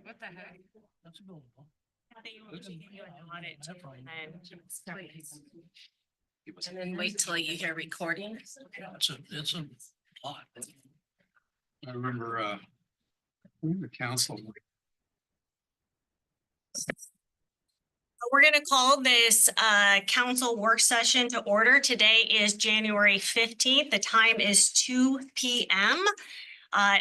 What the heck? That's a good one. They usually give you an audit too, and then And then wait till you hear recording. It's a lot. I remember, the council. we're going to call this council work session to order. Today is January 15th. The time is 2 p.m.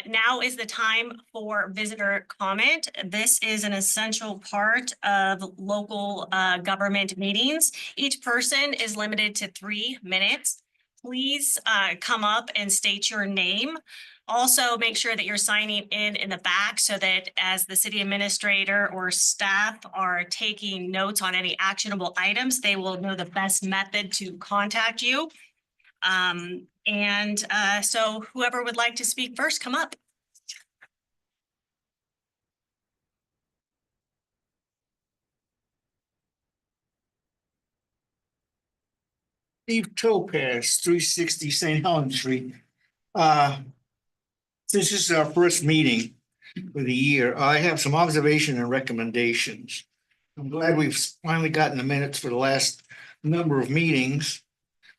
Now is the time for visitor comment. This is an essential part of local government meetings. Each person is limited to 3 minutes. Please come up and state your name. Also, make sure that you're signing in the back so that as the city administrator or staff are taking notes on any actionable items, they will know the best method to contact you. So whoever would like to speak first, come up. Steve Topz, 360 St. Helens Street. This is our first meeting for the year. I have some observation and recommendations. I'm glad we've finally gotten the minutes for the last number of meetings.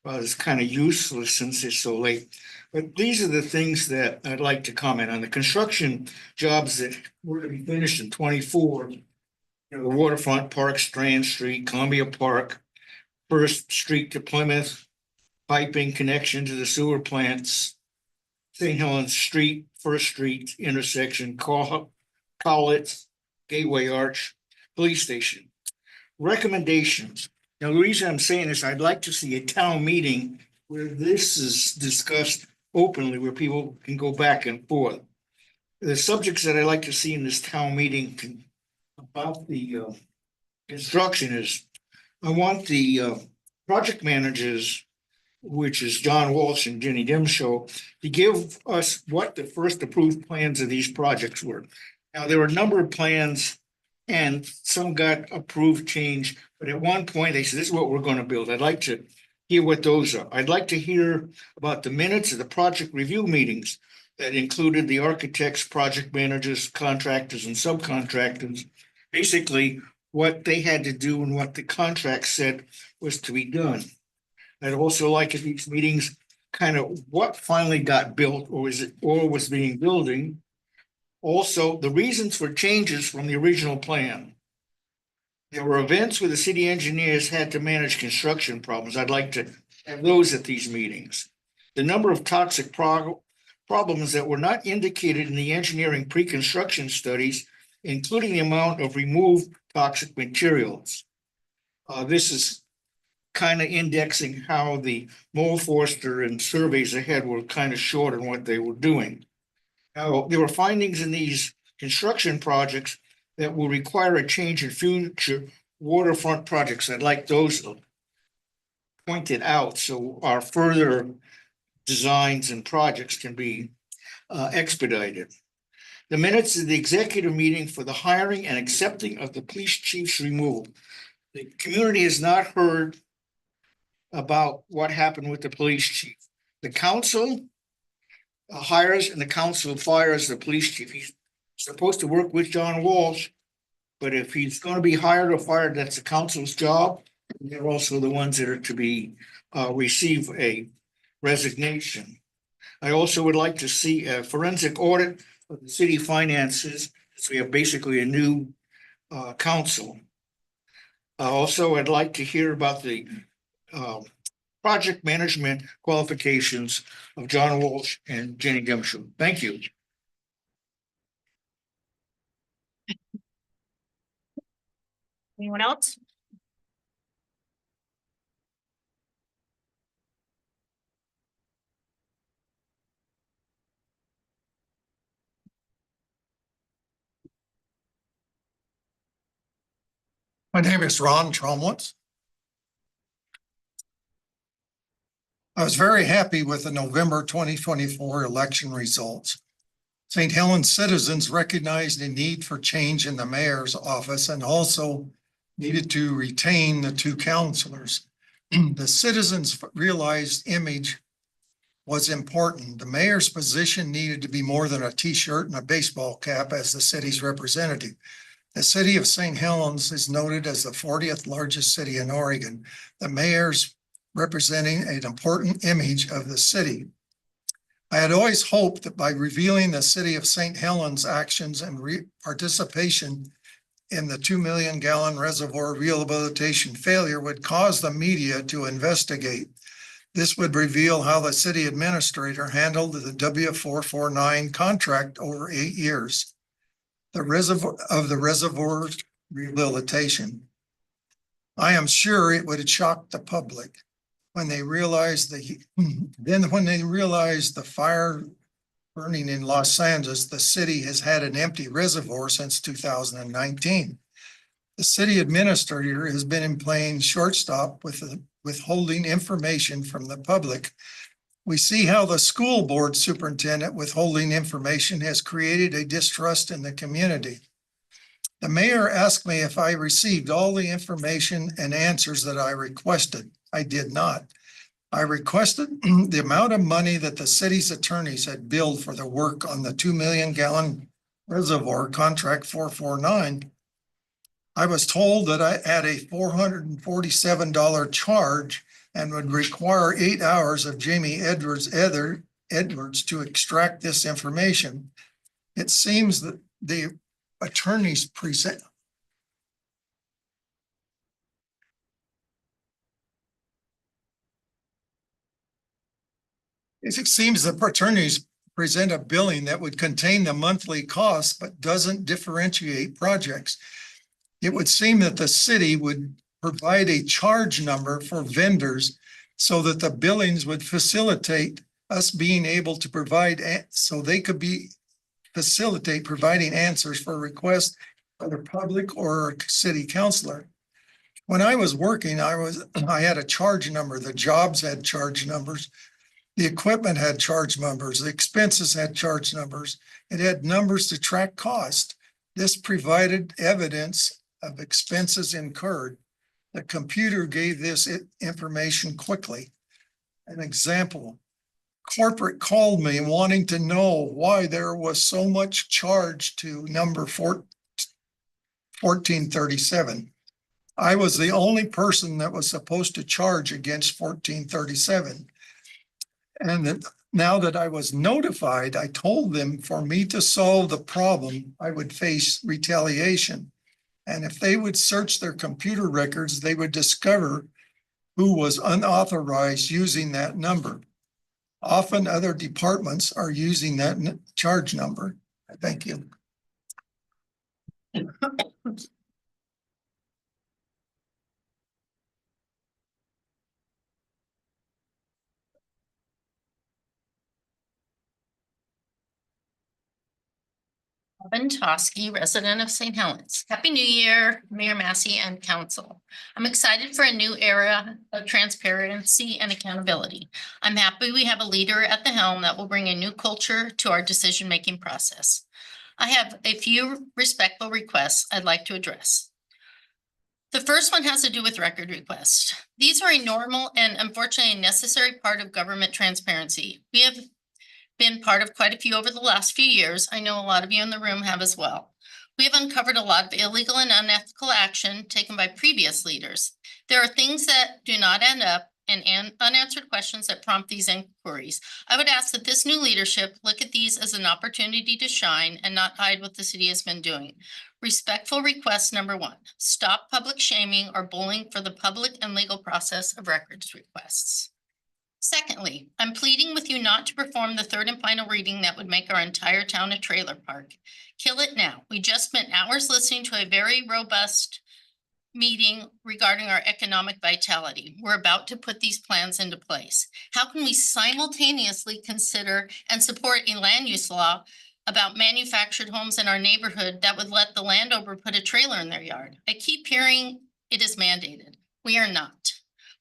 Well, it's kind of useless since it's so late. But these are the things that I'd like to comment on. The construction jobs that were to be finished in 24. The waterfront, Park Strand Street, Columbia Park, First Street to Plymouth, piping connection to the sewer plants, St. Helens Street, First Street intersection, Collett, Gateway Arch, police station. Recommendations. Now, the reason I'm saying this, I'd like to see a town meeting where this is discussed openly, where people can go back and forth. The subjects that I'd like to see in this town meeting about the construction is, I want the project managers, which is John Walsh and Jenny Dimshaw, to give us what the first approved plans of these projects were. Now, there were a number of plans and some got approved, changed, but at one point they said, this is what we're going to build. I'd like to hear what those are. I'd like to hear about the minutes of the project review meetings that included the architects, project managers, contractors, and subcontractors, basically what they had to do and what the contract said was to be done. I'd also like at these meetings kind of what finally got built or was being building. Also, the reasons for changes from the original plan. There were events where the city engineers had to manage construction problems. I'd like to have those at these meetings. The number of toxic problems that were not indicated in the engineering pre-construction studies, including the amount of removed toxic materials. This is kind of indexing how the Mole Forster and surveys ahead were kind of short on what they were doing. Now, there were findings in these construction projects that will require a change in future waterfront projects. I'd like those pointed out so our further designs and projects can be expedited. The minutes of the executive meeting for the hiring and accepting of the police chief's removal. The community has not heard about what happened with the police chief. The council hires and the council fires the police chief. He's supposed to work with John Walsh, but if he's going to be hired or fired, that's the council's job. They're also the ones that are to be receive a resignation. I also would like to see a forensic audit of the city finances, so we have basically a new council. Also, I'd like to hear about the project management qualifications of John Walsh and Jenny Dimshaw. Thank you. Anyone else? My name is Ron Tromlitz. I was very happy with the November 2024 election results. St. Helens citizens recognized the need for change in the mayor's office and also needed to retain the 2 councilors. The citizens' realized image was important. The mayor's position needed to be more than a t-shirt and a baseball cap as the city's representative. The city of St. Helens is noted as the 40th largest city in Oregon. The mayor's representing an important image of the city. I had always hoped that by revealing the city of St. Helens' actions and participation in the 2 million gallon reservoir rehabilitation failure would cause the media to investigate. This would reveal how the city administrator handled the W449 contract over 8 years. The reservoir rehabilitation. I am sure it would have shocked the public when they realized when they realized the fire burning in Los Angeles, the city has had an empty reservoir since 2019. The city administrator has been playing shortstop with withholding information from the public. We see how the school board superintendent withholding information has created a distrust in the community. The mayor asked me if I received all the information and answers that I requested. I did not. I requested the amount of money that the city's attorneys had billed for the work on the 2 million gallon reservoir contract 449. I was told that I had a $447 charge and would require 8 hours of Jamie Edwards to extract this information. It seems that the attorneys present. It seems the attorneys present a billing that would contain the monthly costs, but doesn't differentiate projects. It would seem that the city would provide a charge number for vendors so that the billings would facilitate us being able to provide, so they could facilitate providing answers for requests by the public or a city councilor. When I was working, I had a charge number. The jobs had charge numbers. The equipment had charge numbers. The expenses had charge numbers. It had numbers to track cost. This provided evidence of expenses incurred. The computer gave this information quickly. An example, corporate called me wanting to know why there was so much charge to number 1437. I was the only person that was supposed to charge against 1437. And now that I was notified, I told them for me to solve the problem, I would face retaliation. And if they would search their computer records, they would discover who was unauthorized using that number. Often other departments are using that charge number. Thank you. Tosy, resident of St. Helens. Happy New Year, Mayor Massey and Council. I'm excited for a new era of transparency and accountability. I'm happy we have a leader at the helm that will bring a new culture to our decision-making process. I have a few respectful requests I'd like to address. The first one has to do with record requests. These are a normal and unfortunately necessary part of government transparency. We have been part of quite a few over the last few years. I know a lot of you in the room have as well. We have uncovered a lot of illegal and unethical action taken by previous leaders. There are things that do not end up and unanswered questions that prompt these inquiries. I would ask that this new leadership look at these as an opportunity to shine and not hide what the city has been doing. Respectful request number 1, stop public shaming or bullying for the public and legal process of records requests. Secondly, I'm pleading with you not to perform the third and final reading that would make our entire town a trailer park. Kill it now. We just spent hours listening to a very robust meeting regarding our economic vitality. We're about to put these plans into place. How can we simultaneously consider and support a land use law about manufactured homes in our neighborhood that would let the landowner put a trailer in their yard? I keep hearing it is mandated. We are not.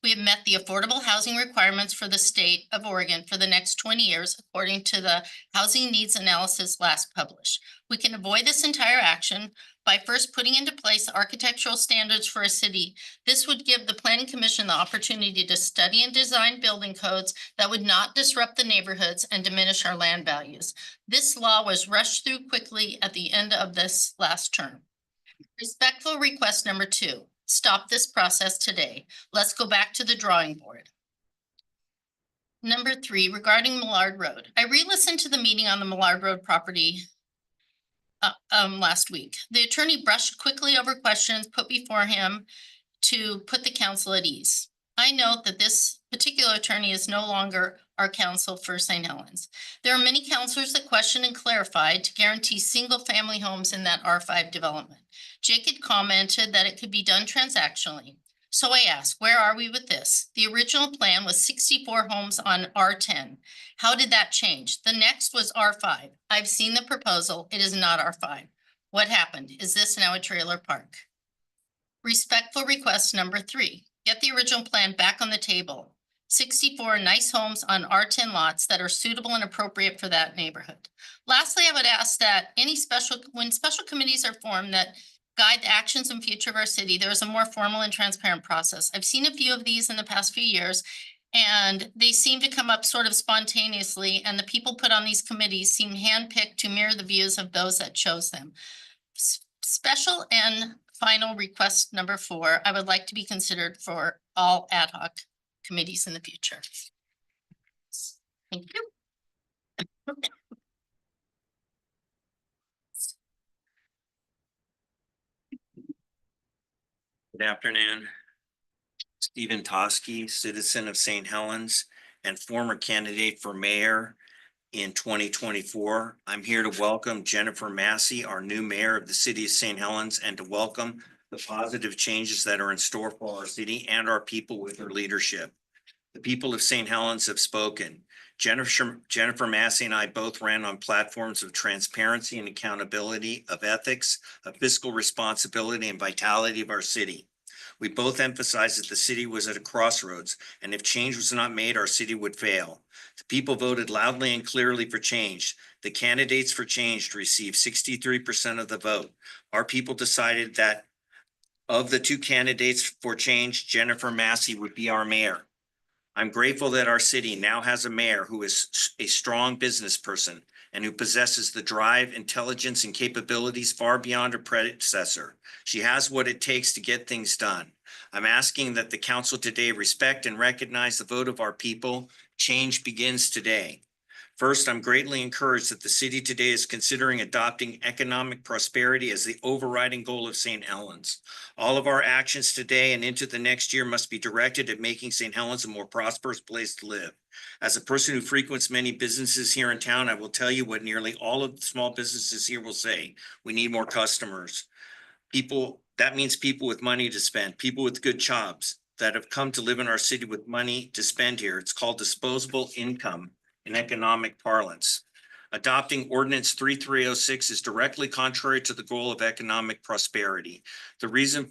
We have met the affordable housing requirements for the state of Oregon for the next 20 years, according to the housing needs analysis last published. We can avoid this entire action by first putting into place architectural standards for a city. This would give the planning commission the opportunity to study and design building codes that would not disrupt the neighborhoods and diminish our land values. This law was rushed through quickly at the end of this last term. Respectful request number 2, stop this process today. Let's go back to the drawing board. Number 3, regarding Millard Road. I re-listened to the meeting on the Millard Road property last week. The attorney brushed quickly over questions put before him to put the council at ease. I note that this particular attorney is no longer our counsel for St. Helens. There are many counselors that questioned and clarified to guarantee single-family homes in that R5 development. Jacob commented that it could be done transactionally. So I asked, where are we with this? The original plan was 64 homes on R10. How did that change? The next was R5. I've seen the proposal. It is not R5. What happened? Is this now a trailer park? Respectful request number 3, get the original plan back on the table. 64 nice homes on R10 lots that are suitable and appropriate for that neighborhood. Lastly, I would ask that when special committees are formed that guide the actions and future of our city, there is a more formal and transparent process. I've seen a few of these in the past few years, and they seem to come up sort of spontaneously, and the people put on these committees seem handpicked to mirror the views of those that chose them. Special and final request number 4, I would like to be considered for all ad hoc committees in the future. Thank you. Good afternoon. Stephentsy, citizen of St. Helens and former candidate for mayor in 2024. I'm here to welcome Jennifer Massey, our new mayor of the city of St. Helens, and to welcome the positive changes that are in store for our city and our people with her leadership. The people of St. Helens have spoken. Jennifer Massey and I both ran on platforms of transparency and accountability, of ethics, of fiscal responsibility and vitality of our city. We both emphasized that the city was at a crossroads, and if change was not made, our city would fail. The people voted loudly and clearly for change. The candidates for change received 63% of the vote. Our people decided that of the 2 candidates for change, Jennifer Massey would be our mayor. I'm grateful that our city now has a mayor who is a strong business person and who possesses the drive, intelligence, and capabilities far beyond her predecessor. She has what it takes to get things done. I'm asking that the council today respect and recognize the vote of our people. Change begins today. First, I'm greatly encouraged that the city today is considering adopting economic prosperity as the overriding goal of St. Helens. All of our actions today and into the next year must be directed at making St. Helens a more prosperous place to live. As a person who frequents many businesses here in town, I will tell you what nearly all of the small businesses here will say. We need more customers. That means people with money to spend, people with good jobs that have come to live in our city with money to spend here. It's called disposable income in economic parlance. Adopting ordinance 3306 is directly contrary to the goal of economic prosperity. The reason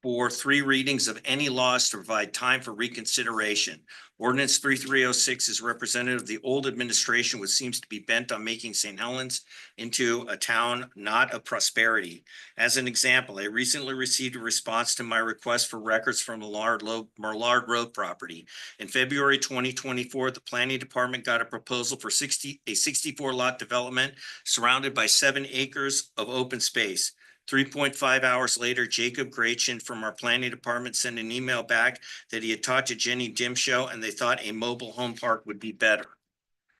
for 3 readings of any law is to provide time for reconsideration. Ordinance 3306 is representative of the old administration, which seems to be bent on making St. Helens into a town not of prosperity. As an example, I recently received a response to my request for records from Millard Road property. In February 2024, the planning department got a proposal for a 64 lot development surrounded by 7 acres of open space. 3.5 hours later, Jacob Gretchen from our planning department sent an email back that he had talked to Jenny Dimshow and they thought a mobile home park would be better.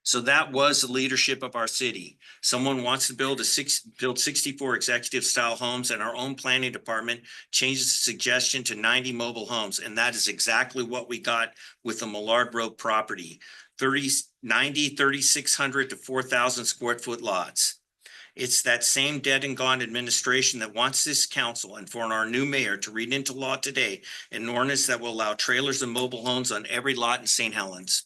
So that was the leadership of our city. Someone wants to build 64 executive style homes, and our own planning department changes the suggestion to 90 mobile homes. And that is exactly what we got with the Millard Road property. 3,600 to 4,000 square foot lots. It's that same dead and gone administration that wants this council and for our new mayor to read into law today an ordinance that will allow trailers and mobile homes on every lot in St. Helens.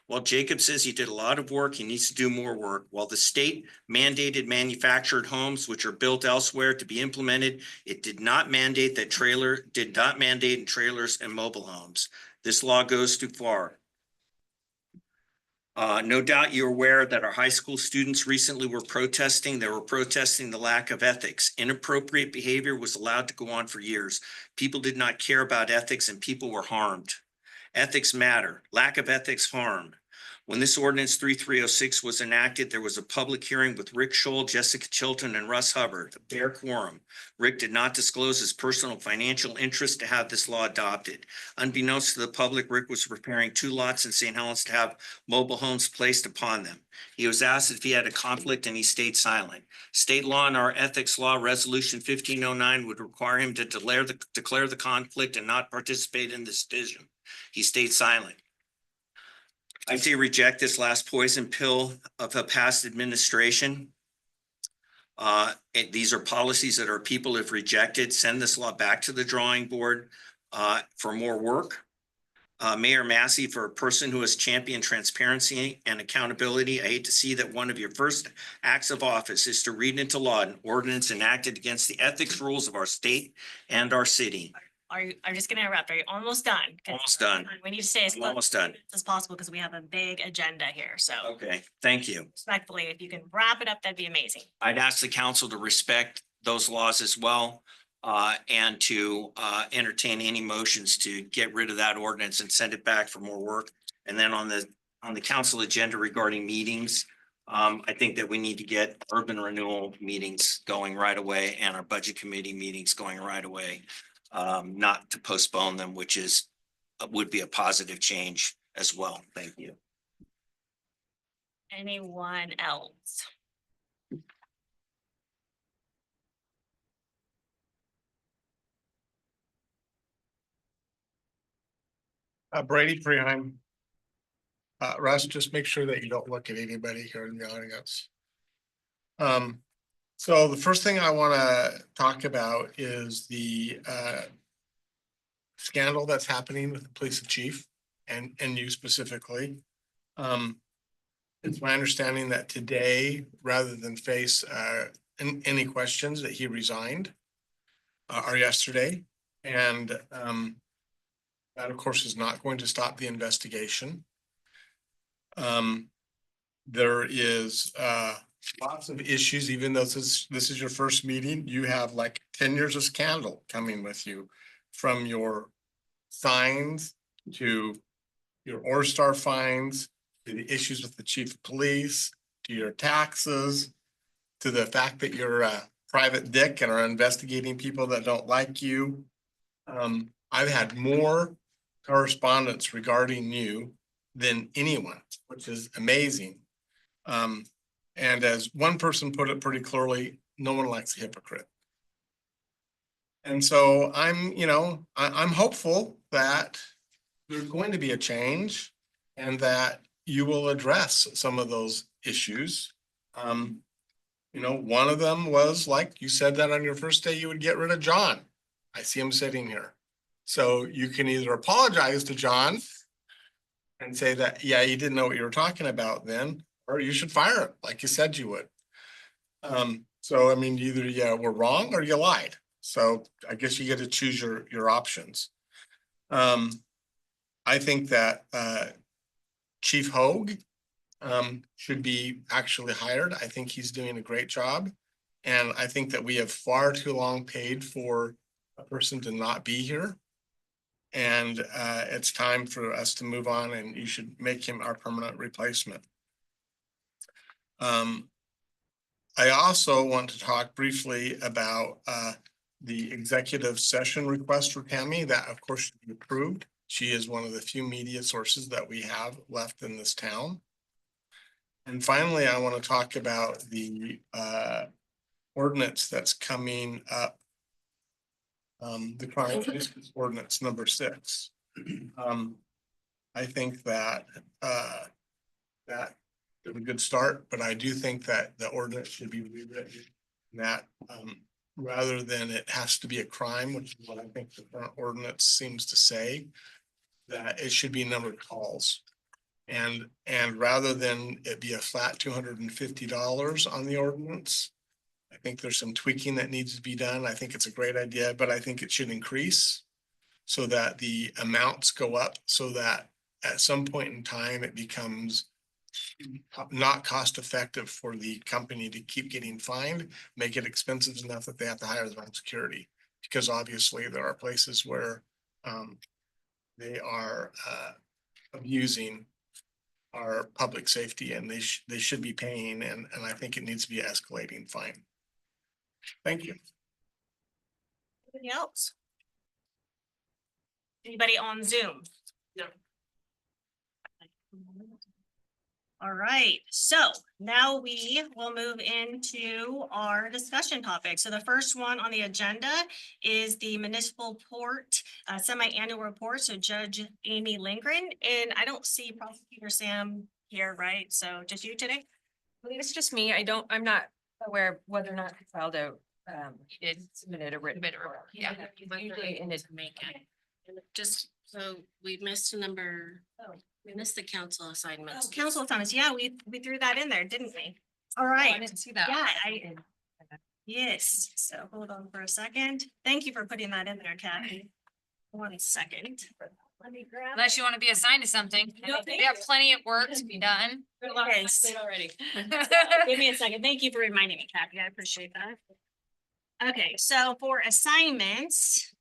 While Jacob says he did a lot of work, he needs to do more work. While the state mandated manufactured homes, which are built elsewhere, to be implemented, it did not mandate trailers and mobile homes. This law goes too far. No doubt you're aware that our high school students recently were protesting. They were protesting the lack of ethics. Inappropriate behavior was allowed to go on for years. People did not care about ethics and people were harmed. Ethics matter. Lack of ethics harm. When this ordinance 3306 was enacted, there was a public hearing with Rick Scholl, Jessica Chilton, and Russ Hubbard, a bare quorum. Rick did not disclose his personal financial interest to have this law adopted. Unbeknownst to the public, Rick was preparing 2 lots in St. Helens to have mobile homes placed upon them. He was asked if he had a conflict and he stayed silent. State law and our ethics law, Resolution 1509, would require him to declare the conflict and not participate in this decision. He stayed silent. I say reject this last poison pill of a past administration. These are policies that our people have rejected. Send this law back to the drawing board for more work. Mayor Massey, for a person who has championed transparency and accountability, I hate to see that one of your first acts of office is to read into law an ordinance enacted against the ethics rules of our state and our city. I'm just gonna interrupt. Are you almost done? 'Cause Almost done. We need to stay as I'm close almost done. as possible because we have a big agenda here. So Okay, thank you. respectfully, if you can wrap it up, that'd be amazing. I'd ask the council to respect those laws as well, and to entertain any motions to get rid of that ordinance and send it back for more work. And then on the council agenda regarding meetings, I think that we need to get urban renewal meetings going right away and our budget committee meetings going right away. Not to postpone them, which would be a positive change as well. Thank you. Anyone else? Brady Freeheim. Russ, just make sure that you don't look at anybody here in the audience. So the first thing I want to talk about is the scandal that's happening with the police chief and you specifically. It's my understanding that today, rather than face any questions, that he resigned or yesterday. And that, of course, is not going to stop the investigation. There is lots of issues, even though this is your first meeting, you have like 10 years of scandal coming with you, from your fines to your All-Star fines, to the issues with the chief of police, to your taxes, to the fact that you're a private dick and are investigating people that don't like you. I've had more correspondence regarding you than anyone, which is amazing. And as one person put it pretty clearly, no one likes a hypocrite. And so I'm hopeful that there's going to be a change and that you will address some of those issues. One of them was, like you said, that on your first day you would get rid of John. I see him sitting here. So you can either apologize to John and say that, yeah, you didn't know what you were talking about then, or you should fire him like you said you would. So, I mean, either you were wrong or you lied. So I guess you get to choose your options. I think that Chief Hogue should be actually hired. I think he's doing a great job. And I think that we have far too long paid for a person to not be here. And it's time for us to move on, and you should make him our permanent replacement. I also want to talk briefly about the executive session request for Tammy. That, of course, should be approved. She is one of the few media sources that we have left in this town. And finally, I want to talk about the ordinance that's coming up. The crime ordinance number 6. I think that that is a good start, but I do think that the ordinance should be rewritten. That rather than it has to be a crime, which is what I think the current ordinance seems to say, that it should be numbered calls. And rather than it be a flat $250 on the ordinance, I think there's some tweaking that needs to be done. I think it's a great idea, but I think it should increase so that the amounts go up, so that at some point in time it becomes not cost effective for the company to keep getting fined, make it expensive enough that they have to hire their own security. Because obviously there are places where they are abusing our public safety and they should be paying and I think it needs to be escalating fine. Thank you. Anything else? Anybody on Zoom? No. All right, so now we will move into our discussion topic. So the first one on the agenda is the Municipal Court semi-annual report. So Judge Amy Lindgren, and I don't see Prosecutor Sam here, right? So just you today? I believe it's just me. I'm not aware of whether or not he filed a, he did submitted a written report. Yeah. Usually in his Just so we missed we missed the council assignments. Council assignments, yeah, we threw that in there, didn't we? All I right, didn't see that. yeah, yes, so hold on for a second. Thank you for putting that in there, Kathy. 1 second. Let me grab. Unless you want to be assigned to something. We have plenty of work to be done. Yes. Already. Give me a second. Thank you for reminding me, Kathy. I appreciate that. Okay, so for assignments,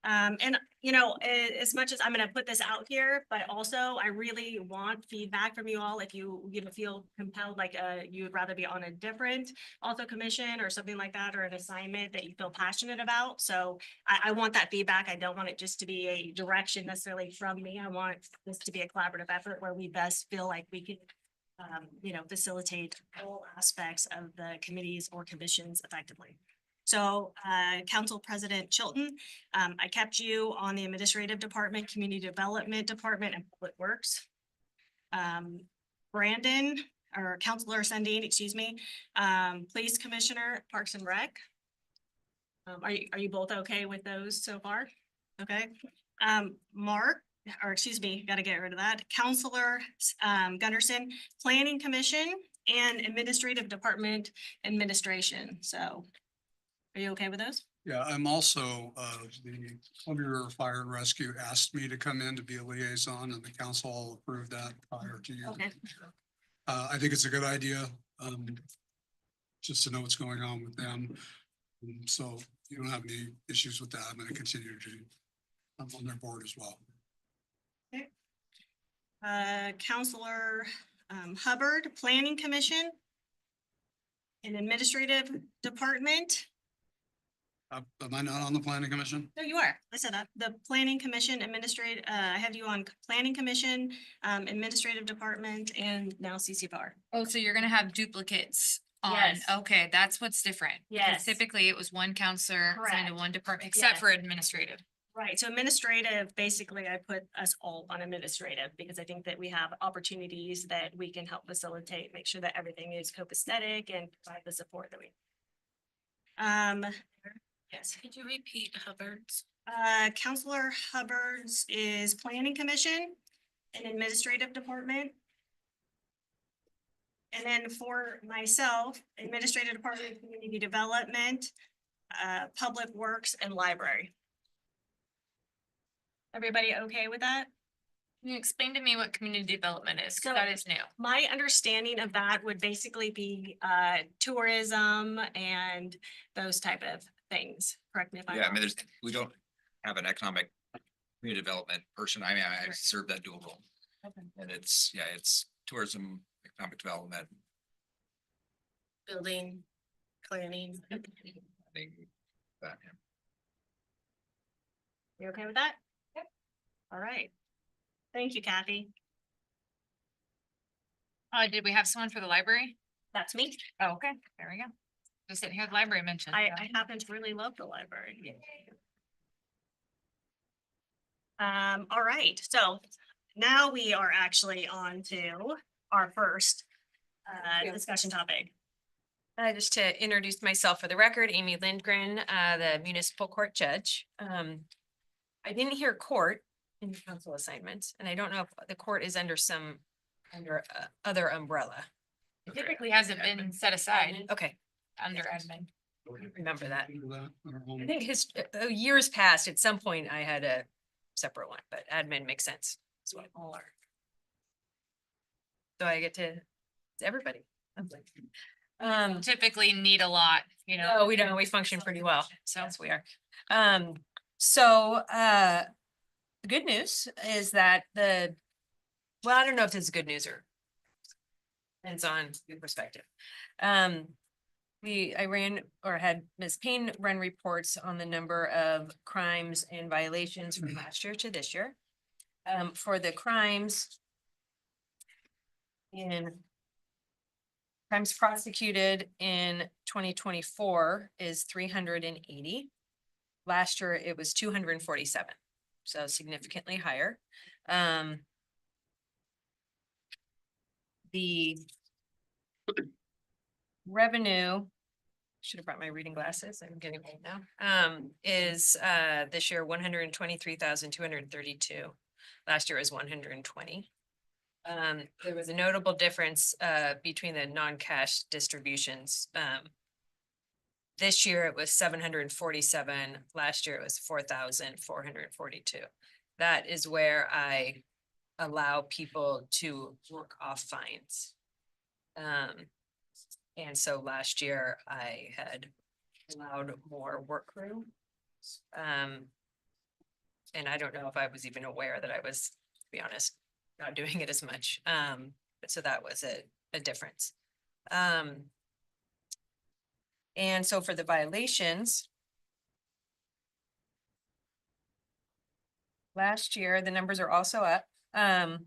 and you know, as much as I'm gonna put this out here, but also I really want feedback from you all if you feel compelled, like you would rather be on a different also commission or something like that, or an assignment that you feel passionate about. So I want that feedback. I don't want it just to be a direction necessarily from me. I want this to be a collaborative effort where we best feel like we can you know, facilitate all aspects of the committees or commissions effectively. So, Council President Chilton, I kept you on the Administrative Department, Community Development Department, and Public Works. Brandon, or Councilor Sundin, excuse me, Police Commissioner, Parks and Rec. Are you both okay with those so far? Okay. Mark, or excuse me, gotta get rid of that. Counselor Gunderson, Planning Commission and Administrative Department Administration. So are you okay with those? Yeah, I'm also, the Columbia Fire and Rescue asked me to come in to be a liaison and the council all approved that prior to you. Okay. I think it's a good idea, just to know what's going on with them. So you don't have any issues with that. I'm gonna continue to, I'm on their board as well. Counselor Hubbard, Planning Commission and Administrative Department. Am I not on the planning commission? No, you are. I said that. The Planning Commission, I have you on Planning Commission, Administrative Department, and now CCFR. Oh, so you're gonna have duplicates on, Yes. okay, that's what's different. Because Yes. Typically it was one counselor assigned to Correct. one department, except Yes. for administrative. Right, so administrative, basically I put us all on administrative because I think that we have opportunities that we can help facilitate, make sure that everything is copacetic and provide the support that we. Yes, Could you repeat Hubbard's? Counselor Hubbard's is Planning Commission and Administrative Department. And then for myself, Administrative Department, Community Development, Public Works and Library. Everybody okay with that? Can you explain to me what community development is? 'Cause So- that is new. My understanding of that would basically be tourism and those type of things. Correct me if I'm Yeah, I mean, wrong. we don't have an economic community development person. I mean, I serve that dual role. Okay. And it's tourism, economic development, Building, planning. I think that, yeah. You okay with that? Yep. All right. Thank you, Kathy. Did we have someone for the library? That's me. Oh, okay, there we go. Just didn't hear the library mentioned. I happen to really love the library. All right, so now we are actually on to our first discussion topic. Just to introduce myself for the record, Amy Lindgren, the municipal court judge. I didn't hear court in the council assignments, and I don't know if the court is under other umbrella. It typically hasn't been set aside Okay, under admin. remember that. Remember that? Our home- I think years past, at some point I had a separate one, but admin makes sense. That's what all are. So I get to, it's everybody. Typically need a lot, No, we don't. We function pretty well. Sounds we are. The good news is that well, I don't know if this is good news or depends on your perspective. I ran or had Ms. Payne run reports on the number of crimes and violations from last year to this year. For the crimes prosecuted in 2024 is 380. Last year it was 247, so significantly higher. The revenue, should have brought my reading glasses, I'm getting old now, is this year 123,232. Last year was 120. There was a notable difference between the non-cash distributions. This year it was 747, last year it was 4,442. That is where I allow people to work off fines. And so last year I had allowed more work crew. And I don't know if I was even aware that I was, to be honest, not doing it as much. But so that was a difference. And so for the violations, last year, the numbers are also up. Last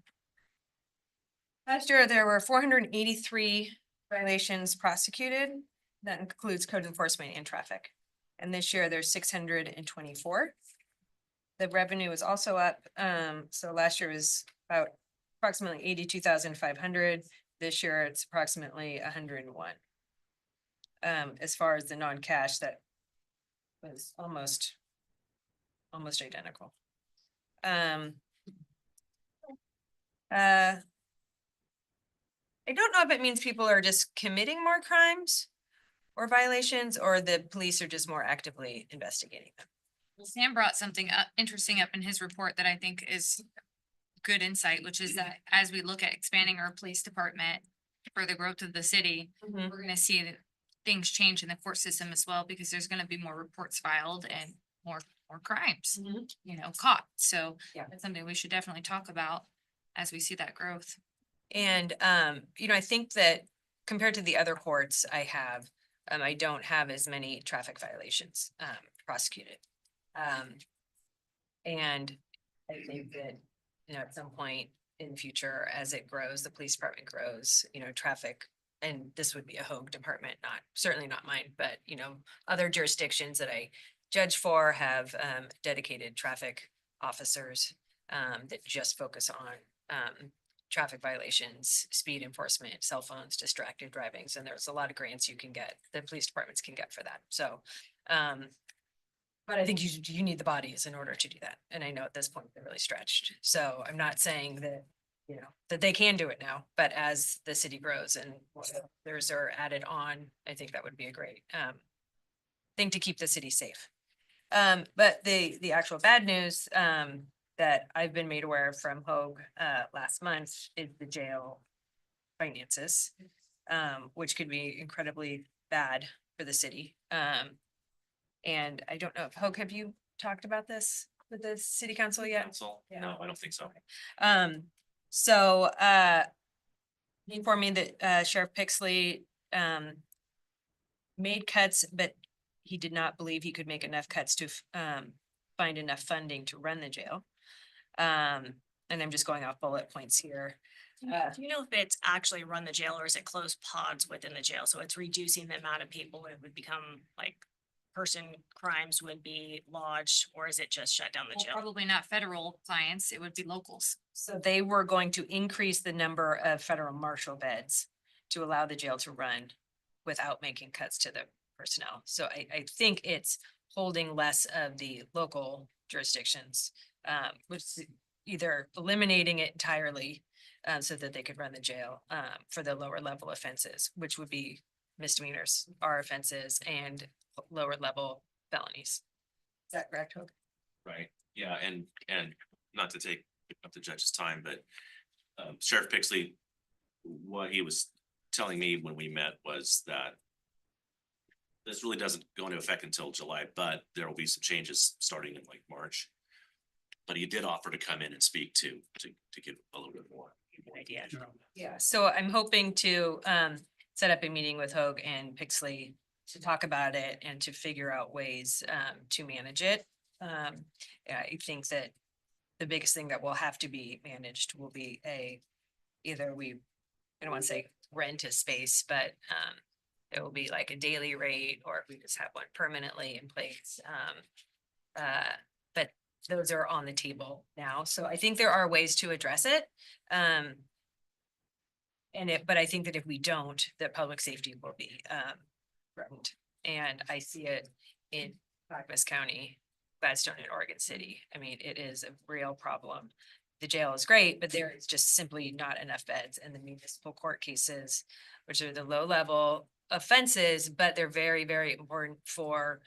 year, there were 483 violations prosecuted. That includes code enforcement and traffic. And this year there's 624. The revenue is also up. So last year was about approximately 82,500. This year it's approximately 101. As far as the non-cash, that was almost identical. I don't know if it means people are just committing more crimes or violations, or the police are just more actively investigating them. Sam brought something interesting up in his report that I think is good insight, which is that as we look at expanding our police department for the growth of the city, we're gonna see that things change in the court system as well, because there's gonna be more reports filed and more crimes, caught. So Yeah. that's something we should definitely talk about as we see that growth. And, I think that compared to the other courts I have, I don't have as many traffic violations, prosecuted. And I think that, at some point in the future, as it grows, the police department grows, traffic, and this would be a Hoag department, certainly not mine, but, other jurisdictions that I judge for have, dedicated traffic officers, that just focus on, traffic violations, speed enforcement, cell phones, distracted drivings, and there's a lot of grants you can get, the police departments can get for that. So, but I think you need the bodies in order to do that. And I know at this point they're really stretched. So I'm not saying that, that they can do it now, but as the city grows and others are added on, I think that would be a great thing to keep the city safe. But the actual bad news, that I've been made aware of from Hoag last month is the jail finances, which could be incredibly bad for the city. And I don't know if Hoag, have you talked about this with the city council yet? Yeah. No, I don't think so. So he informed me that Sheriff Pixley made cuts, but he did not believe he could make enough cuts to find enough funding to run the jail. And I'm just going off bullet points here. Do you know if it's actually run the jail or is it closed pods within the jail? So it's reducing the amount of people it would become like crimes would be lodged, or is it just shut down the jail? Probably not federal clients, it would be locals. So they were going to increase the number of federal marshal beds to allow the jail to run without making cuts to the personnel. So I think it's holding less of the local jurisdictions, which is either eliminating it entirely so that they could run the jail for the lower level offenses, which would be misdemeanors, R offenses, and lower level felonies. Is that correct, Hoag? Right, yeah, and not to take up the judge's time, but Sheriff Pixley what he was telling me when we met was that this really doesn't go into effect until July, but there will be some changes starting in like March. But he did offer to come in and speak to give a little bit more idea. Yeah, so I'm hoping to set up a meeting with Hoag and Pixley to talk about it and to figure out ways to manage it. I think that the biggest thing that will have to be managed will be either I don't want to say rent a space, but it will be like a daily rate, or if we just have one permanently in place. But those are on the table now, so I think there are ways to address it. But I think that if we don't, that public safety will be threatened. And I see it in Clackamas County, Gladstone, and Oregon City. I mean, it is a real problem. The jail is great, but there is just simply not enough beds, and the municipal court cases, which are the low level offenses, but they're very, very important for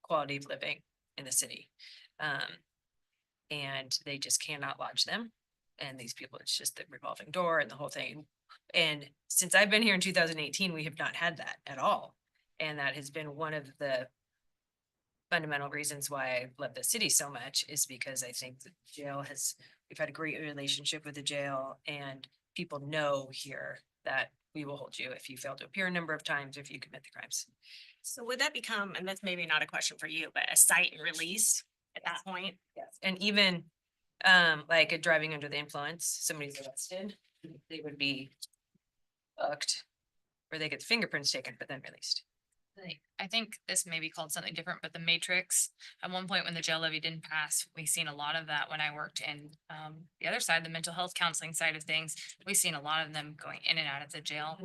quality of living in the city. And they just cannot lodge them. And these people, it's just the revolving door and the whole thing. And since I've been here in 2018, we have not had that at all. And that has been one of the fundamental reasons why I love the city so much, is because I think the jail we've had a great relationship with the jail, and people know here that we will hold you if you fail to appear a number of times, if you commit the crimes. So would that become, and that's maybe not a question for you, but a cite and release at that point? Yes. And even like a driving under the influence, somebody's arrested, they would be booked, or they get fingerprints taken, but then released. I think this may be called something different, but the matrix, at one point when the jail levy didn't pass, we seen a lot of that when I worked in the other side, the mental health counseling side of things. We've seen a lot of them going in and out of the jail,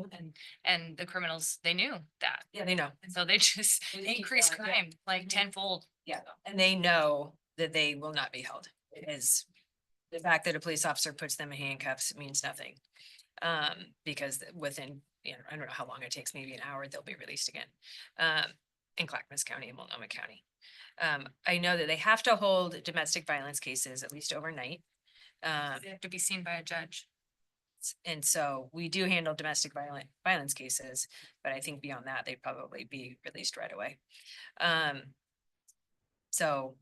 and the criminals, they knew that. Yeah, they know. And so they just increased crime like tenfold. Yeah, and they know that they will not be held. It is the fact that a police officer puts them in handcuffs means nothing. Because within, I don't know how long it takes, maybe an hour, they'll be released again. In Clackamas County and Multnomah County. I know that they have to hold domestic violence cases at least overnight. They have to be seen by a judge. And so we do handle domestic violence cases, but I think beyond that, they'd probably be released right away. So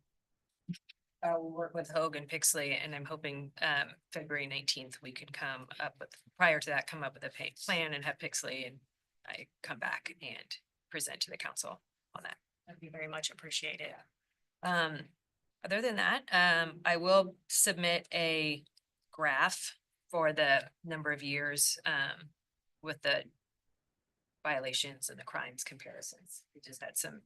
I'll work with Hoag and Pixley, and I'm hoping February 19th, we could come up with a plan and have Pixley and I come back and present to the council on that. That'd be very much appreciated. Other than that, I will submit a graph for the number of years with the violations and the crimes comparisons. We just had some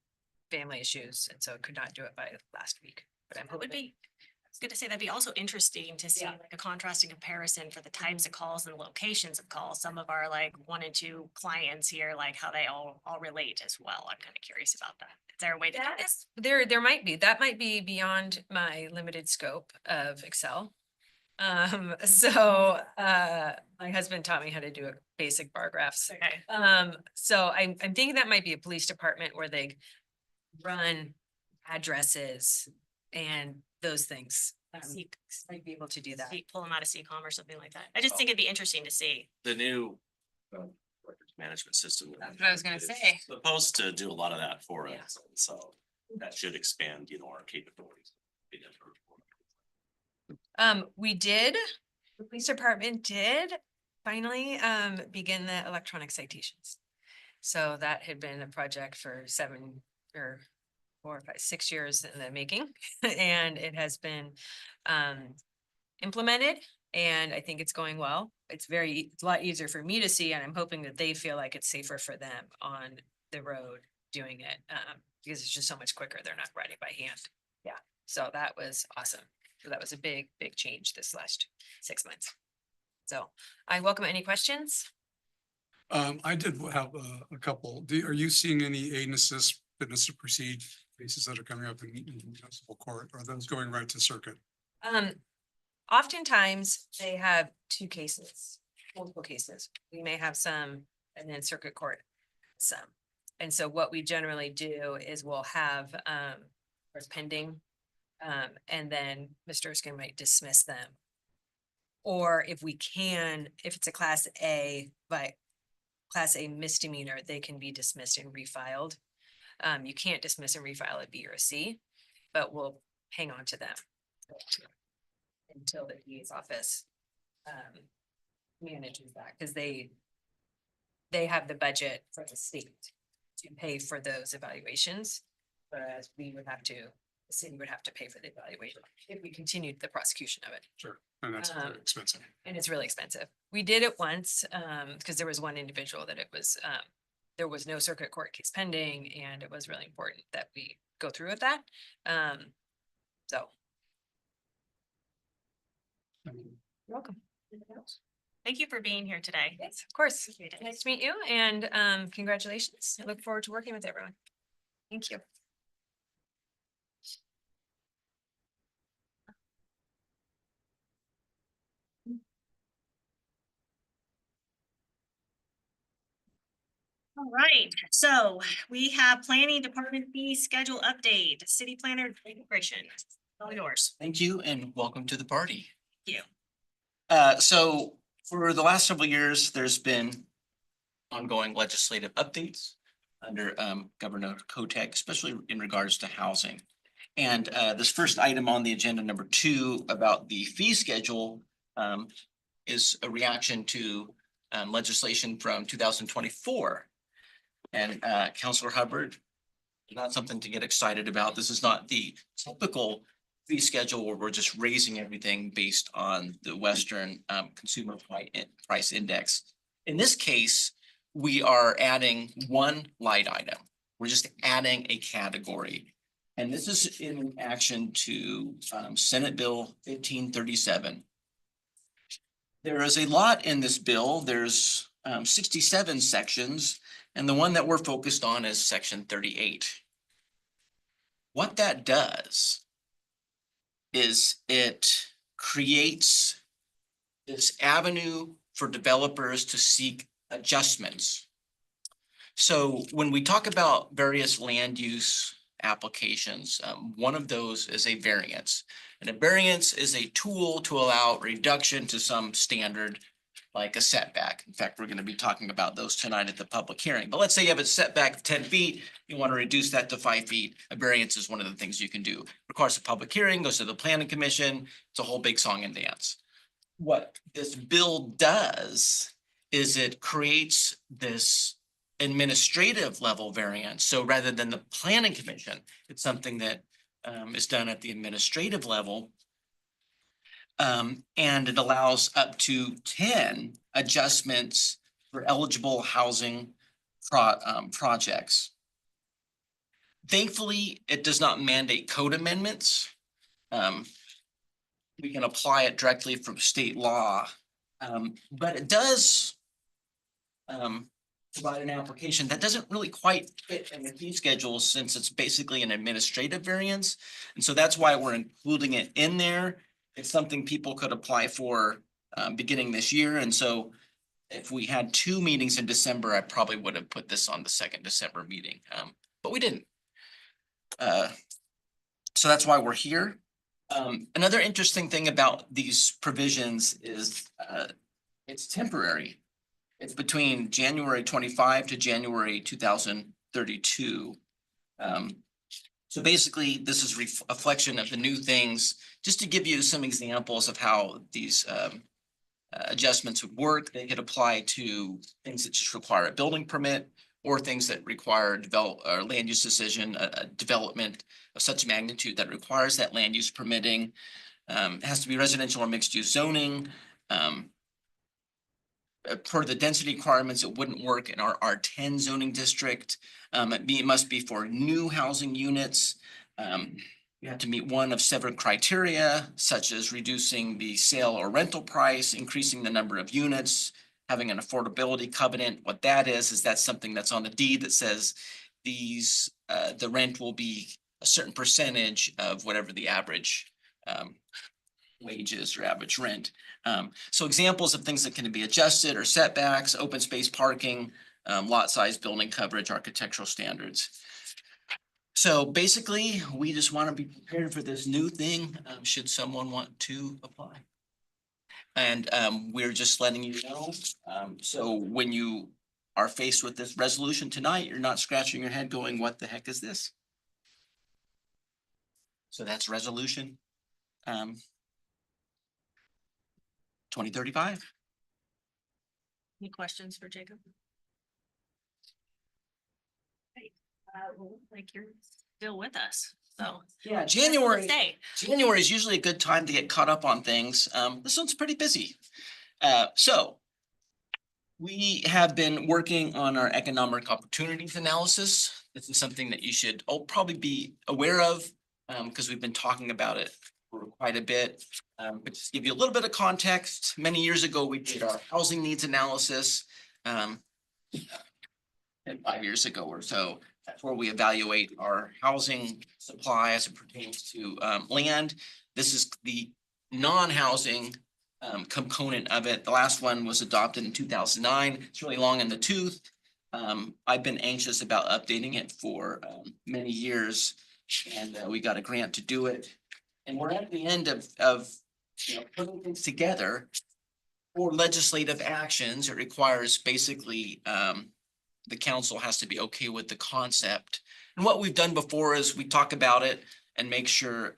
family issues, and so could not do it by last week. But I'm It would hoping. be, I was gonna say, that'd be also interesting to see Yeah. like a contrasting comparison for the types of calls and the locations of calls. Some of our like 1 and 2 clients here, like how they all relate as well. I'm kind of curious about that. Is there a way to do this? There might be, that might be beyond my limited scope of Excel. So my husband taught me how to do a basic bar graphs. Okay. So I'm thinking that might be a police department where they run addresses and those things. Seek- Might be able to do that. Pull them out of CCOM or something like that. I just think it'd be interesting to see. The new records management system. That's what I was gonna is say. Supposed to do a lot of that for Yeah. us, and so that should expand, our capabilities. We did, the police department did finally begin the electronic citations. So that had been a project for 7 or 4, 5, 6 years in the making, and it has been implemented, and I think it's going well. It's a lot easier for me to see, and I'm hoping that they feel like it's safer for them on the road doing it, because it's just so much quicker. They're not writing by hand. Yeah, so that was awesome. So that was a big change this last 6 months. So I welcome any questions. I did have a couple. Are you seeing any aid and assist fitness to proceed cases that are coming up in municipal court? Are those going right to circuit? Oftentimes they have 2 cases, multiple cases. We may have some and then circuit court some. And so what we generally do is we'll have pending. And then Mr. Erskine might dismiss them Or if we can, if it's a class A, but class A misdemeanor, they can be dismissed and refiled. You can't dismiss and refile a B or a C, but we'll hang on to them until the DA's office manages that, because they have the budget for the state to pay for those evaluations. Whereas we would have to, the city would have to pay for the evaluation if we continued the prosecution of it. Sure. And that's very expensive. And it's really expensive. We did it once, because there was one individual that it was, there was no circuit court case pending, and it was really important that we go through with that. So. You're welcome. Anything else? Thank you for being here today. Yes, of course. Nice to meet you, and congratulations. I look forward to working with everyone. Thank you. All right, so we have planning department fee schedule update, city planner integration. All yours. Thank you and welcome to the party. Thank you. So for the last several years, there's been ongoing legislative updates under Governor Kotek, especially in regards to housing. And this first item on the agenda, number 2, about the fee schedule, is a reaction to legislation from 2024. And Councilor Hubbard, not something to get excited about. This is not the typical fee schedule where we're just raising everything based on the Western Consumer Price Index. In this case, we are adding one line item. We're just adding a category. And this is in action to Senate Bill 1537. There is a lot in this bill. There's 67 sections, and the one that we're focused on is section 38. What that does is it creates this avenue for developers to seek adjustments. So when we talk about various land use applications, one of those is a variance. And a variance is a tool to allow reduction to some standard, like a setback. In fact, we're going to be talking about those tonight at the public hearing. But let's say you have a setback of 10 feet, you want to reduce that to 5 feet. A variance is one of the things you can do. Requires a public hearing, goes to the planning commission. It's a whole big song and dance. What this bill does is it creates this administrative level variance. So rather than the planning commission, it's something that is done at the administrative level. And it allows up to 10 adjustments for eligible housing projects. Thankfully, it does not mandate code amendments. We can apply it directly from state law, but it does provide an application that doesn't really quite fit in the fee schedule since it's basically an administrative variance. And so that's why we're including it in there. It's something people could apply for beginning this year. And so if we had 2 meetings in December, I probably would have put this on the 2nd December meeting, but we didn't. So that's why we're here. Another interesting thing about these provisions is it's temporary. It's between January 25 to January 2032. So basically, this is a reflection of the new things. Just to give you some examples of how these adjustments would work, they could apply to things that just require a building permit or things that require or land use decision, a development of such magnitude that requires that land use permitting. It has to be residential or mixed use zoning. Per the density requirements, it wouldn't work in our R10 zoning district. It must be for new housing units. You have to meet one of 7 criteria, such as reducing the sale or rental price, increasing the number of units, having an affordability covenant. What that is that's something that's on the deed that says the rent will be a certain percentage of whatever the average wages or average rent. So examples of things that can be adjusted or setbacks, open space parking, lot size, building coverage, architectural standards. So basically, we just want to be prepared for this new thing, should someone want to apply. And we're just letting you know. So when you are faced with this resolution tonight, you're not scratching your head going, what the heck is this? So that's resolution 2035. Any questions for Jacob? Like you're still with us, so. Yeah, January. Stay. January is usually a good time to get caught up on things. This one's pretty busy. So we have been working on our economic opportunities analysis. This is something that you should all probably be aware of, because we've been talking about it for quite a bit. But just to give you a little bit of context, many years ago, we did our housing needs analysis. 5 years ago or so. That's where we evaluate our housing supply as it pertains to land. This is the non-housing component of it. The last one was adopted in 2009. It's really long in the tooth. I've been anxious about updating it for many years, and we got a grant to do it. And we're at the end of putting things together for legislative actions. It requires basically the council has to be okay with the concept. And what we've done before is we talk about it and make sure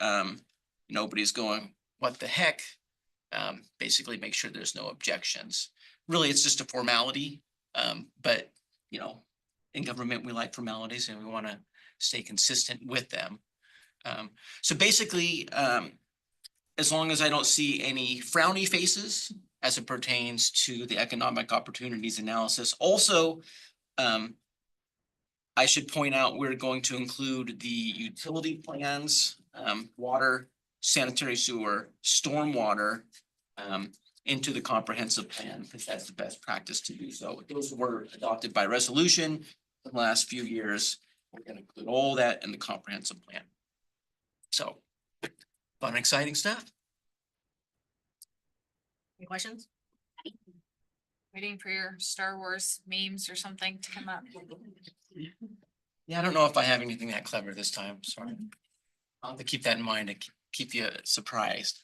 nobody's going, what the heck? Basically make sure there's no objections. Really, it's just a formality. But in government, we like formalities and we want to stay consistent with them. So basically, as long as I don't see any frowny faces as it pertains to the economic opportunities analysis. Also, I should point out, we're going to include the utility plans, water, sanitary sewer, stormwater, into the comprehensive plan, because that's the best practice to do so. Those were adopted by resolution in the last few years. We're going to include all that in the comprehensive plan. So, fun, exciting stuff. Any questions? Waiting for your Star Wars memes or something to come up. Yeah, I don't know if I have anything that clever this time. Sorry. I'll have to keep that in mind to keep you surprised.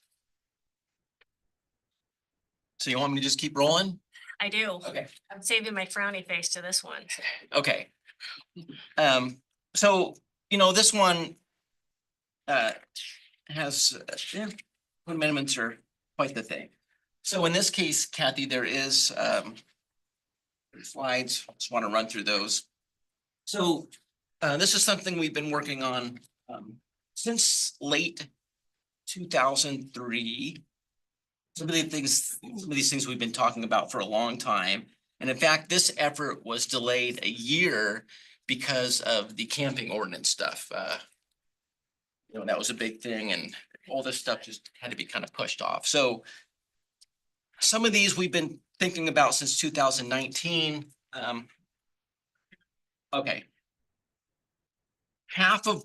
So you want me to just keep rolling? I do. Okay. I'm saving my frowny face to this one. Okay. So, this one has, amendments are quite the thing. So in this case, Kathy, there is slides. I just want to run through those. So this is something we've been working on since late 2003. Some of these things we've been talking about for a long time. And in fact, this effort was delayed a year because of the camping ordinance stuff. That was a big thing, and all this stuff just had to be kind of pushed off. So some of these we've been thinking about since 2019. Okay. Half of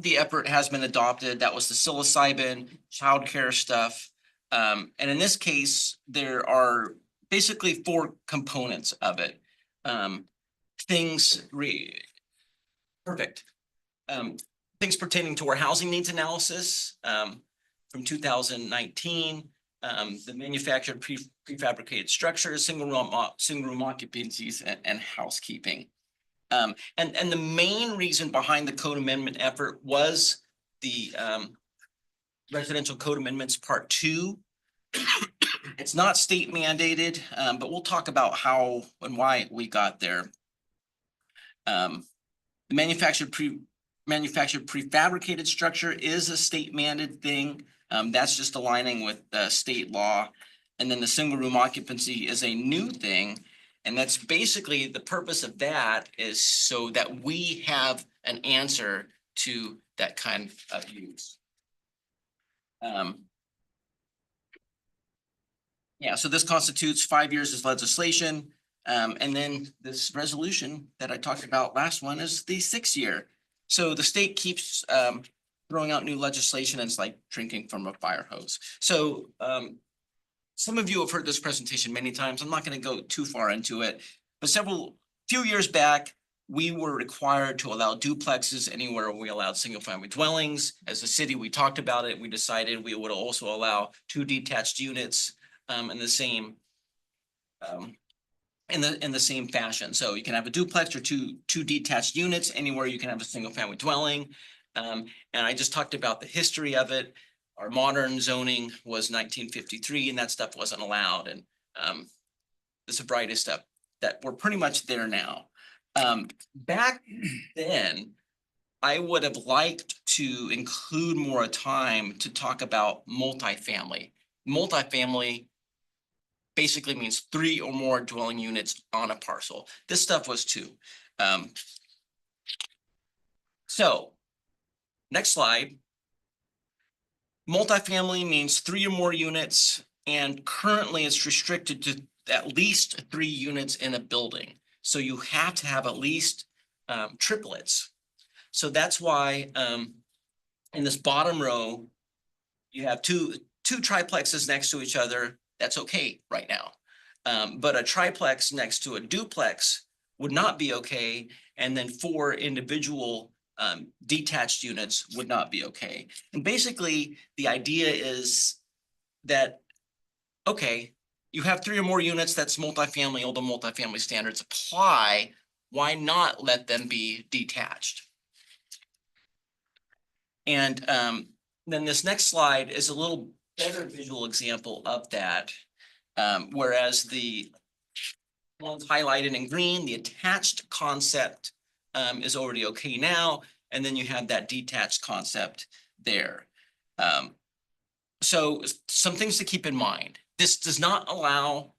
the effort has been adopted. That was the psilocybin, childcare stuff. And in this case, there are basically 4 components of it. Things pertaining to our housing needs analysis from 2019. The manufactured prefabricated structures, single room occupancies, and housekeeping. And the main reason behind the code amendment effort was the residential code amendments part 2. It's not state mandated, but we'll talk about how and why we got there. The manufactured prefabricated structure is a state mandated thing. That's just aligning with state law. And then the single room occupancy is a new thing. And that's basically the purpose of that is so that we have an answer to that kind of use. Yeah, so this constitutes 5 years of legislation. And then this resolution that I talked about last one is the 6th year. So the state keeps throwing out new legislation, and it's like drinking from a fire hose. So some of you have heard this presentation many times. I'm not going to go too far into it, but few years back, we were required to allow duplexes anywhere we allowed single family dwellings. As a city, we talked about it. We decided we would also allow 2 detached units in the same in the same fashion. So you can have a duplex or two detached units. Anywhere you can have a single family dwelling. And I just talked about the history of it. Our modern zoning was 1953 and that stuff wasn't allowed. And the sobriety stuff that we're pretty much there now. Back then, I would have liked to include more time to talk about multifamily. Multifamily basically means 3 or more dwelling units on a parcel. This stuff was 2. So next slide. Multifamily means 3 or more units, and currently it's restricted to at least 3 units in a building. So you have to have at least triplets. So that's why in this bottom row, you have two triplexes next to each other. That's okay right now. But a triplex next to a duplex would not be okay. And then 4 individual detached units would not be okay. And basically the idea is that, okay, you have 3 or more units, that's multifamily, all the multifamily standards apply. Why not let them be detached? And then this next slide is a little better visual example of that. Whereas the ones highlighted in green, the attached concept is already okay now. And then you have that detached concept there. So some things to keep in mind. This does not allow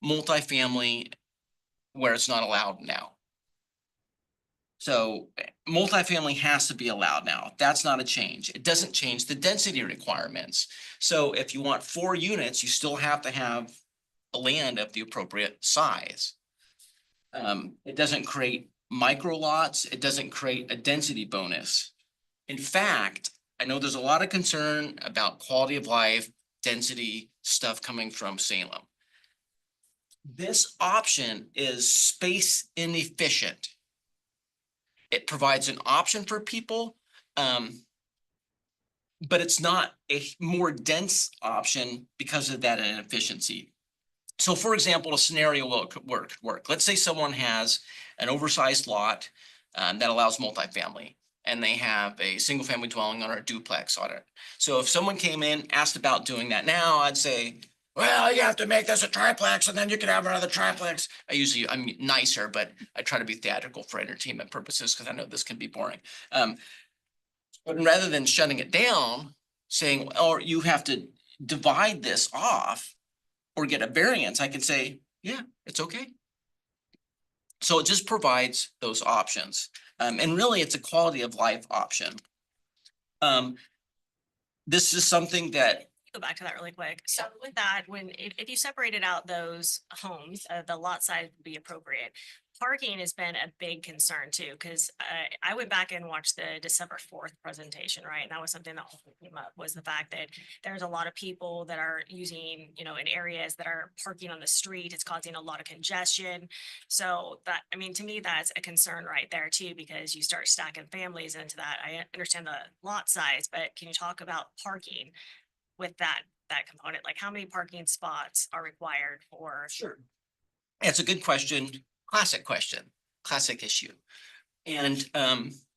multifamily where it's not allowed now. So multifamily has to be allowed now. That's not a change. It doesn't change the density requirements. So if you want 4 units, you still have to have a land of the appropriate size. It doesn't create micro lots. It doesn't create a density bonus. In fact, I know there's a lot of concern about quality of life, density stuff coming from Salem. This option is space inefficient. It provides an option for people, but it's not a more dense option because of that inefficiency. So for example, a scenario will work. Let's say someone has an oversized lot that allows multifamily, and they have a single family dwelling or a duplex on it. So if someone came in, asked about doing that now, I'd say, well, you have to make this a triplex and then you can have another triplex. I'm nicer, but I try to be theatrical for entertainment purposes because I know this can be boring. But rather than shutting it down, saying, oh, you have to divide this off or get a variance, I can say, yeah, it's okay. So it just provides those options. And really it's a quality of life option. This is something that Go back to that really quick. So with that, if you separated out those homes, the lot size would be appropriate. Parking has been a big concern too, because I went back and watched the December 4th presentation, right? And that was something that also came up, was the fact that there's a lot of people that are using, in areas that are parking on the street. It's causing a lot of congestion. So that, I mean, to me, that's a concern right there too, because you start stacking families into that. I understand the lot size, but can you talk about parking with that component? Like how many parking spots are required for? Sure. It's a good question. Classic question, classic issue. And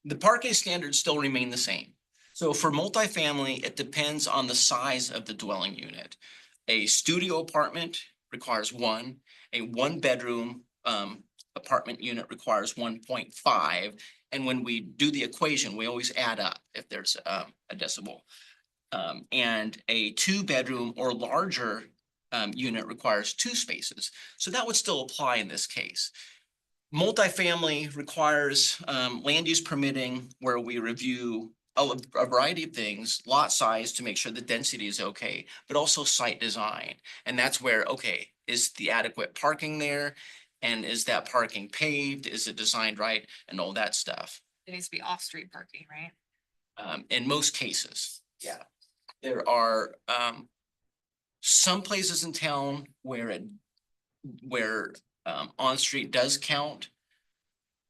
the parking standards still remain the same. So for multifamily, it depends on the size of the dwelling unit. A studio apartment requires 1, a 1-bedroom apartment unit requires 1.5. And when we do the equation, we always add up if there's a decimal. And a 2-bedroom or larger unit requires 2 spaces. So that would still apply in this case. Multifamily requires land use permitting, where we review a variety of things, lot size to make sure the density is okay, but also site design. And that's where, okay, is the adequate parking there? And is that parking paved? Is it designed right? And all that stuff. It needs to be off-street parking, right? In most cases, yeah. There are some places in town where on-street does count.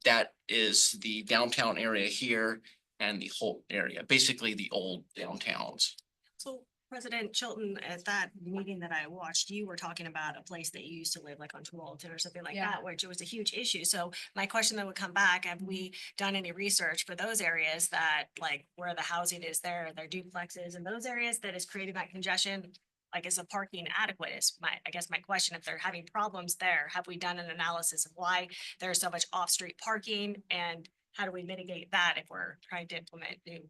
That is the downtown area here and the Holt area, basically the old downtowns. So President Chilton, at that meeting that I watched, you were talking about a place that you used to live, like on Tualatin or something like Yeah. that, which was a huge issue. So my question that would come back, have we done any research for those areas that, like, where the housing is there, their duplexes, and those areas that is creating that congestion? Like, is the parking adequate is I guess my question, if they're having problems there, have we done an analysis of why there's so much off-street parking? And how do we mitigate that if we're trying to implement new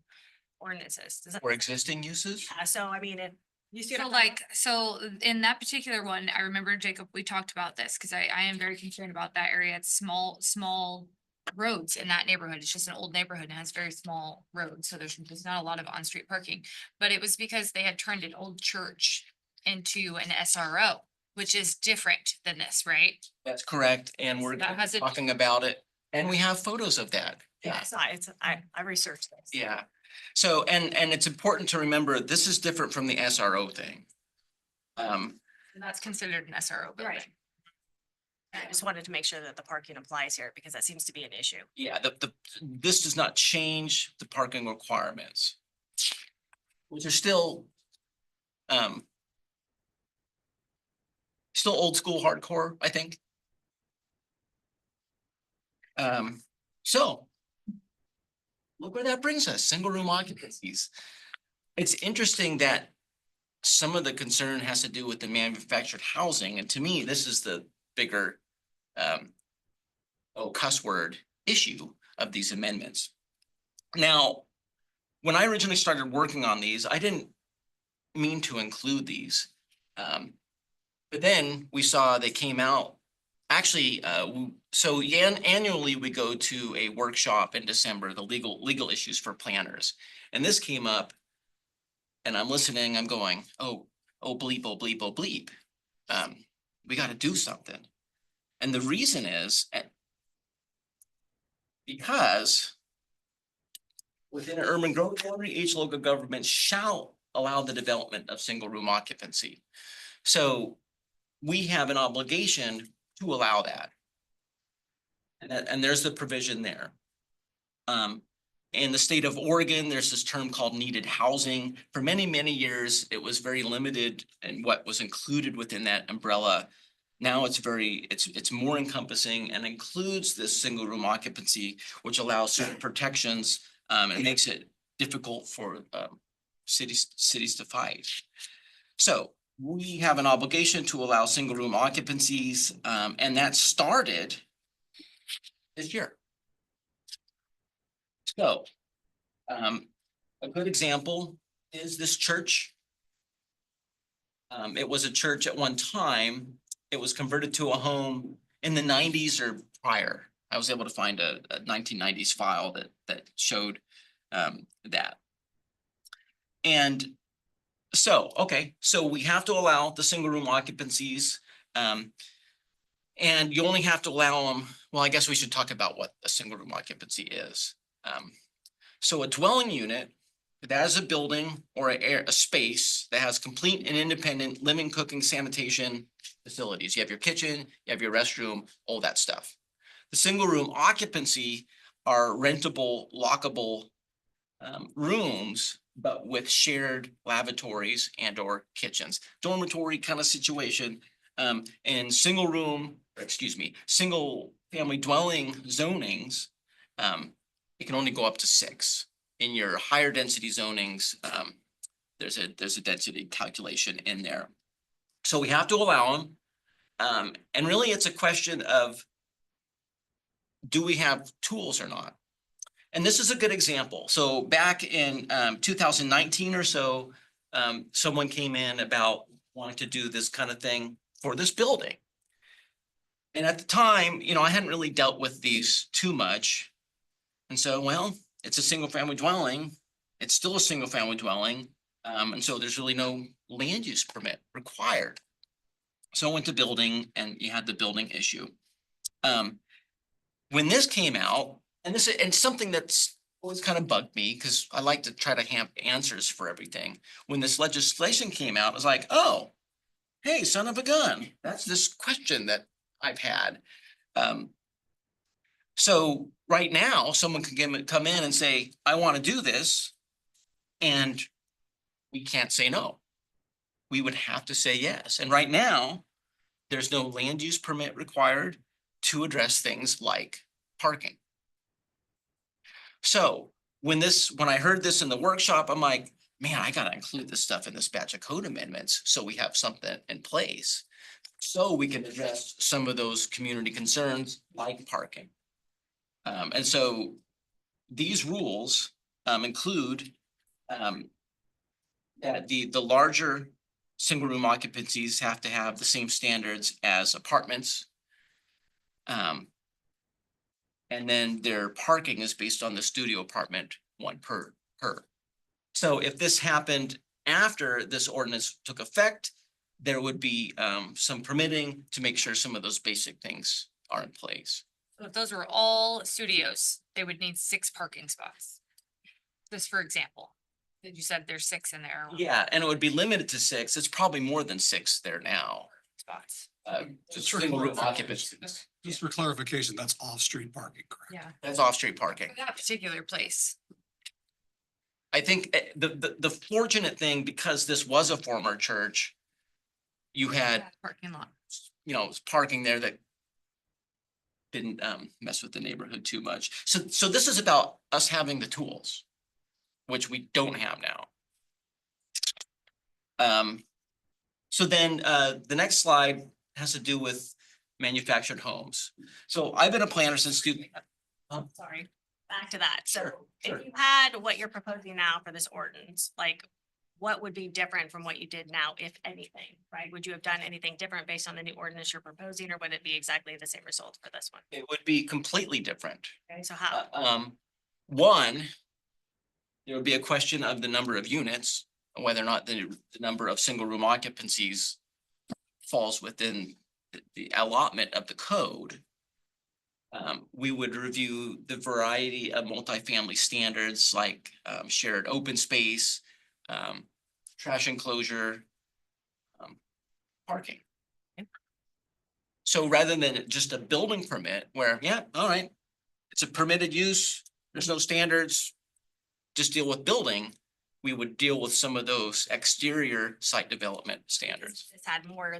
ordinances? Does that- For existing uses? So I mean, if you see. what So I'm like, so in that particular one, I remember Jacob, we talked about this, because I am very concerned about that area. It's small roads in that neighborhood. It's just an old neighborhood and has very small roads, so there's not a lot of on-street parking. But it was because they had turned an old church into an SRO, which is different than this, right? That's correct, and we're That has it- talking about it, and we have photos of that. Yeah, I researched this. Yeah, so, and it's important to remember, this is different from the SRO thing. And that's considered an SRO building. Right. I just wanted to make sure that the parking applies here because that seems to be an issue. Yeah, this does not change the parking requirements, which are still old school hardcore, I think. So look where that brings us, single room occupancies. It's interesting that some of the concern has to do with the manufactured housing, and to me, this is the bigger cuss word issue of these amendments. Now, when I originally started working on these, I didn't mean to include these. But then we saw they came out, actually, so annually we go to a workshop in December, the legal issues for planners. And this came up and I'm listening, I'm going, oh bleep, oh bleep, oh bleep. We got to do something. And the reason is because within an urban growth boundary, each local government shall allow the development of single room occupancy. So we have an obligation to allow that. And there's the provision there. In the state of Oregon, there's this term called needed housing. For many, many years, it was very limited in what was included within that umbrella. Now it's more encompassing and includes this single room occupancy, which allows certain protections and makes it difficult for cities to fight. So we have an obligation to allow single room occupancies, and that started this year. So a good example is this church. It was a church at one time. It was converted to a home in the 90s or prior. I was able to find a 1990s file that showed that. And so, okay, so we have to allow the single room occupancies. And you only have to allow them, well, I guess we should talk about what a single room occupancy is. So a dwelling unit that has a building or a space that has complete and independent living, cooking, sanitation facilities. You have your kitchen, you have your restroom, all that stuff. The single room occupancy are rentable, lockable rooms, but with shared lavatories and or kitchens. Dormitory kind of situation. And single family dwelling zonings, it can only go up to 6. In your higher density zonings, there's a density calculation in there. So we have to allow them. And really it's a question of, do we have tools or not? And this is a good example. So back in 2019 or so, someone came in about wanting to do this kind of thing for this building. And at the time, I hadn't really dealt with these too much. And so, well, it's a single family dwelling. It's still a single family dwelling. And so there's really no land use permit required. So I went to building and you had the building issue. When this came out, and something that's always kind of bugged me because I like to try to have answers for everything. When this legislation came out, I was like, oh, hey, son of a gun. That's this question that I've had. So right now, someone can come in and say, I want to do this, and we can't say no. we would have to say yes. And right now, there's no land use permit required to address things like parking. So when I heard this in the workshop, I'm like, man, I gotta include this stuff in this batch of code amendments, so we have something in place. So we can address some of those community concerns like parking. And so these rules include that the larger single room occupancies have to have the same standards as apartments. And then their parking is based on the studio apartment, one per. So if this happened after this ordinance took effect, there would be some permitting to make sure some of those basic things are in place. So if those were all studios, they would need 6 parking spots. Just for example, you said there's 6 in there. Yeah, and it would be limited to 6. It's probably more than 6 there now. Spots. Just single room occupancy. Just for clarification, that's off-street parking, correct? Yeah, That's off-street parking. for that particular place. I think the fortunate thing, because this was a former church, you had, That Parking lot. parking there that didn't mess with the neighborhood too much. So this is about us having the tools, which we don't have now. So then the next slide has to do with manufactured homes. So I've been a planner since Sorry, back to that. So Sure. if you had what you're proposing now for this ordinance, like what would be different from what you did now, if anything, right? Would you have done anything different based on the new ordinance you're proposing, or would it be exactly the same result for this one? It would be completely different. Okay, so how? One, there would be a question of the number of units, whether or not the number of single room occupancies falls within the allotment of the code. We would review the variety of multifamily standards like shared open space, trash enclosure, parking. So rather than just a building permit where, yeah, all right, it's a permitted use, there's no standards, just deal with building, we would deal with some of those exterior site development standards. If it's had more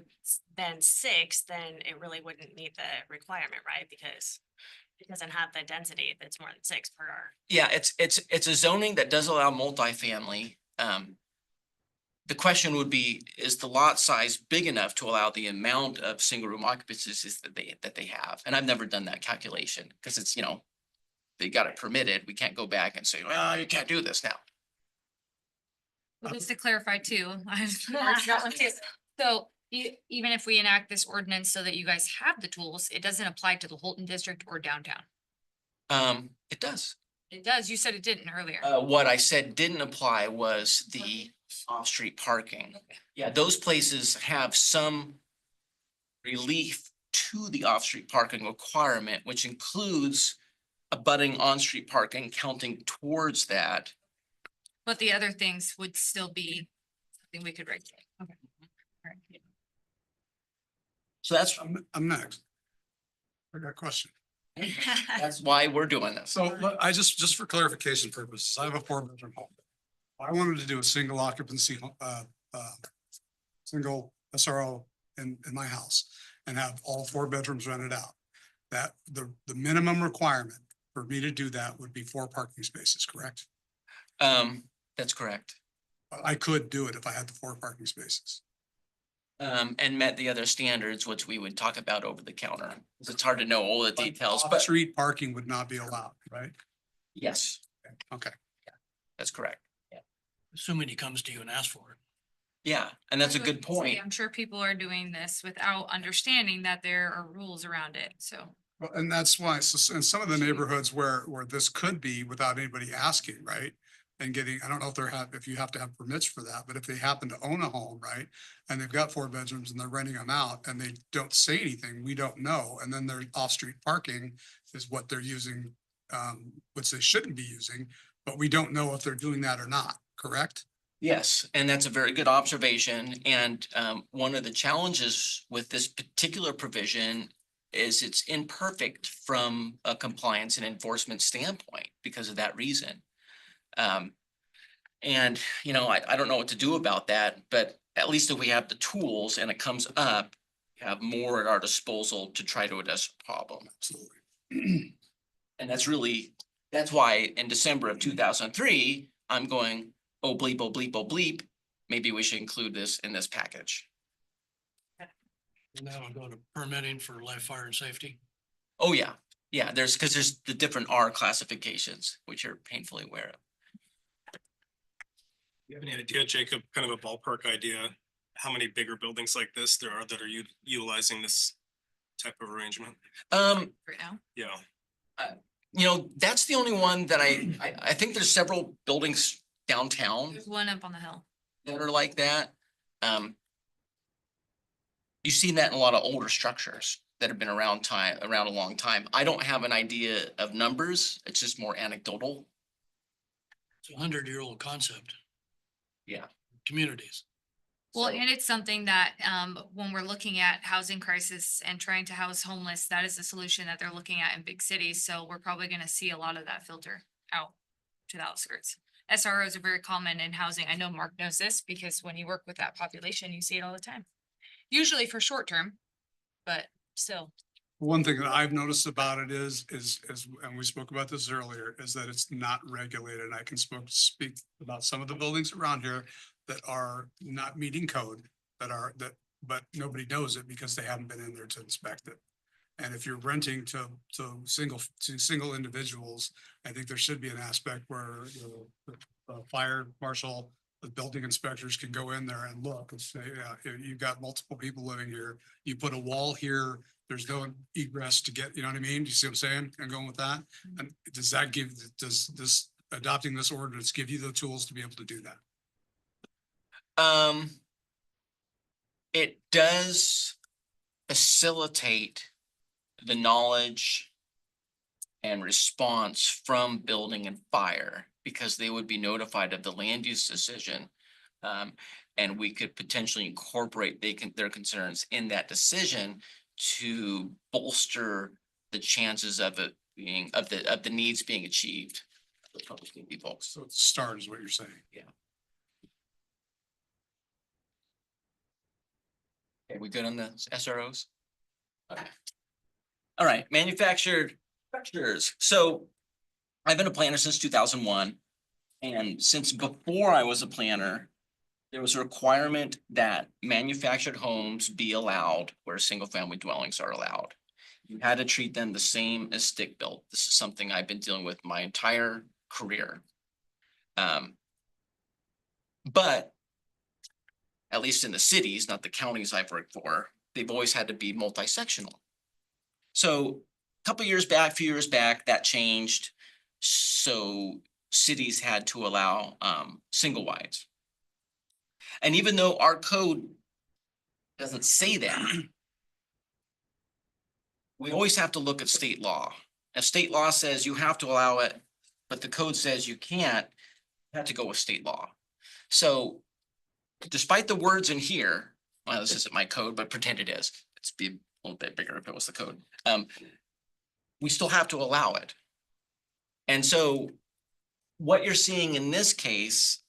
than 6, then it really wouldn't meet the requirement, right? Because it doesn't have the density that's more than 6 per hour. Yeah, it's a zoning that does allow multifamily. The question would be, is the lot size big enough to allow the amount of single room occupancies that they have? And I've never done that calculation because it's, they got it permitted. We can't go back and say, well, you can't do this now. Well, just to clarify too, so even if we enact this ordinance so that you guys have the tools, it doesn't apply to the Holton district or downtown. It does. It does. You said it didn't earlier. What I said didn't apply was the off-street parking. Yeah, those places have some relief to the off-street parking requirement, which includes abutting on-street parking counting towards that. But the other things would still be something we could regulate. Okay. All right. So that's I'm next. I got a question. that's why we're doing this. So I just for clarification purposes, I have a 4-bedroom home. I wanted to do a single occupancy, single SRO in my house and have all 4 bedrooms rented out. That the minimum requirement for me to do that would be 4 parking spaces, correct? That's correct. I could do it if I had the 4 parking spaces. And met the other standards, which we would talk about over the counter. It's hard to know all the details, but Street parking would not be allowed, right? yes, Okay. that's correct. Assuming he comes to you and asks for it. Yeah, and that's a good point. I'm sure people are doing this without understanding that there are rules around it, so. Well, and that's why, so in some of the neighborhoods where this could be without anybody asking, right? And getting, I don't know if you have to have permits for that, but if they happen to own a home, right? And they've got 4 bedrooms and they're renting them out and they don't say anything, we don't know. And then their off-street parking is what they're using, which they shouldn't be using, but we don't know if they're doing that or not, correct? Yes, and that's a very good observation. And one of the challenges with this particular provision is it's imperfect from a compliance and enforcement standpoint because of that reason. And, I don't know what to do about that, but at least if we have the tools and it comes up, we have more at our disposal to try to address the problem. Absolutely. And that's why in December of 2003, I'm going, oh bleep, oh bleep, oh bleep. Maybe we should include this in this package. And that'll go to permitting for live fire and safety. Oh, yeah. Yeah, there's the different R classifications, which you're painfully aware of. You have any idea, Jacob, kind of a ballpark idea, how many bigger buildings like this there are that are utilizing this type of arrangement? Right now. Yeah. That's the only one that I think there's several buildings downtown There's one up on the hill. that are like that. You've seen that in a lot of older structures that have been around a long time. I don't have an idea of numbers. It's just more anecdotal. It's a 100-year-old concept. Yeah. Communities. Well, and it's something that, when we're looking at housing crisis and trying to house homeless, that is the solution that they're looking at in big cities. So we're probably gonna see a lot of that filter out to the outskirts. SROs are very common in housing. I know Mark knows this because when you work with that population, you see it all the time. Usually for short term, but still. One thing that I've noticed about it is, and we spoke about this earlier, is that it's not regulated. I can speak about some of the buildings around here that are not meeting code, but nobody knows it because they haven't been in there to inspect it. And if you're renting to single individuals, I think there should be an aspect where the fire marshal, the building inspectors can go in there and look and say, yeah, you've got multiple people living here. You put a wall here, there's no egress to get, you know what I mean? Do you see what I'm saying? And going with that. And does this adopting this ordinance give you the tools to be able to do that? It does facilitate the knowledge and response from building and fire because they would be notified of the land use decision. And we could potentially incorporate their concerns in that decision to bolster the chances of it being, of the needs being achieved. Folks. So it's a start is what you're saying. Yeah. Okay, we good on the SROs? Okay. All right, manufactured structures. So I've been a planner since 2001. And since before I was a planner, there was a requirement that manufactured homes be allowed where single family dwellings are allowed. You had to treat them the same as stick built. This is something I've been dealing with my entire career. But at least in the cities, not the counties I've worked for, they've always had to be multi-sectional. So a few years back, that changed. So cities had to allow single wides. And even though our code doesn't say that, we always have to look at state law. If state law says you have to allow it, but the code says you can't, you have to go with state law. So despite the words in here, well, this isn't my code, but pretend it is. It's be a little bit bigger if it was the code. We still have to allow it. And so what you're seeing in this case,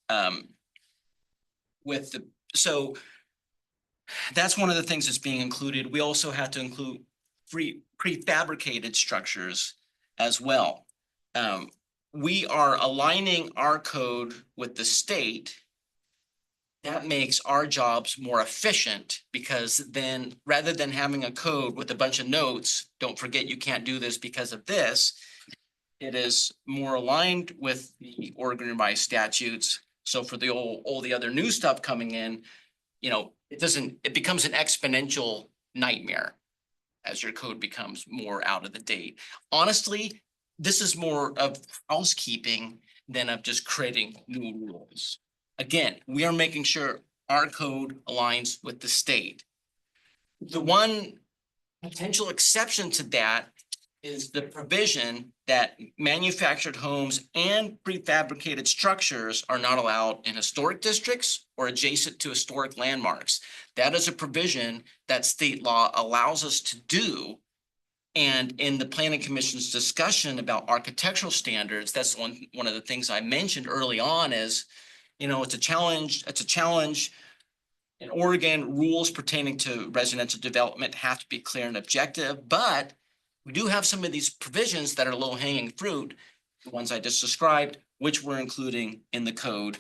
so that's one of the things that's being included. We also have to include prefabricated structures as well. We are aligning our code with the state. That makes our jobs more efficient because then rather than having a code with a bunch of notes, don't forget you can't do this because of this, it is more aligned with the Oregon Revised Statutes. So for all the other new stuff coming in, it becomes an exponential nightmare as your code becomes more out of the date. Honestly, this is more of housekeeping than of just creating new rules. Again, we are making sure our code aligns with the state. The one potential exception to that is the provision that manufactured homes and prefabricated structures are not allowed in historic districts or adjacent to historic landmarks. That is a provision that state law allows us to do. And in the Planning Commission's discussion about architectural standards, that's one of the things I mentioned early on is, it's a challenge In Oregon, rules pertaining to residential development have to be clear and objective, but we do have some of these provisions that are low hanging fruit, the ones I just described, which we're including in the code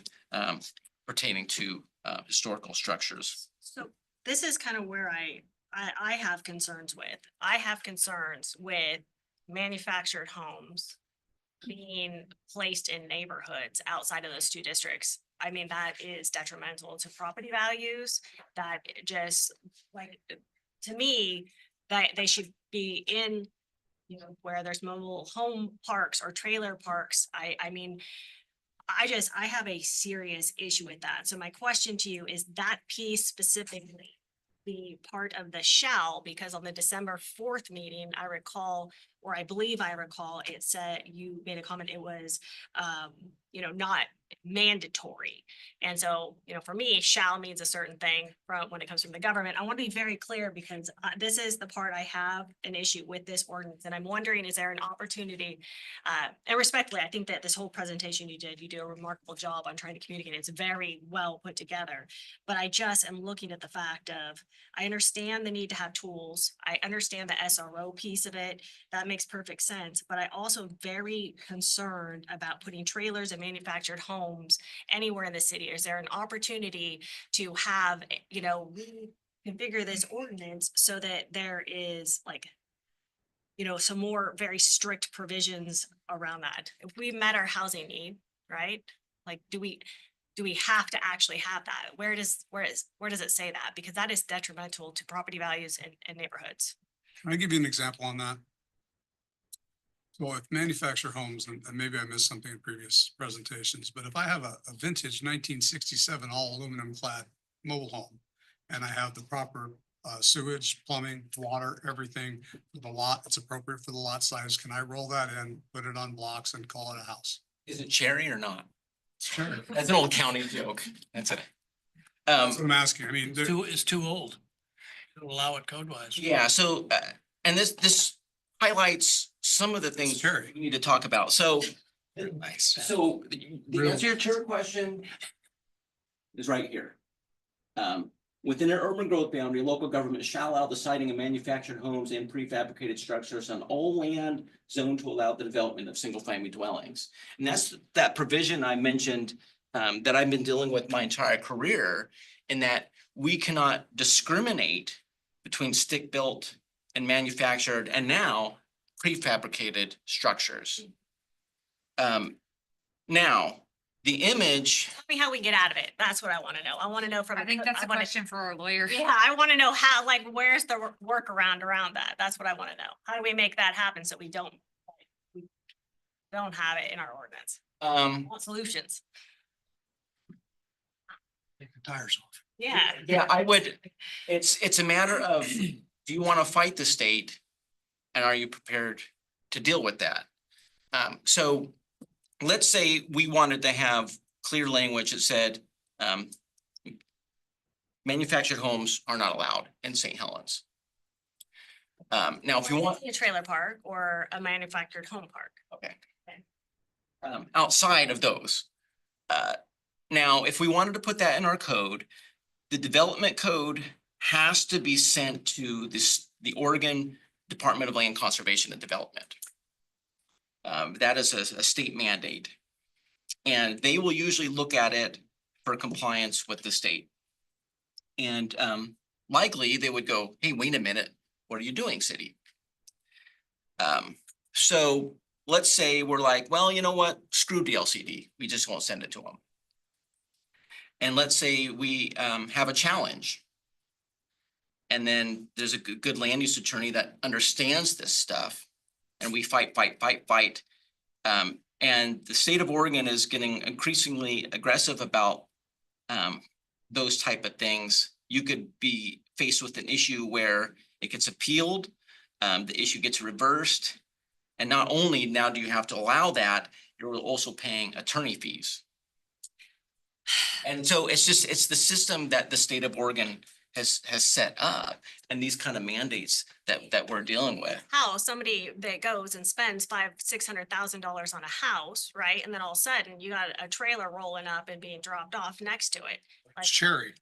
pertaining to historical structures. So this is kind of where I have concerns with. I have concerns with manufactured homes being placed in neighborhoods outside of those two districts. I mean, that is detrimental to property values. That just like, to me, that they should be in, you know, where there's mobile home parks or trailer parks. I mean, I have a serious issue with that. So my question to you is that piece specifically be part of the shall, because on the December 4th meeting, I recall, or I believe I recall, it said, you made a comment, it was, you know, not mandatory. And so, you know, for me, shall means a certain thing from when it comes from the government. I want to be very clear because this is the part I have an issue with this ordinance. And I'm wondering, is there an opportunity, and respectfully, I think that this whole presentation you do a remarkable job on trying to communicate. It's very well put together. But I just am looking at the fact of, I understand the need to have tools. I understand the SRO piece of it. That makes perfect sense. But I also very concerned about putting trailers and manufactured homes anywhere in the city. Is there an opportunity to have, you know, reconfigure this ordinance so that there is like, you know, some more very strict provisions around that? If we met our housing need, right? Like, do we have to actually have that? Where does it say that? Because that is detrimental to property values and neighborhoods. Can I give you an example on that? So if manufactured homes, and maybe I missed something in previous presentations, but if I have a vintage 1967 all aluminum clad mobile home and I have the proper sewage, plumbing, water, everything for the lot, it's appropriate for the lot size, can I roll that in, put it on blocks and call it a house? Is it cherry or not? Sure. That's an old county joke. That's it. That's what I'm asking. I mean, It's too old. To allow it code wise. Yeah, so, and this highlights some of the things Cherry. we need to talk about. So, Nice. so the Real- answer to your question is right here. Within an urban growth boundary, local government shall allow the siting of manufactured homes and prefabricated structures on all land zoned to allow the development of single-family dwellings. And that's that provision I mentioned that I've been dealing with my entire career, in that we cannot discriminate between stick-built and manufactured and now prefabricated structures. Now, the image. Tell me how we get out of it. That's what I want to know. I want to know from. I think that's a wanna- question for our lawyer. Yeah, I want to know how, like, where's the workaround around that? That's what I want to know. How do we make that happen so we don't have it in our ordinance? I want solutions. Take the tires off. Yeah. Yeah, I would, it's a matter of, do you want to fight the state? And are you prepared to deal with that? So let's say we wanted to have clear language that said, manufactured homes are not allowed in St. Helens. Now, if you want. A trailer park or a manufactured home park. Okay. Outside of those. Now, if we wanted to put that in our code, the development code has to be sent to the Oregon Department of Land Conservation and Development. That is a state mandate. And they will usually look at it for compliance with the state. And likely they would go, hey, wait a minute, what are you doing, city? So let's say we're like, well, you know what, screw DLCD, we just won't send it to them. And let's say we have a challenge. And then there's a good land use attorney that understands this stuff. And we fight. And the state of Oregon is getting increasingly aggressive about those type of things. You could be faced with an issue where it gets appealed, the issue gets reversed. And not only now do you have to allow that, you're also paying attorney fees. And so it's the system that the state of Oregon has set up, and these kind of mandates that we're dealing with. How somebody that goes and spends $500,000-$600,000 on a house, right? And then all of a sudden you got a trailer rolling up and being dropped off next to it. Like, Cherry.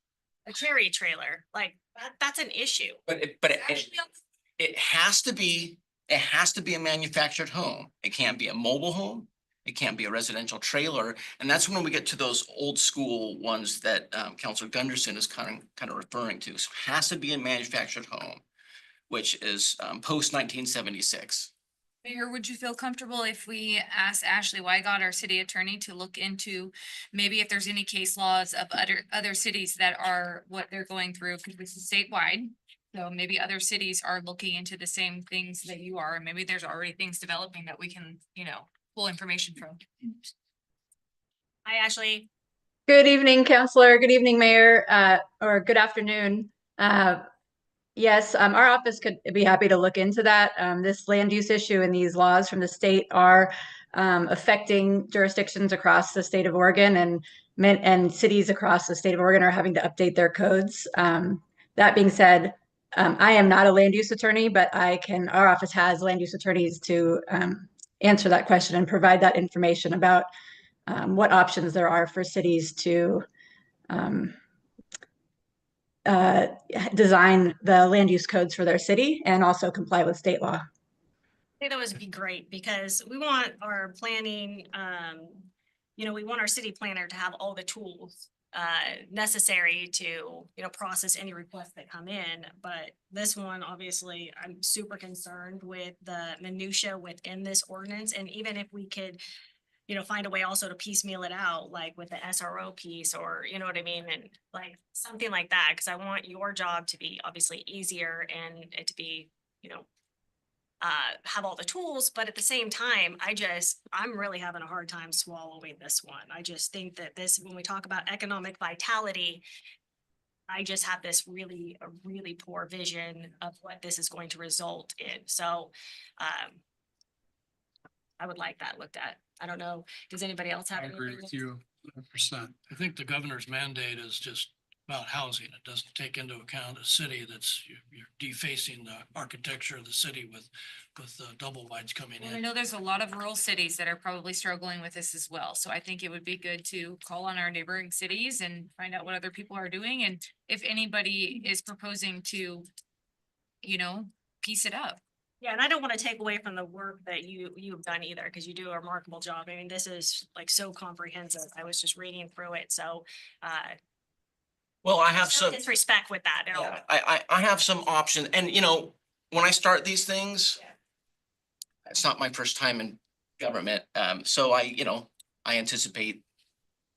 a cherry trailer, like that's an issue. It has to be, a manufactured home. It can't be a mobile home. It can't be a residential trailer. And that's when we get to those old school ones that Counselor Gunderson is kind of referring to. So it has to be a manufactured home, which is post 1976. Mayor, would you feel comfortable if we asked Ashley Wygott, our city attorney, to look into maybe if there's any case laws of other cities that are what they're going through, because this is statewide. So maybe other cities are looking into the same things that you are, and maybe there's already things developing that we can, pull information from. Hi, Ashley. Good evening, Counselor. Good evening, Mayor, or good afternoon. Yes, our office could be happy to look into that. This land use issue and these laws from the state are affecting jurisdictions across the state of Oregon, and cities across the state of Oregon are having to update their codes. That being said, I am not a land use attorney, but our office has land use attorneys to answer that question and provide that information about what options there are for cities to design the land use codes for their city and also comply with state law. I think that would be great because we want our planning, we want our city planner to have all the tools necessary to, process any requests that come in. But this one, obviously, I'm super concerned with the minutia within this ordinance. And even if we could, find a way also to piecemeal it out, like with the SRO piece, or you know what I mean? And like something like that, because I want your job to be obviously easier and it to be, have all the tools, but at the same time, I'm really having a hard time swallowing this one. I just think that when we talk about economic vitality, I just have a really poor vision of what this is going to result in. So, I would like that looked at. I don't know. Does anybody else have? I agree with you 100%. I think the governor's mandate is just about housing. It doesn't take into account a city you're defacing the architecture of the city with double wides coming Well, I in. know there's a lot of rural cities that are probably struggling with this as well. So I think it would be good to call on our neighboring cities and find out what other people are doing. And if anybody is proposing to, piece it up. Yeah, and I don't want to take away from the work that you've done either, because you do a remarkable job. I mean, this is like so comprehensive. I was just reading through it, so Well, I have no some. disrespect with that at all. Yeah, I have some options, and when I start these things, it's not my first time in government, so I anticipate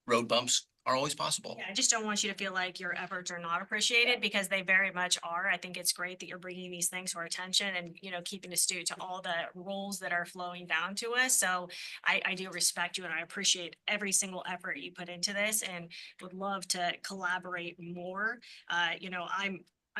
road bumps are always possible. Yeah, I just don't want you to feel like your efforts are not appreciated, because they very much are. I think it's great that you're bringing these things to our attention and, keeping astute to all the rules that are flowing down to us. So I do respect you and I appreciate every single effort you put into this and would love to collaborate more.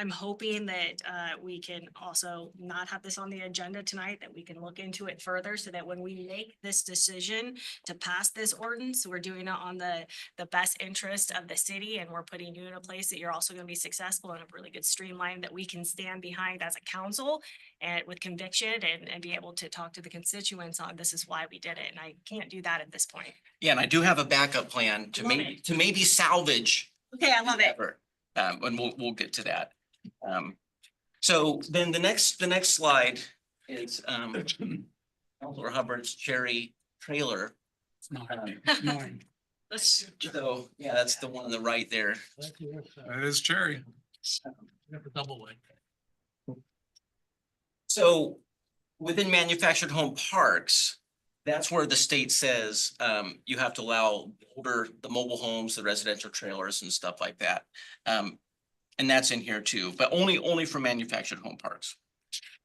I'm hoping that we can also not have this on the agenda tonight, that we can look into it further so that when we make this decision to pass this ordinance, we're doing it on the best interest of the city, and we're putting you in a place that you're also going to be successful and a really good streamline that we can stand behind as a council and with conviction and be able to talk to the constituents on this is why we did it. And I can't do that at this point. Yeah, and I do have a backup plan to maybe salvage. Okay, I love it. And we'll get to that. So then the next slide is Councilor Hubbard's cherry trailer. It's mine. So yeah, that's the one on the right there. That is cherry. Double wide. So within manufactured home parks, that's where the state says you have to allow the mobile homes, the residential trailers and stuff like that. And that's in here too, but only for manufactured home parks.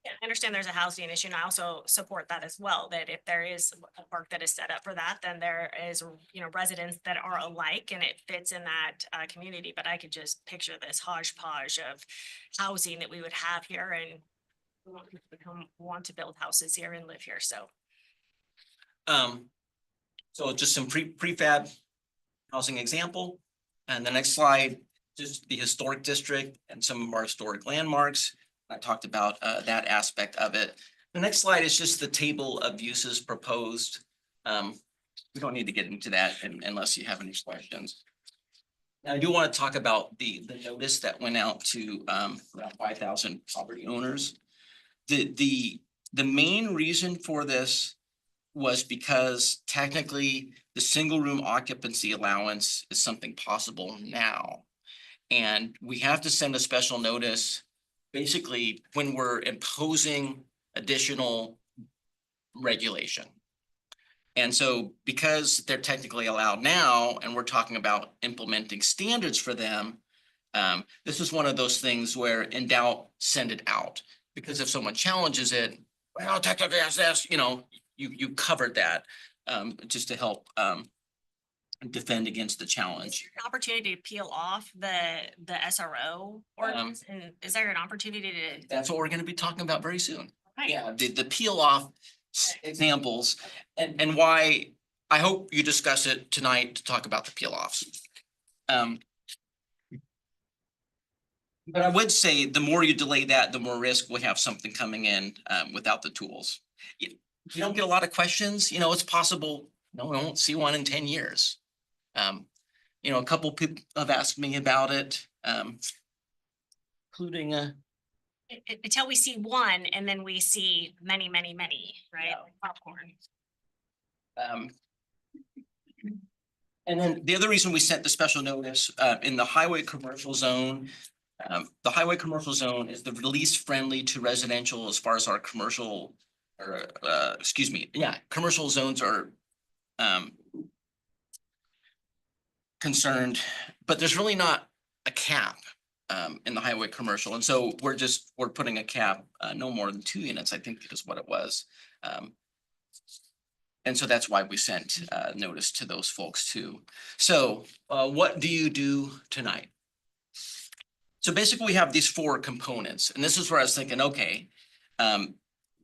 Yeah, I understand there's a housing issue, and I also support that as well, that if there is a park that is set up for that, then there is, residents that are alike and it fits in that community. But I could just picture this hodgepodge of housing that we would have here, and we want people to want to build houses here and live here, so. So just some prefab housing example. And the next slide, just the historic district and some of our historic landmarks. I talked about that aspect of it. The next slide is just the table of uses proposed. We don't need to get into that unless you have any questions. Now, I do want to talk about the notice that went out to around 5,000 property owners. The main reason for this was because technically the single room occupancy allowance is something possible now. And we have to send a special notice basically when we're imposing additional regulation. And so because they're technically allowed now, and we're talking about implementing standards for them, this is one of those things where in doubt, send it out. Because if someone challenges it, well, technically, yes, you know, you covered that, just to help defend against the challenge. An opportunity to peel off the SRO ordinance, and is there an opportunity to? That's what we're gonna be talking about very soon. Right. Yeah, the peel off examples and why I hope you discuss it tonight to talk about the peel offs. But I would say the more you delay that, the more risk we have something coming in without the tools. You don't get a lot of questions, you know, it's possible, no, we won't see one in 10 years. You know, a couple people have asked me about it, including Until we see one, and then we see many, many, many, right? Like popcorn. And then the other reason we sent the special notice in the highway commercial zone. The highway commercial zone is the least friendly to residential as far as our commercial or excuse me, yeah, commercial zones are concerned, but there's really not a cap in the highway commercial. And so we're putting a cap no more than 2 units, I think is what it was. And so that's why we sent notice to those folks too. So what do you do tonight? So basically we have these 4 components, and this is where I was thinking, okay,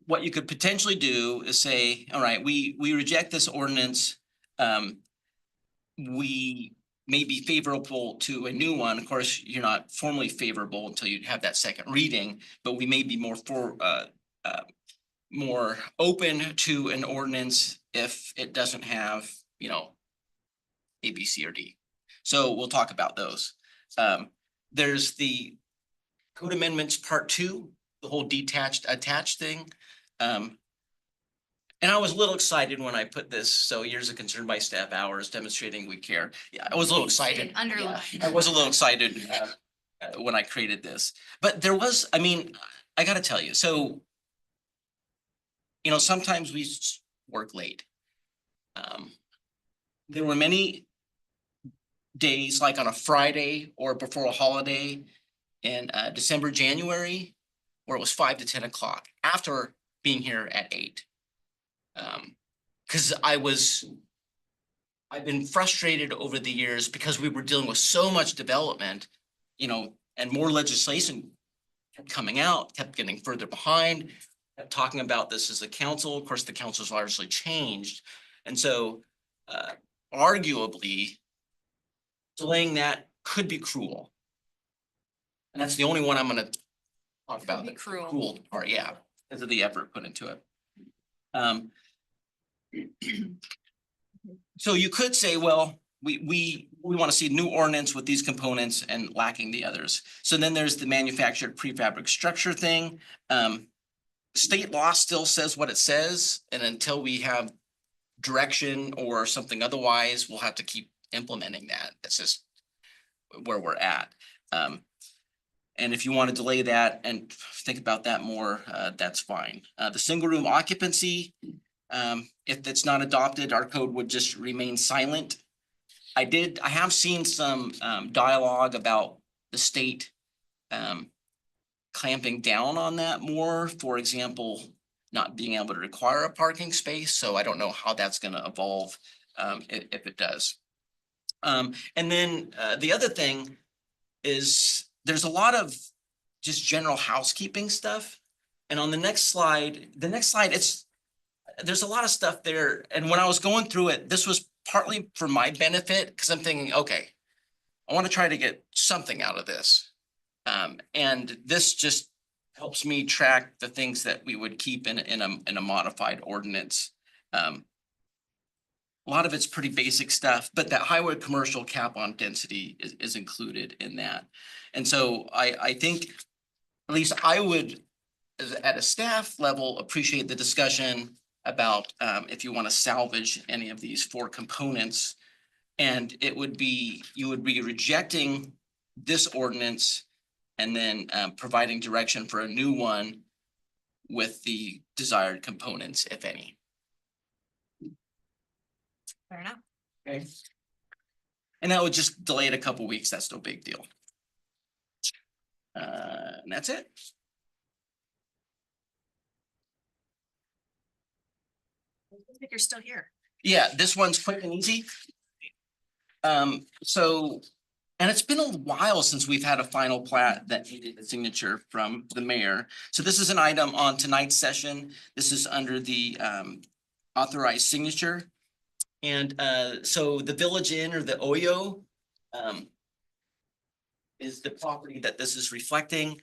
what you could potentially do is say, all right, we reject this ordinance. We may be favorable to a new one. Of course, you're not formally favorable until you have that second reading, but we may be more open to an ordinance if it doesn't have, you know, A, B, C, or D. So we'll talk about those. There's the code amendments part 2, the whole detached attached thing. And I was a little excited when I put this, so years of concern by staff hours demonstrating we care. Yeah, I was a little excited. Underline. Yeah, I was a little excited when I created this, but there was, I mean, I gotta tell you, so you know, sometimes we work late. There were many days, like on a Friday or before a holiday in December, January, where it was 5 to 10 o'clock after being here at 8. Because I've been frustrated over the years because we were dealing with so much development, you know, and more legislation kept coming out, kept getting further behind, kept talking about this as a council. Of course, the council's largely changed. And so arguably, delaying that could be cruel. And that's the only one I'm gonna talk about. Be cruel. Cruel part, yeah, because of the effort put into it. So you could say, well, we want to see a new ordinance with these components and lacking the others. So then there's the manufactured prefabric structure thing. State law still says what it says, and until we have direction or something otherwise, we'll have to keep implementing that. That's just where we're at. And if you want to delay that and think about that more, that's fine. The single room occupancy, if it's not adopted, our code would just remain silent. I have seen some dialogue about the state clamping down on that more. For example, not being able to require a parking space. So I don't know how that's going to evolve if it does. And then the other thing is there's a lot of just general housekeeping stuff. And on the next slide, there's a lot of stuff there. And when I was going through it, this was partly for my benefit because I'm thinking, okay, I want to try to get something out of this. And this just helps me track the things that we would keep in a modified ordinance. a lot of it's pretty basic stuff, but that highway commercial cap on density is included in that. And so I think, at least I would, at a staff level, appreciate the discussion about if you want to salvage any of these 4 components. And it would be, you would be rejecting this ordinance and then providing direction for a new one with the desired components, if any. Fair enough. Okay. And that would just delay it a couple weeks. That's no big deal. And that's it. I think you're still here. Yeah, this one's quick and easy. So, and it's been a while since we've had a final plat that needed a signature from the mayor. So this is an item on tonight's session. This is under the authorized signature. And so the Village Inn, or the Oyo, is the property that this is reflecting.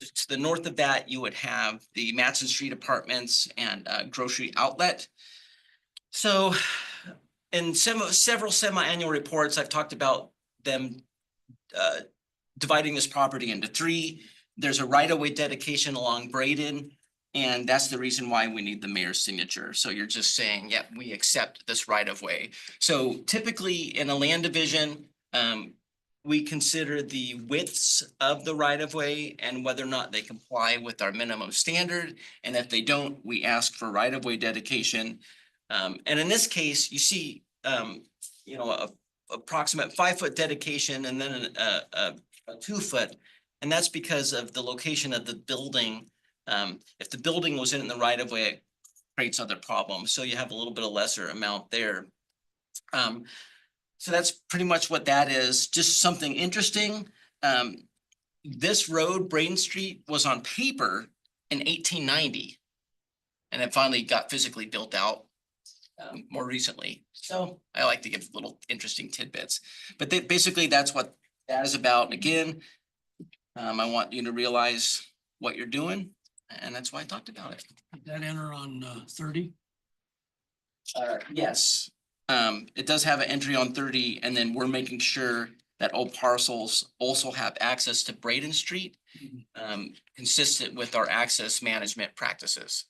To the north of that, you would have the Matson Street Apartments and grocery outlet. So in several semi-annual reports, I've talked about them dividing this property into 3. There's a right-of-way dedication along Braden, and that's the reason why we need the mayor's signature. So you're just saying, yeah, we accept this right-of-way. So typically in a land division, we consider the widths of the right-of-way and whether or not they comply with our minimum standard. And if they don't, we ask for right-of-way dedication. And in this case, you see, you know, a approximate 5-foot dedication and then a 2-foot. And that's because of the location of the building. If the building was in the right-of-way, it creates other problems. So you have a little bit of lesser amount there. So that's pretty much what that is. Just something interesting. This road, Braden Street, was on paper in 1890. And it finally got physically built out more recently. So I like to give little interesting tidbits. But basically that's what that is about. And again, I want you to realize what you're doing. And that's why I talked about it. Did that enter on 30? Yes. It does have an entry on 30, and then we're making sure that all parcels also have access to Braden Street, consistent with our access management practices.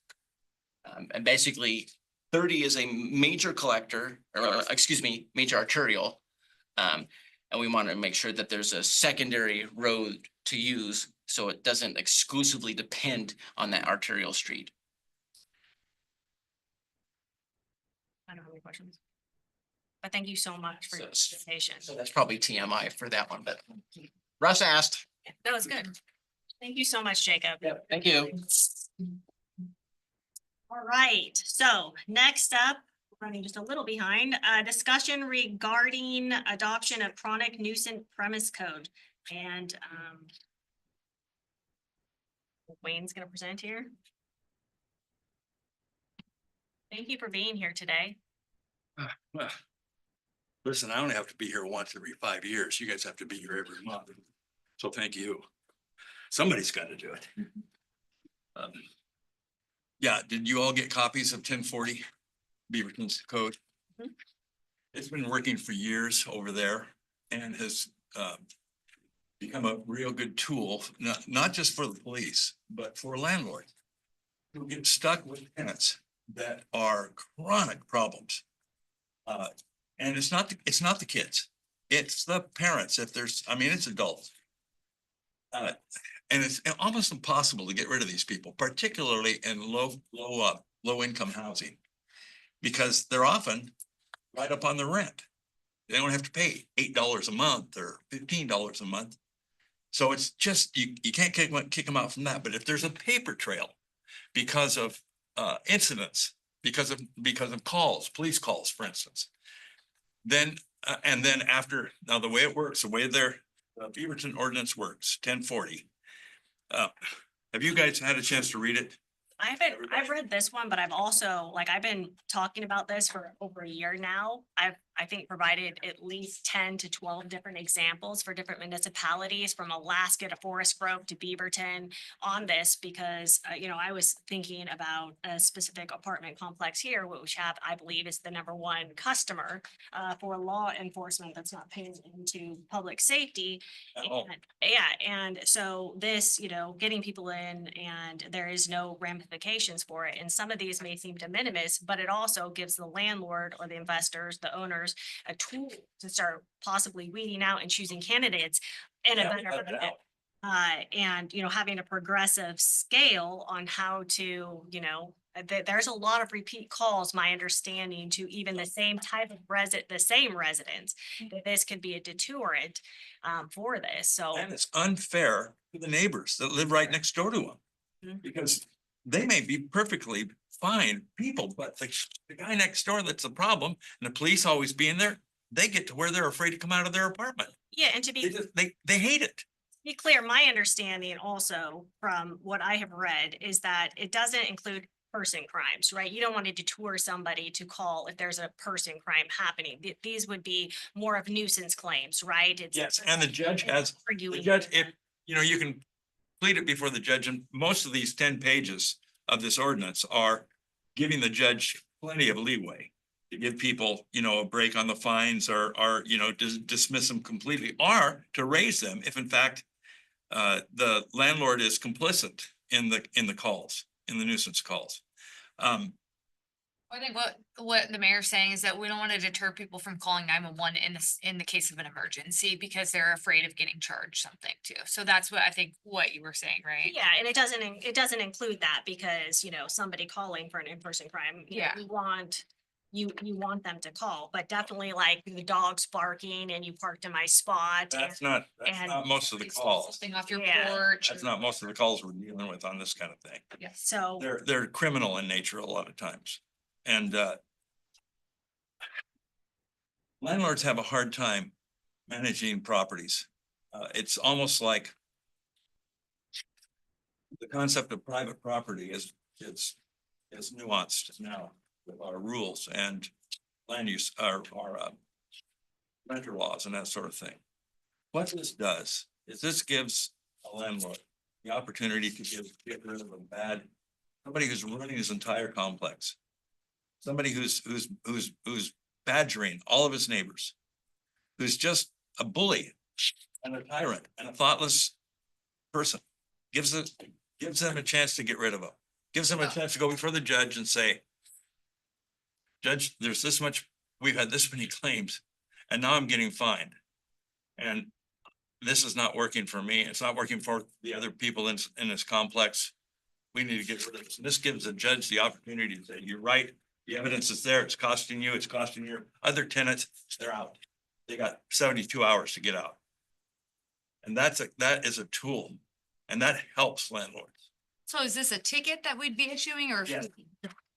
And basically 30 is a major collector, or excuse me, major arterial. And we want to make sure that there's a secondary road to use so it doesn't exclusively depend on that arterial street. I don't have any questions. But thank you so much for your So- presentation. So that's probably TMI for that one, but Russ asked. That was good. Thank you so much, Jacob. Yep. Thank you. All right, so next up, running just a little behind, discussion regarding adoption of chronic nuisance premise code. And Wayne's gonna present here. Thank you for being here today. Well, listen, I only have to be here once every 5 years. You guys have to be here every month. So thank you. Somebody's got to do it. Yeah, did you all get copies of 1040 Beaverton's code? It's been working for years over there and has become a real good tool, not just for the police, but for landlords who get stuck with tenants that are chronic problems. And it's not the kids, it's the parents. If there's, I mean, it's adults. And it's almost impossible to get rid of these people, particularly in low income housing, because they're often right up on the rent. They don't have to pay $8 a month or $15 a month. So it's just, you can't kick them out from that. But if there's a paper trail because of incidents, because of calls, police calls, for instance, then and then after, now the way it works, the way their Beaverton ordinance works, 1040. Have you guys had a chance to read it? I've read this one, but I've also, like, I've been talking about this for over a year now. I've I think, provided at least 10 to 12 different examples for different municipalities from Alaska to Forest Grove to Beaverton on this because, I was thinking about a specific apartment complex here, which I believe is the #1 customer for law enforcement that's not paying into public safety. Oh. And- Yeah, and so this, getting people in and there is no ramifications for it. And some of these may seem de minimis, but it also gives the landlord or the investors, the owners, a tool to start possibly weeding out and choosing candidates in a Yeah, better. without a doubt. And, having a progressive scale on how to, there's a lot of repeat calls, my understanding, to even the same type of the same residents, that this could be a deterrent for this. So. And it's unfair to the neighbors that live right next door to them. Mhm. Because they may be perfectly fine people, but the guy next door that's the problem, and the police always being there, they get to where they're afraid to come out of their apartment. Yeah, and to be. They hate it. Be clear, my understanding also from what I have read is that it doesn't include person crimes, right? You don't want to deter somebody to call if there's a person crime happening. These would be more of nuisance claims, right? Yes, and the judge if, you can plead it before the judge, and most of these 10 pages of this ordinance are giving the judge plenty of leeway to give people, a break on the fines or, dismiss them completely, or to raise them if in fact the landlord is complicit in the calls, in the nuisance calls. I think what the mayor's saying is that we don't want to deter people from calling 911 in the case of an emergency because they're afraid of getting charged something too. So that's what I think what you were saying, right? Yeah, and it doesn't include that because, somebody calling for an in-person crime, you want them to call, but definitely like the dog's barking and you parked in my spot. That's not most of the calls. Something off your Yeah. porch. That's not most of the calls we're dealing with on this kind of thing. Yes. So. They're criminal in nature a lot of times. And landlords have a hard time managing properties. It's almost like the concept of private property is nuanced now with our rules and land use, our renter laws and that sort of thing. What this does is this gives a landlord the opportunity to get rid of somebody who's running his entire complex. Somebody who's badgering all of his neighbors, who's just a bully and a tyrant and a thoughtless person, gives them a chance to get rid of him, gives them a chance to go before the judge and say, Judge, there's this much, we've had this many claims, and now I'm getting fined. And this is not working for me. It's not working for the other people in this complex. We need to get rid of this. And this gives the judge the opportunity to say, you're right. The evidence is there. It's costing you. It's costing your other tenants. They're out. They got 72 hours to get out. And that is a tool, and that helps landlords. So is this a ticket that we'd be issuing or? Yes.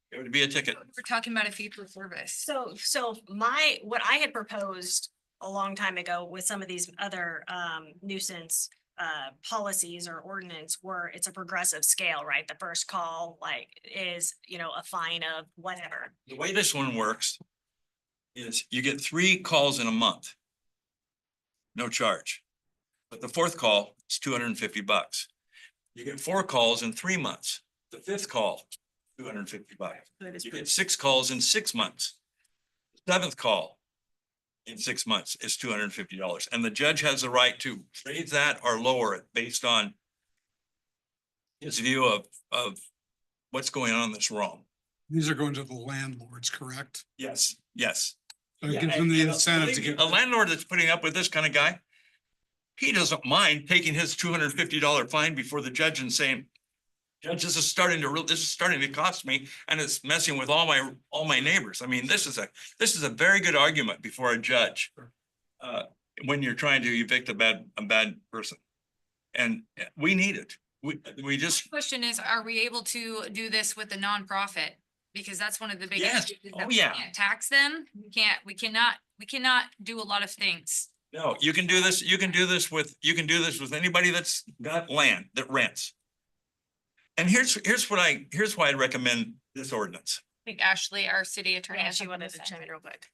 It would be a ticket. We're talking about a fee for service. So what I had proposed a long time ago with some of these other nuisance policies or ordinance where it's a progressive scale, right? The first call is, a fine of whatever. The way this one works is you get 3 calls in a month. No charge. But the 4th call is $250. You get 4 calls in 3 months. The 5th call, $250. You get 6 calls in 6 months. The 7th call in 6 months is $250. And the judge has the right to raise that or lower it based on his view of what's going on that's wrong. These are going to the landlords, correct? Yes. So it gives them the incentive to get. A landlord that's putting up with this kind of guy, he doesn't mind taking his $250 fine before the judge and saying, Judge, this is starting to cost me, and it's messing with all my neighbors. I mean, this is a very good argument before a judge when you're trying to evict a bad person, and we need it. We just. My question is, are we able to do this with a nonprofit? Because that's one of the biggest. Yes. issues is Oh, that we yeah. can't tax them. We cannot do a lot of things. No, you can do this. You can do this with anybody that's got land that rents. And here's why I recommend this ordinance. I think Ashley, our city attorney. Yeah, has she something wanted to say. chime in real quick.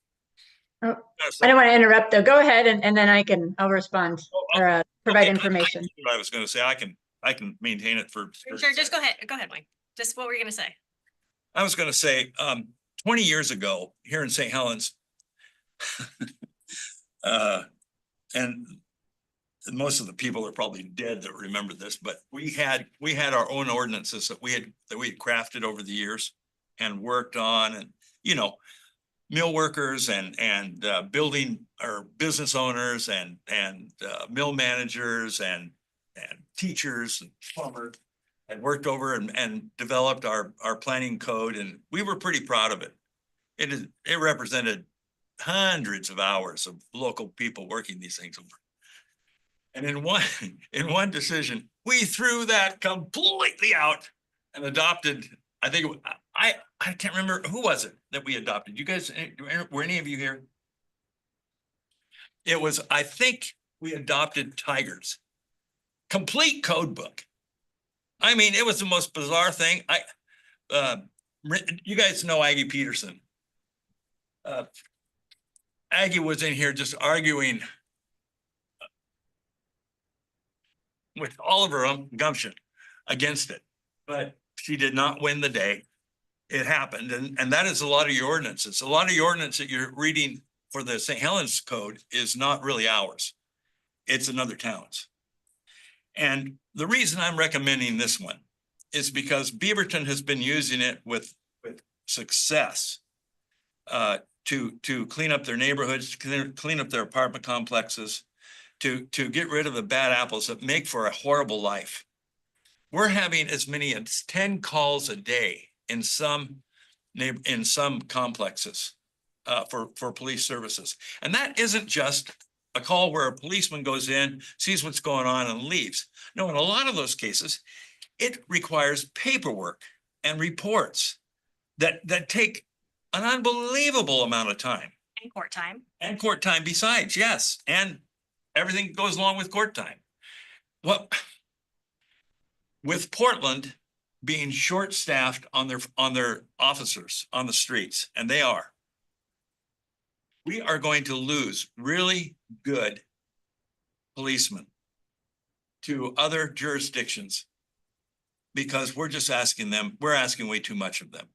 I don't want to interrupt though. Go ahead and then I'll respond or provide information. What I was gonna say, I can maintain it for. Sure, just go ahead. Go ahead, Mike. Just what were you gonna say? I was gonna say, 20 years ago here in St. Helens. And most of the people are probably dead that remember this, but we had our own ordinances that we had crafted over the years and worked on, and, you know, mill workers and building or business owners and mill managers and teachers and plumbers had worked over and developed our planning code, and we were pretty proud of it. It represented hundreds of hours of local people working these things over. And in one decision, we threw that completely out and adopted, I think, I can't remember, who was it that we adopted? You guys, were any of you here? It was, I think we adopted Tigers. Complete code book. I mean, it was the most bizarre thing. You guys know Aggie Peterson. Aggie was in here just arguing with all of her own gumption against it, but she did not win the day. It happened, and that is a lot of your ordinances. A lot of your ordinance that you're reading for the St. Helens code is not really ours. It's another town's. And the reason I'm recommending this one is because Beaverton has been using it with success to clean up their neighborhoods, clean up their apartment complexes, to get rid of the bad apples that make for a horrible life. We're having as many as 10 calls a day in some complexes for police services. And that isn't just a call where a policeman goes in, sees what's going on and leaves. No, in a lot of those cases, it requires paperwork and reports that take an unbelievable amount of time. And court time. And court time besides, yes. And everything goes along with court time. Well, with Portland being short-staffed on their officers on the streets, and they are, we are going to lose really good policemen to other jurisdictions because we're asking way too much of them.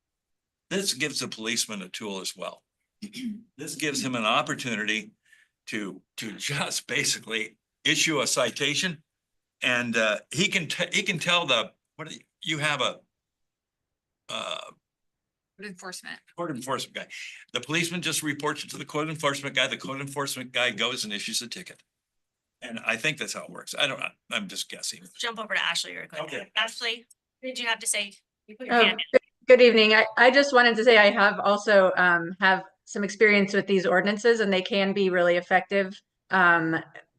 This gives the policeman a tool as well. This gives him an opportunity to just basically issue a citation, and he can tell you have a court enforcement guy. The policeman just reports it to the code enforcement guy. The code enforcement guy goes and issues a ticket. And I think that's how it works. I'm just guessing. Jump over to Ashley real quick. Okay. Ashley, what did you have to say? You put your hand in. Good evening. I just wanted to say I have also have some experience with these ordinances, and they can be really effective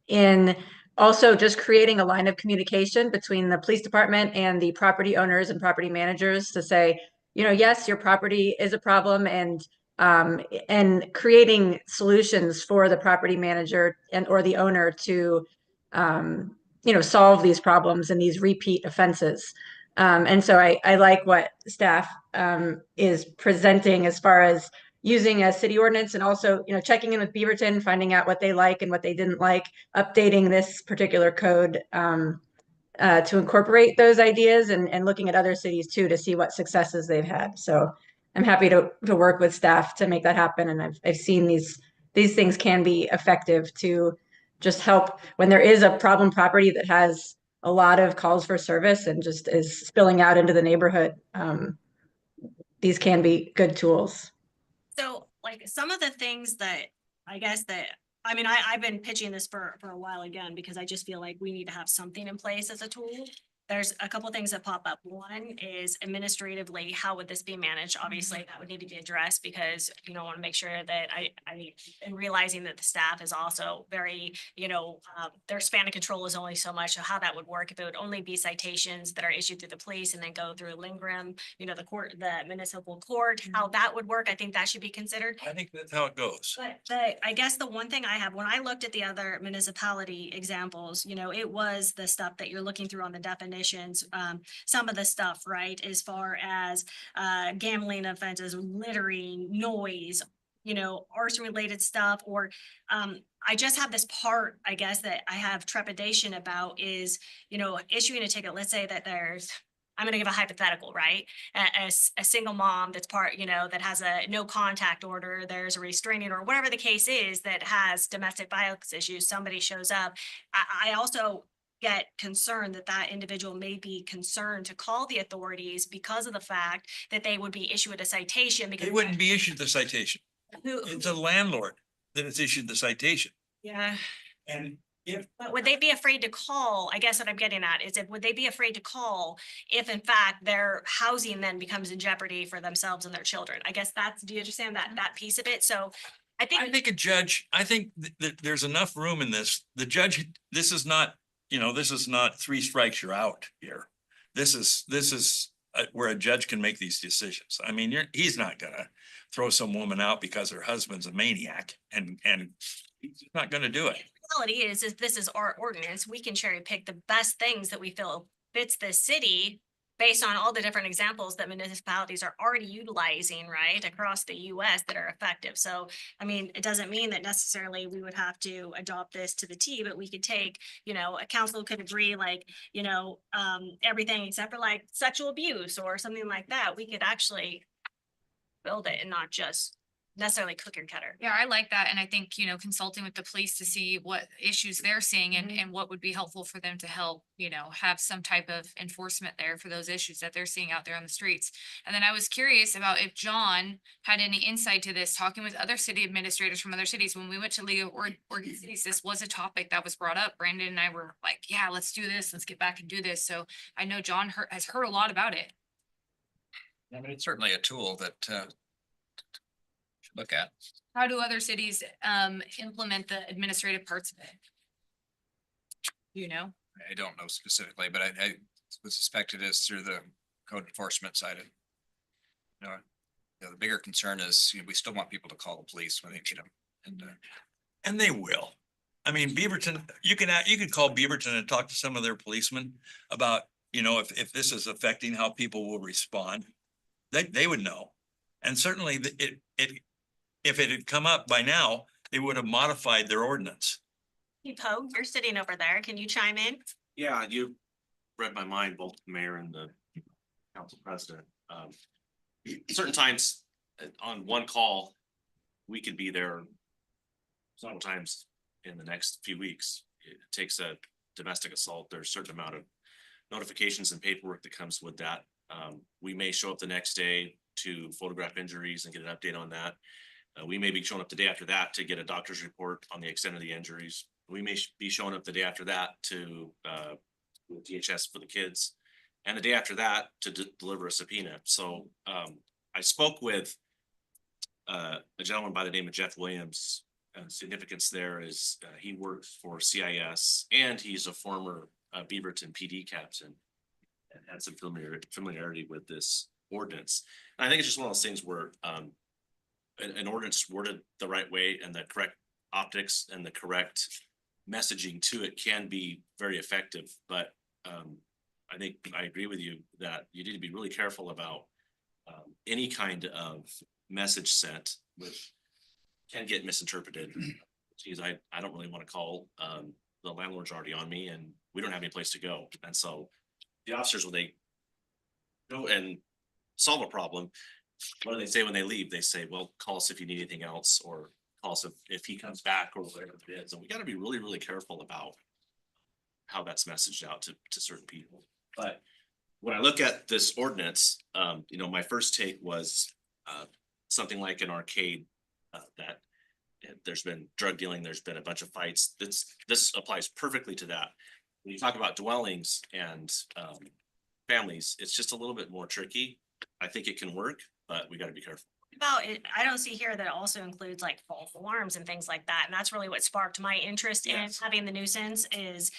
in also just creating a line of communication between the police department and the property owners and property managers to say, you know, yes, your property is a problem, and creating solutions for the property manager or the owner to, solve these problems and these repeat offenses. And so I like what staff is presenting as far as using a city ordinance, and also, checking in with Beaverton, finding out what they like and what they didn't like, updating this particular code to incorporate those ideas, and looking at other cities too to see what successes they've had. So I'm happy to work with staff to make that happen. And I've seen these things can be effective to just help when there is a problem property that has a lot of calls for service and just is spilling out into the neighborhood. These can be good tools. So like some of the things that I've been pitching this for a while again, because I just feel like we need to have something in place as a tool. There's a couple of things that pop up. One is administratively, how would this be managed? Obviously, that would need to be addressed, because want to make sure that and realizing that the staff is also very, their span of control is only so much. So how that would work, if it would only be citations that are issued through the police and then go through Lindgren, the court, the municipal court, how that would work, I think that should be considered. I think that's how it goes. But I guess the one thing I have, when I looked at the other municipality examples, it was the stuff that you're looking through on the definition. Some of the stuff, right, as far as gambling offenses, littering, noise, arson related stuff, or, I just have this part, I guess, that I have trepidation about is, issuing a ticket. Let's say that I'm gonna give a hypothetical, right? A single mom that's that has a no contact order, there's a restraining or whatever the case is that has domestic violence issues, somebody shows up. I also get concerned that that individual may be concerned to call the authorities because of the fact that they would be issued a citation because. They wouldn't be issued the citation. Who, It's a landlord that has issued the citation. yeah. And if But would they be afraid to call? I guess what I'm getting at is would they be afraid to call if in fact their housing then becomes in jeopardy for themselves and their children? I guess do you understand that piece of it? So I think. I think a judge, that there's enough room in this. The judge, this is not 3 strikes, you're out here. This is where a judge can make these decisions. I mean, he's not gonna throw some woman out because her husband's a maniac and he's not gonna do it. Reality is this is our ordinance. We can cherry pick the best things that we feel fits this city based on all the different examples that municipalities are already utilizing, right, across the US that are effective. So, I mean, it doesn't mean that necessarily we would have to adopt this to the T, but we could take, a council could agree everything except for like sexual abuse or something like that. We could actually build it and not just necessarily cookie cutter. Yeah, I like that. And I think, consulting with the police to see what issues they're seeing and what would be helpful for them to help, have some type of enforcement there for those issues that they're seeing out there on the streets. And then I was curious about if John had any insight to this, talking with other city administrators from other cities. When we went to League of Oregon Cities, this was a topic that was brought up. Brandon and I were like, yeah, let's do this. Let's get back and do this. So I know John has heard a lot about it. I mean, it's certainly a tool that should look at. How do other cities implement the administrative parts of it? I don't know specifically, but I would suspect it is through the code enforcement side of. The bigger concern is, we still want people to call the police when they need them. And they will. I mean, Beaverton, you could call Beaverton and talk to some of their policemen about, if this is affecting how people will respond. They would know. And certainly if it had come up by now, they would have modified their ordinance. Hey, Poe, you're sitting over there. Can you chime in? Yeah, you read my mind, both the mayor and the council president. Certain times on one call, we could be there several times in the next few weeks. It takes a domestic assault. There's a certain amount of notifications and paperwork that comes with that. We may show up the next day to photograph injuries and get an update on that. We may be showing up the day after that to get a doctor's report on the extent of the injuries. We may be showing up the day after that to DHS for the kids, and the day after that to deliver a subpoena. So I spoke with a gentleman by the name of Jeff Williams. Significance there is he works for CIS and he's a former Beaverton PD captain and had some familiarity with this ordinance. And I think it's just one of those things where an ordinance worded the right way and the correct optics and the correct messaging to it can be very effective. But I think I agree with you that you need to be really careful about any kind of message sent, which can get misinterpreted. Geez, I don't really want to call, the landlord's already on me and we don't have any place to go. And so the officers, when they go and solve a problem, what do they say when they leave? They say, well, call us if you need anything else, or call us if he comes back, or whatever it is. And we got to be really, really careful about how that's messaged out to certain people. But when I look at this ordinance, my first take was something like an arcade that there's been drug dealing, there's been a bunch of fights. This applies perfectly to that. When you talk about dwellings and families, it's just a little bit more tricky. I think it can work, but we got to be careful. About it, I don't see here that it also includes like false alarms and things like that. And that's really what sparked my interest in having the nuisance is,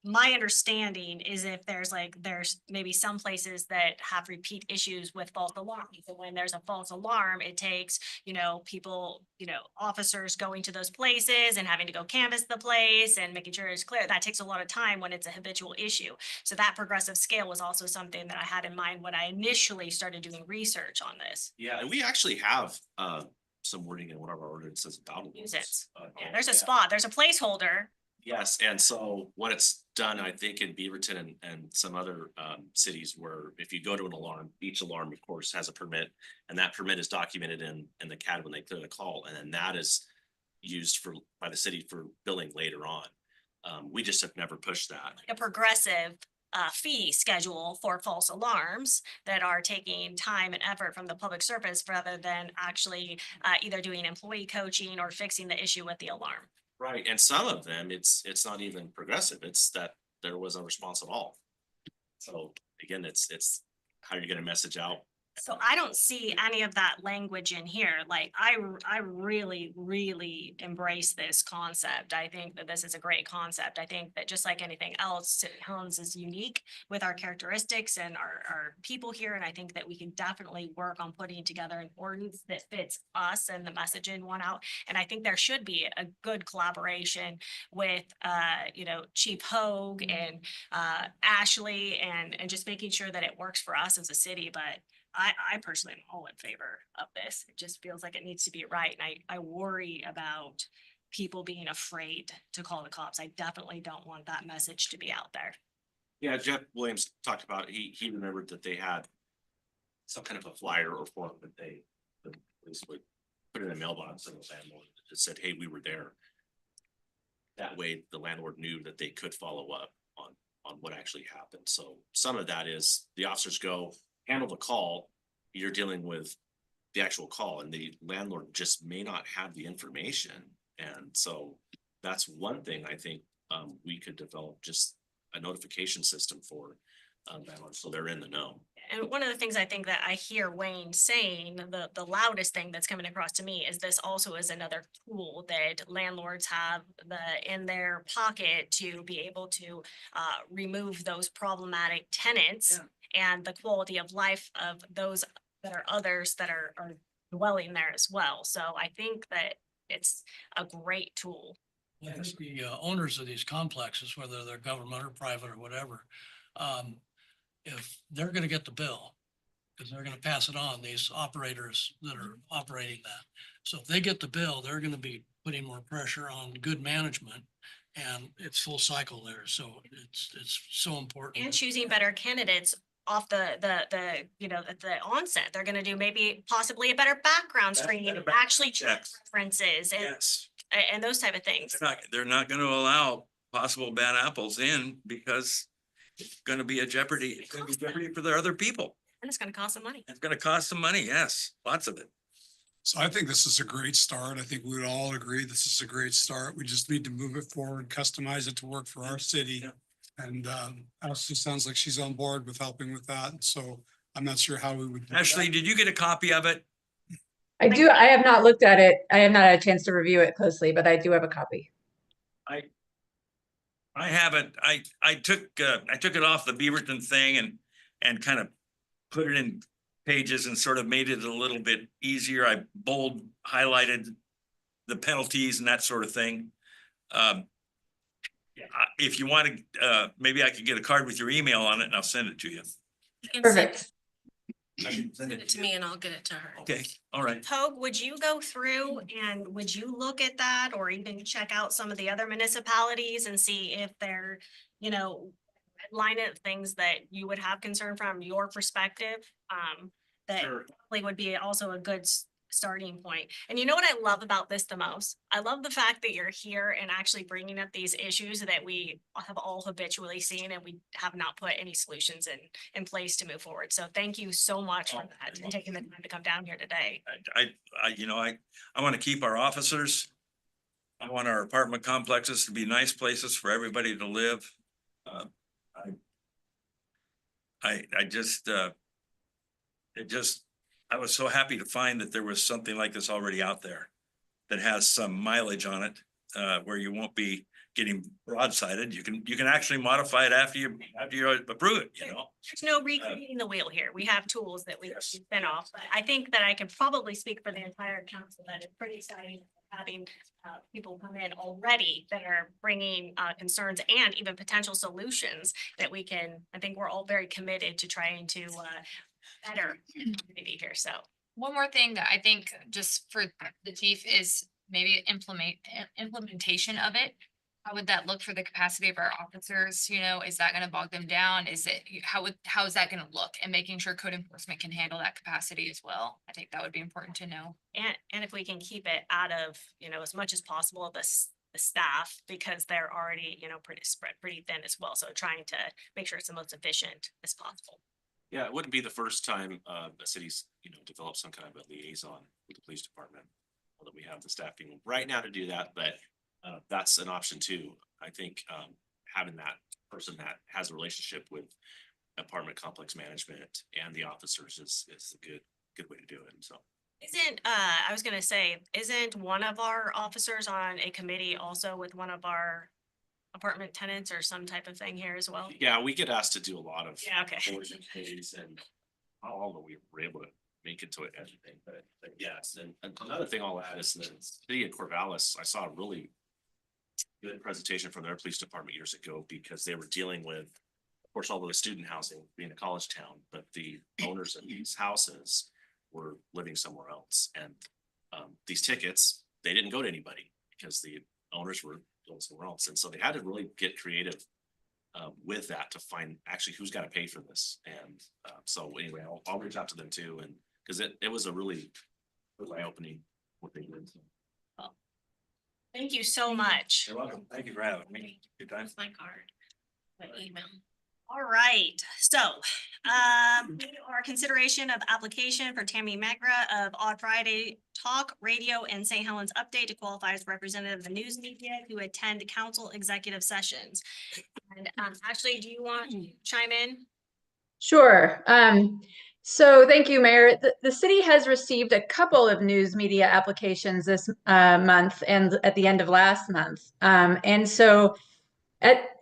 my understanding is if there's maybe some places that have repeat issues with false alarms. So when there's a false alarm, it takes, people, officers going to those places and having to go canvass the place and making sure it's clear. That takes a lot of time when it's a habitual issue. So that progressive scale was also something that I had in mind when I initially started doing research on this. Yeah, and we actually have some wording in one of our ordinances about. Use it. Yeah, Oh, there's a yeah. spot, there's a placeholder. Yes, and so what it's done, I think in Beaverton and some other cities where if you go to an alarm, each alarm of course has a permit. And that permit is documented in the CAD when they clear the call, and then that is used by the city for billing later on. We just have never pushed that. A progressive fee schedule for false alarms that are taking time and effort from the public service rather than actually either doing employee coaching or fixing the issue with the alarm. Right, and some of them, it's not even progressive, it's that there was no response at all. So again, it's how you're gonna message out. So I don't see any of that language in here. Like, I really, really embrace this concept. I think that this is a great concept. I think that just like anything else, St. Helens is unique with our characteristics and our people here. And I think that we can definitely work on putting together an ordinance that fits us and the messaging one out. And I think there should be a good collaboration with, Chief Hogue and Ashley and just making sure that it works for us as a city. But I personally am all in favor of this. It just feels like it needs to be right. And I worry about people being afraid to call the cops. I definitely don't want that message to be out there. Yeah, Jeff Williams talked about, he remembered that they had some kind of a flyer or form that the police would put in a mailbox and the landlord that said, hey, we were there. That way the landlord knew that they could follow up on what actually happened. So some of that is the officers go handle the call, you're dealing with the actual call, and the landlord just may not have the information. And so that's one thing I think we could develop, just a notification system for landlords, so they're in the know. And one of the things I think that I hear Wayne saying, the loudest thing that's coming across to me is this also is another tool that landlords have in their pocket to be able to remove those problematic tenants. Yeah. And the quality of life of those that are others that are dwelling there as well. So I think that it's a great tool. I think the owners of these complexes, whether they're government or private or whatever, if they're gonna get the bill, because they're gonna pass it on, these operators that are operating that. So if they get the bill, they're gonna be putting more pressure on good management, and it's full cycle there. So it's so important. And choosing better candidates off at the onset. They're gonna do maybe possibly a better background screening, actually check references and those type of things. They're not gonna allow possible bad apples in because it's gonna be a jeopardy. It's gonna be jeopardy for their other people. And it's gonna cost them money. It's gonna cost them money, yes, lots of it. So I think this is a great start. I think we would all agree this is a great start. We just need to move it forward, customize it to work for our city. Yeah. And Ashley sounds like she's on board with helping with that. And so I'm not sure how we would. do that. Ashley, did you get a copy of it? I do. I have not looked at it. I have not had a chance to review it closely, but I do have a copy. I haven't. I took it off the Beaverton thing and kind of put it in pages and sort of made it a little bit easier. I highlighted the penalties and that sort of thing. If you want to, maybe I could get a card with your email on it and I'll send it to you. You can Perfect. Send it to me and I'll get it to her. Okay, all right. Hogue, would you go through and would you look at that or even check out some of the other municipalities and see if they're, line of things that you would have concern from your perspective? That Sure. probably would be also a good starting point. And you know what I love about this the most? I love the fact that you're here and actually bringing up these issues that we have all habitually seen and we have not put any solutions in place to move forward. So thank you so much for that and taking the time to come down here today. I want to keep our officers. I want our apartment complexes to be nice places for everybody to live. I was so happy to find that there was something like this already out there that has some mileage on it, where you won't be getting broadsided. You can actually modify it after you approve it, There's no recreating the wheel here. We have tools that we spin off, but I think that I can probably speak for the entire council that it's pretty exciting having people come in already that are bringing concerns and even potential solutions that we can, I think we're all very committed to trying to better community here. So One more thing that I think just for the chief is maybe implementation of it. How would that look for the capacity of our officers? You know, is that gonna bog them down? Is it, how is that gonna look? And making sure code enforcement can handle that capacity as well. I think that would be important to know. And if we can keep it out of, you know, as much as possible, the staff, because they're already, you know, pretty spread pretty thin as well. So trying to make sure it's the most efficient as possible. Yeah, it wouldn't be the first time the city's, you know, developed some kind of a liaison with the police department. Although we have the staffing right now to do that, but that's an option too. I think having that person that has a relationship with apartment complex management and the officers is a good way to do it. So Isn't, I was gonna say, isn't one of our officers on a committee also with one of our apartment tenants or some type of thing here as well? yeah, we get asked to do a lot of Yeah, okay. boards and committees, and not all that we were able to make it to it everything, but yes. And another thing I'll add is the city of Corvallis, I saw a really good presentation from their police department years ago, because they were dealing with, of course, all of the student housing being a college town, but the owners of these houses were living somewhere else. And these tickets, they didn't go to anybody because the owners were going somewhere else. And so they had to really get creative with that to find actually who's got to pay for this. And so anyway, I'll reach out to them too. And because it was a really eye-opening what they did. Thank you so much. You're welcome. Thank you for having me. Good time. My card, my email. All right, so our consideration of application for Tammy Megra of Odd Friday Talk Radio and St. Helens Update to qualify as representative of the news media to attend council executive sessions. And Ashley, do you want to chime in? Sure. So thank you, Mayor. The city has received a couple of news media applications this month and at the end of last month. And so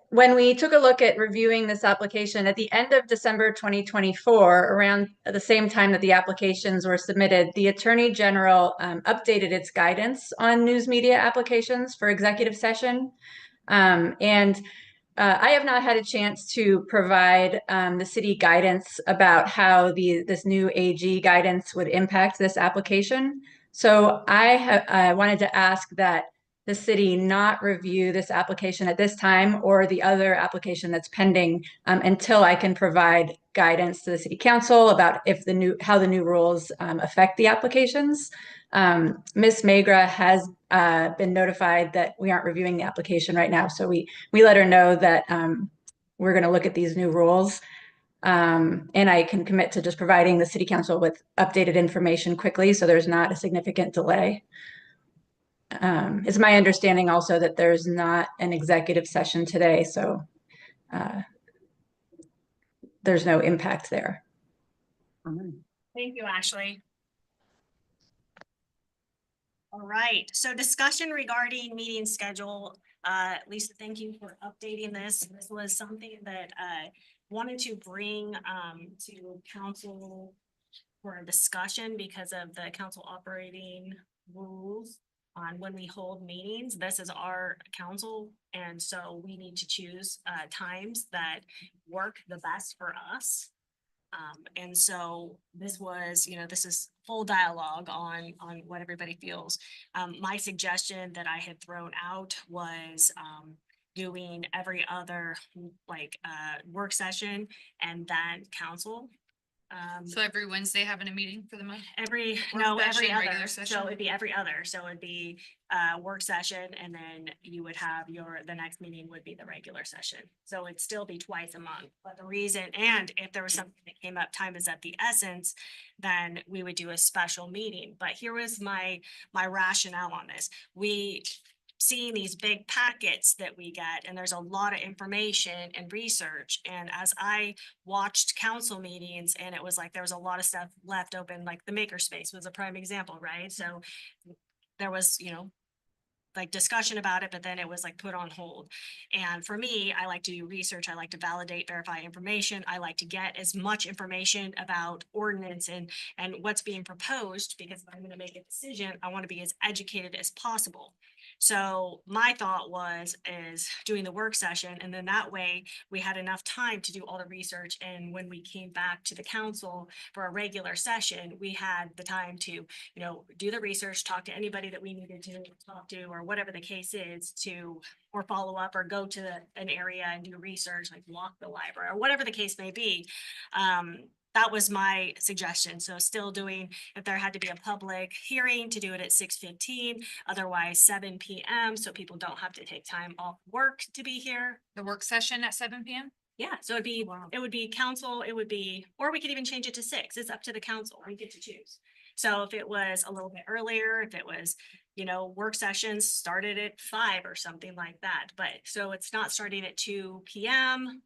when we took a look at reviewing this application at the end of December 2024, around the same time that the applications were submitted, the Attorney General updated its guidance on news media applications for executive session. I have not had a chance to provide the city guidance about how this new AG guidance would impact this application. So I wanted to ask that the city not review this application at this time or the other application that's pending until I can provide guidance to the city council about how the new rules affect the applications. Ms. Megra has been notified that we aren't reviewing the application right now, so we let her know that we're going to look at these new rules. And I can commit to just providing the city council with updated information quickly, so there's not a significant delay. It's my understanding also that there's not an executive session today, so there's no impact there. Thank you, Ashley. All right, so discussion regarding meeting schedule. Lisa, thank you for updating this. This was something that I wanted to bring to council for a discussion because of the council operating rules on when we hold meetings. This is our council, and so we need to choose times that work the best for us. And so this was, you know, this is full dialogue on what everybody feels. My suggestion that I had thrown out was doing every other work session and then council. So every Wednesday having a meeting for the month? Every session, other, regular session? so it'd be every other, so it'd be work session, and then you would have the next meeting would be the regular session. So it'd still be twice a month, but the reason, and if there was something that came up, time is of the essence, then we would do a special meeting. But here was my rationale on this. Seeing these big packets that we get, and there's a lot of information and research. And as I watched council meetings, and it was like there was a lot of stuff left open, like the makerspace was a prime example, right? So there was, like discussion about it, but then it was like put on hold. And for me, I like to do research. I like to validate, verify information. I like to get as much information about ordinance and what's being proposed, because if I'm going to make a decision, I want to be as educated as possible. So my thought is doing the work session, and then that way we had enough time to do all the research. And when we came back to the council for a regular session, we had the time to, do the research, talk to anybody that we needed to talk to, or whatever the case is, or follow up or go to an area and do research, like walk the library or whatever the case may be. That was my suggestion. So still doing, if there had to be a public hearing, to do it at 6:15, otherwise 7 PM. So people don't have to take time off work to be here. The work session at 7 PM? Yeah, so it would be council, or we could even change it to 6. It's up to the council. We get to choose. So if it was a little bit earlier, if it was, work sessions started at 5 or something like that. But so it's not starting at 2 PM.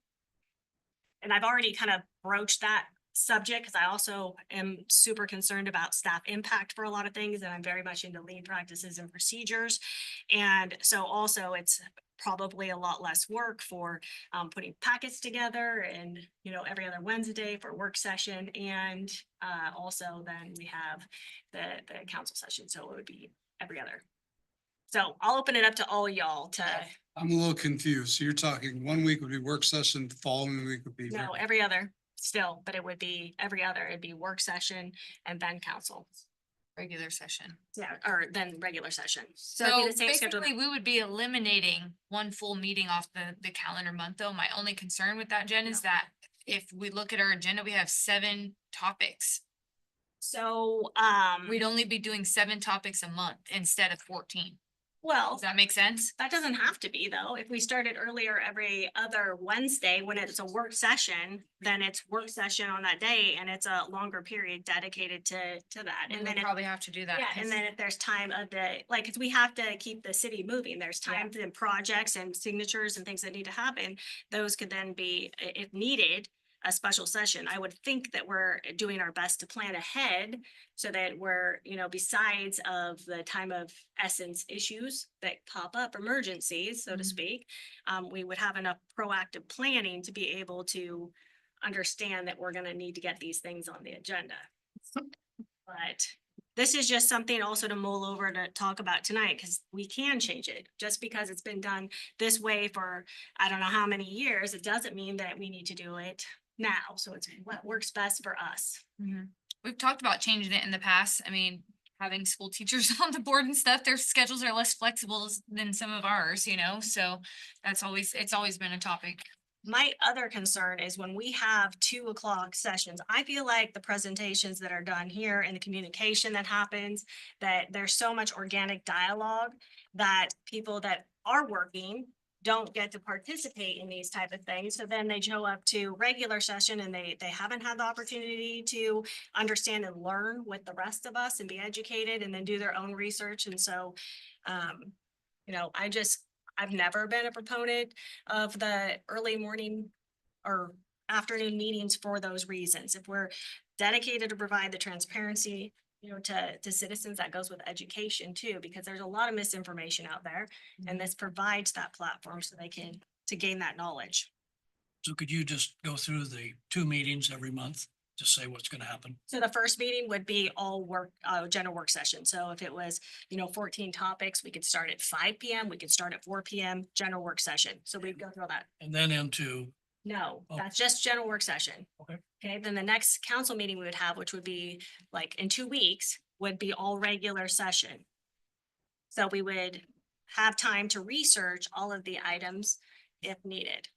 And I've already kind of broached that subject because I also am super concerned about staff impact for a lot of things, and I'm very much into lean practices and procedures. And so also it's probably a lot less work for putting packets together and, every other Wednesday for work session. And also then we have the council session. So it would be every other. So I'll open it up to all y'all to, I'm a little confused. So you're talking 1 week would be work session, the following week would be. no, every other still, but it would be every other, it'd be work session and then council. Regular session. Yeah, or then regular session. it'd So be the same schedule. basically, we would be eliminating one full meeting off the calendar month, though. My only concern with that, Jen, is that if we look at our agenda, we have 7 topics. So, We'd only be doing 7 topics a month instead of 14. well, Does that make sense? that doesn't have to be though. If we started earlier every other Wednesday when it's a work session, then it's work session on that day and it's a longer period dedicated to that. And And then then probably have to do that. yeah, and then if there's time of the, like, 'cause we have to keep the city moving, there's times and projects and signatures and things that need to happen. Those could then be, if needed, a special session. I would think that we're doing our best to plan ahead so that we're, besides of the time of essence issues that pop up, emergencies, so to speak, we would have enough proactive planning to be able to understand that we're gonna need to get these things on the agenda. But this is just something also to mull over to talk about tonight, because we can change it. Just because it's been done this way for, I don't know how many years, it doesn't mean that we need to do it now. So it's what works best for us. We've talked about changing it in the past. I mean, having school teachers on the board and stuff, their schedules are less flexible than some of ours, so it's always been a topic. My other concern is when we have 2 o'clock sessions, I feel like the presentations that are done here and the communication that happens, that there's so much organic dialogue that people that are working don't get to participate in these type of things. So then they show up to regular session and they haven't had the opportunity to understand and learn with the rest of us and be educated and then do their own research. And so, I've never been a proponent of the early morning or afternoon meetings for those reasons. If we're dedicated to provide the transparency, to citizens, that goes with education too, because there's a lot of misinformation out there. And this provides that platform so they can, to gain that knowledge. So could you just go through the 2 meetings every month to say what's gonna happen? So the first meeting would be all work, general work session. So if it was, 14 topics, we could start at 5 PM, we could start at 4 PM, general work session. So we'd go through all that. And then into, No, Oh. that's just general work session. Okay. Okay, then the next council meeting we would have, which would be like in 2 weeks, would be all regular session. So we would have time to research all of the items if needed.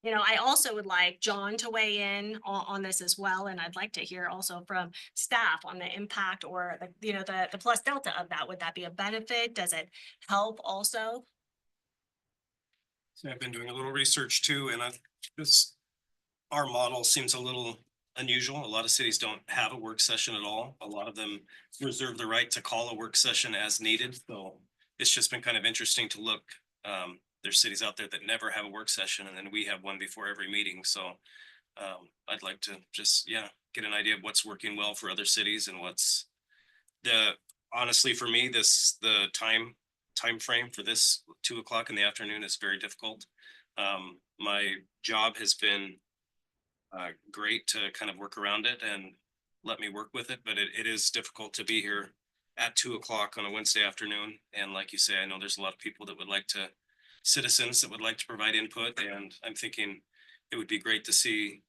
I also would like John to weigh in on this as well, and I'd like to hear also from staff on the impact or the plus delta of that. Would that be a benefit? Does it help also? So I've been doing a little research too, and our model seems a little unusual. A lot of cities don't have a work session at all. A lot of them reserve the right to call a work session as needed. So it's just been kind of interesting to look. There's cities out there that never have a work session, and then we have one before every meeting. So I'd like to just, get an idea of what's working well for other cities and honestly, for me, the time frame for this 2 o'clock in the afternoon is very difficult. My job has been great to kind of work around it and let me work with it, but it is difficult to be here at 2 o'clock on a Wednesday afternoon. And like you say, I know there's a lot of people that would like to, citizens that would like to provide input. And I'm thinking it would be great to see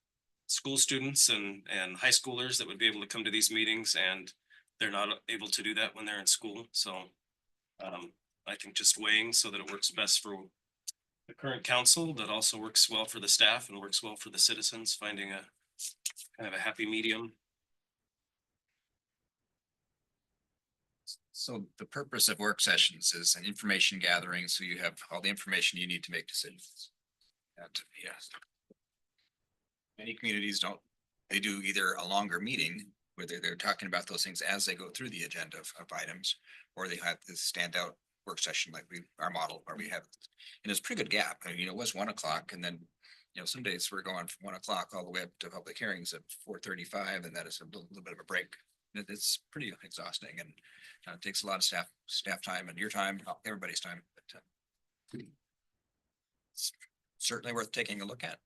school students and high schoolers that would be able to come to these meetings, and they're not able to do that when they're in school. So I think just weighing so that it works best for the current council, that also works well for the staff and works well for the citizens, finding a kind of a happy medium. So the purpose of work sessions is an information gathering, so you have all the information you need to make decisions. And yes. Many communities don't, they do either a longer meeting where they're talking about those things as they go through the agenda of items, or they have this standout work session like our model where we have, and it's a pretty good gap. I mean, it was 1 o'clock, and then, some days we're going from 1 o'clock all the way up to public hearings at 4:35, and that is a little bit of a break. It's pretty exhausting, and it takes a lot of staff time and your time, everybody's time, but it's certainly worth taking a look at.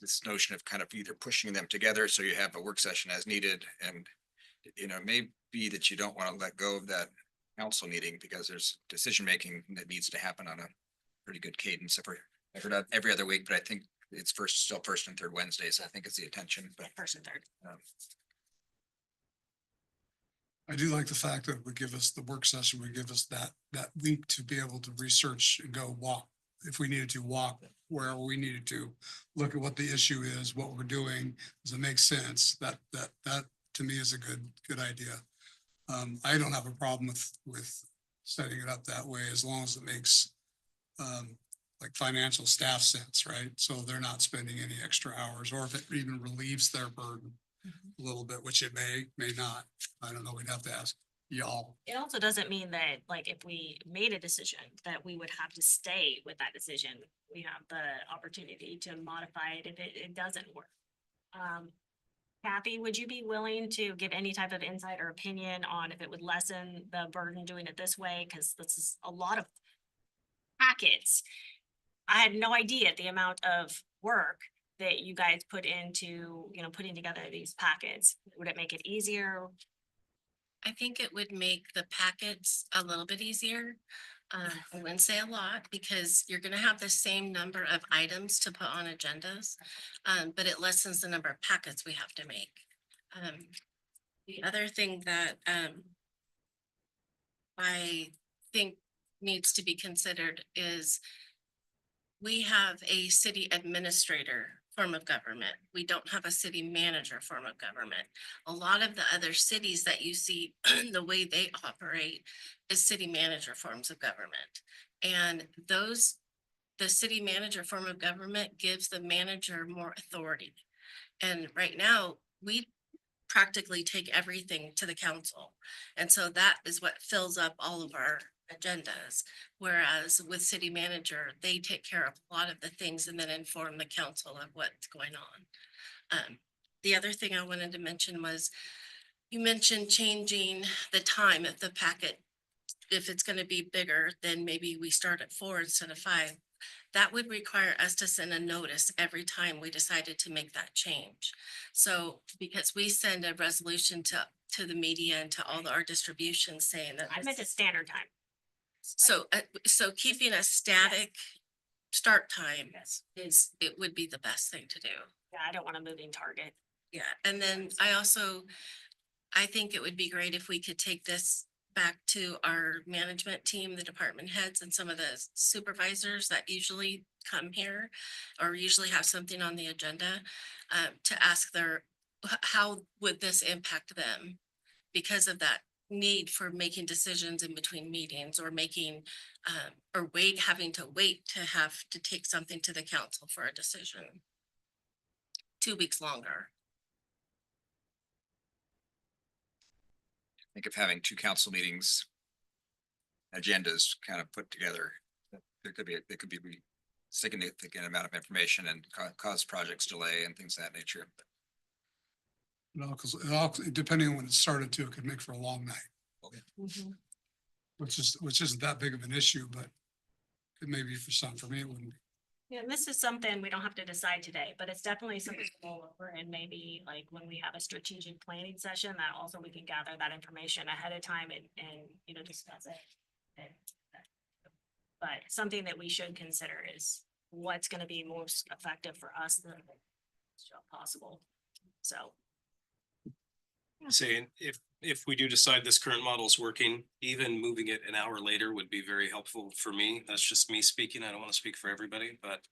This notion of kind of either pushing them together so you have a work session as needed, and it may be that you don't want to let go of that council meeting because there's decision making that needs to happen on a pretty good cadence every other week, but I think it's still first and third Wednesdays. I think it's the attention, but First and third. I do like the fact that would give us the work session, would give us that week to be able to research and go walk, if we needed to walk wherever we needed to, look at what the issue is, what we're doing. Does it make sense? That to me is a good idea. I don't have a problem with setting it up that way, as long as it makes like financial staff sense, right? So they're not spending any extra hours, or if it even relieves their burden a little bit, which it may not. I don't know. We'd have to ask y'all. It also doesn't mean that, like, if we made a decision that we would have to stay with that decision. We have the opportunity to modify it if it doesn't work. Kathy, would you be willing to give any type of insight or opinion on if it would lessen the burden doing it this way? Because this is a lot of packets. I had no idea the amount of work that you guys put into, putting together these packets. Would it make it easier? I think it would make the packets a little bit easier. I wouldn't say a lot, because you're gonna have the same number of items to put on agendas, but it lessens the number of packets we have to make. The other thing that I think needs to be considered is we have a city administrator form of government. We don't have a city manager form of government. A lot of the other cities that you see, the way they operate is city manager forms of government. And the city manager form of government gives the manager more authority. And right now, we practically take everything to the council. And so that is what fills up all of our agendas. Whereas with city manager, they take care of a lot of the things and then inform the council of what's going on. The other thing I wanted to mention was, you mentioned changing the time of the packet. If it's going to be bigger, then maybe we start at 4 instead of 5. That would require us to send a notice every time we decided to make that change. So because we send a resolution to the media and to all our distributions saying that. I meant a standard time. So keeping a static start time it would be the best thing to do. Yeah, I don't want a moving target. Yeah, and then I think it would be great if we could take this back to our management team, the department heads and some of the supervisors that usually come here or usually have something on the agenda, to ask how would this impact them because of that need for making decisions in between meetings, or having to wait to take something to the council for a decision 2 weeks longer. Think of having 2 council meetings agendas kind of put together. There could be significant amount of information and cause projects delay and things of that nature. Because depending on when it started too, it could make for a long night. Mhm. Which isn't that big of an issue, but it may be for some. For me, it wouldn't be. Yeah, and this is something we don't have to decide today, but it's definitely something to roll over and maybe like when we have a strategic planning session, that also we can gather that information ahead of time and, you know, discuss it. And- But something that we should consider is what's gonna be most effective for us the job possible. So. Saying if we do decide this current model is working, even moving it an hour later would be very helpful for me. That's just me speaking. I don't want to speak for everybody, but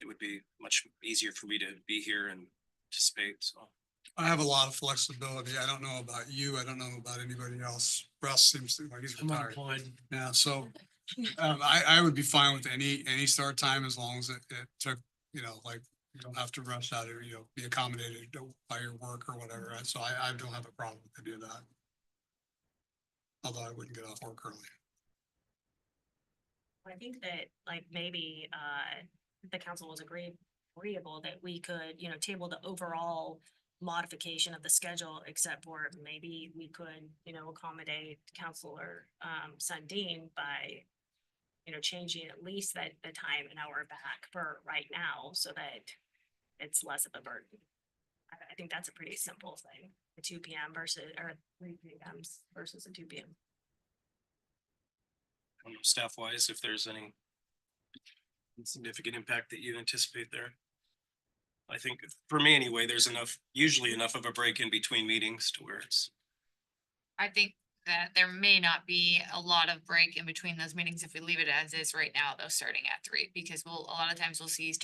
it would be much easier for me to be here and participate, so. I have a lot of flexibility. I don't know about you. I don't know about anybody else. Russ seems to like he's I'm retired. unemployed. Yeah, so I would be fine with any start time as long as it took, you know, like you don't have to rush out or, you know, be accommodated by your work or whatever. So I don't have a problem with any of that. Although I wouldn't get off work early. I think that like maybe the council was agreeable that we could, you know, table the overall modification of the schedule, except for maybe we could, you know, accommodate Counselor Sundin by, you know, changing at least the time an hour back for right now so that it's less of a burden. I think that's a pretty simple thing, the 2 p.m. versus, or 3 p.m. versus a 2 p.m. I don't know, staff wise, if there's any significant impact that you anticipate there. I think for me anyway, there's usually enough of a break in between meetings to where it's. I think that there may not be a lot of break in between those meetings if we leave it as is right now, though, starting at 3, because a lot of times we'll see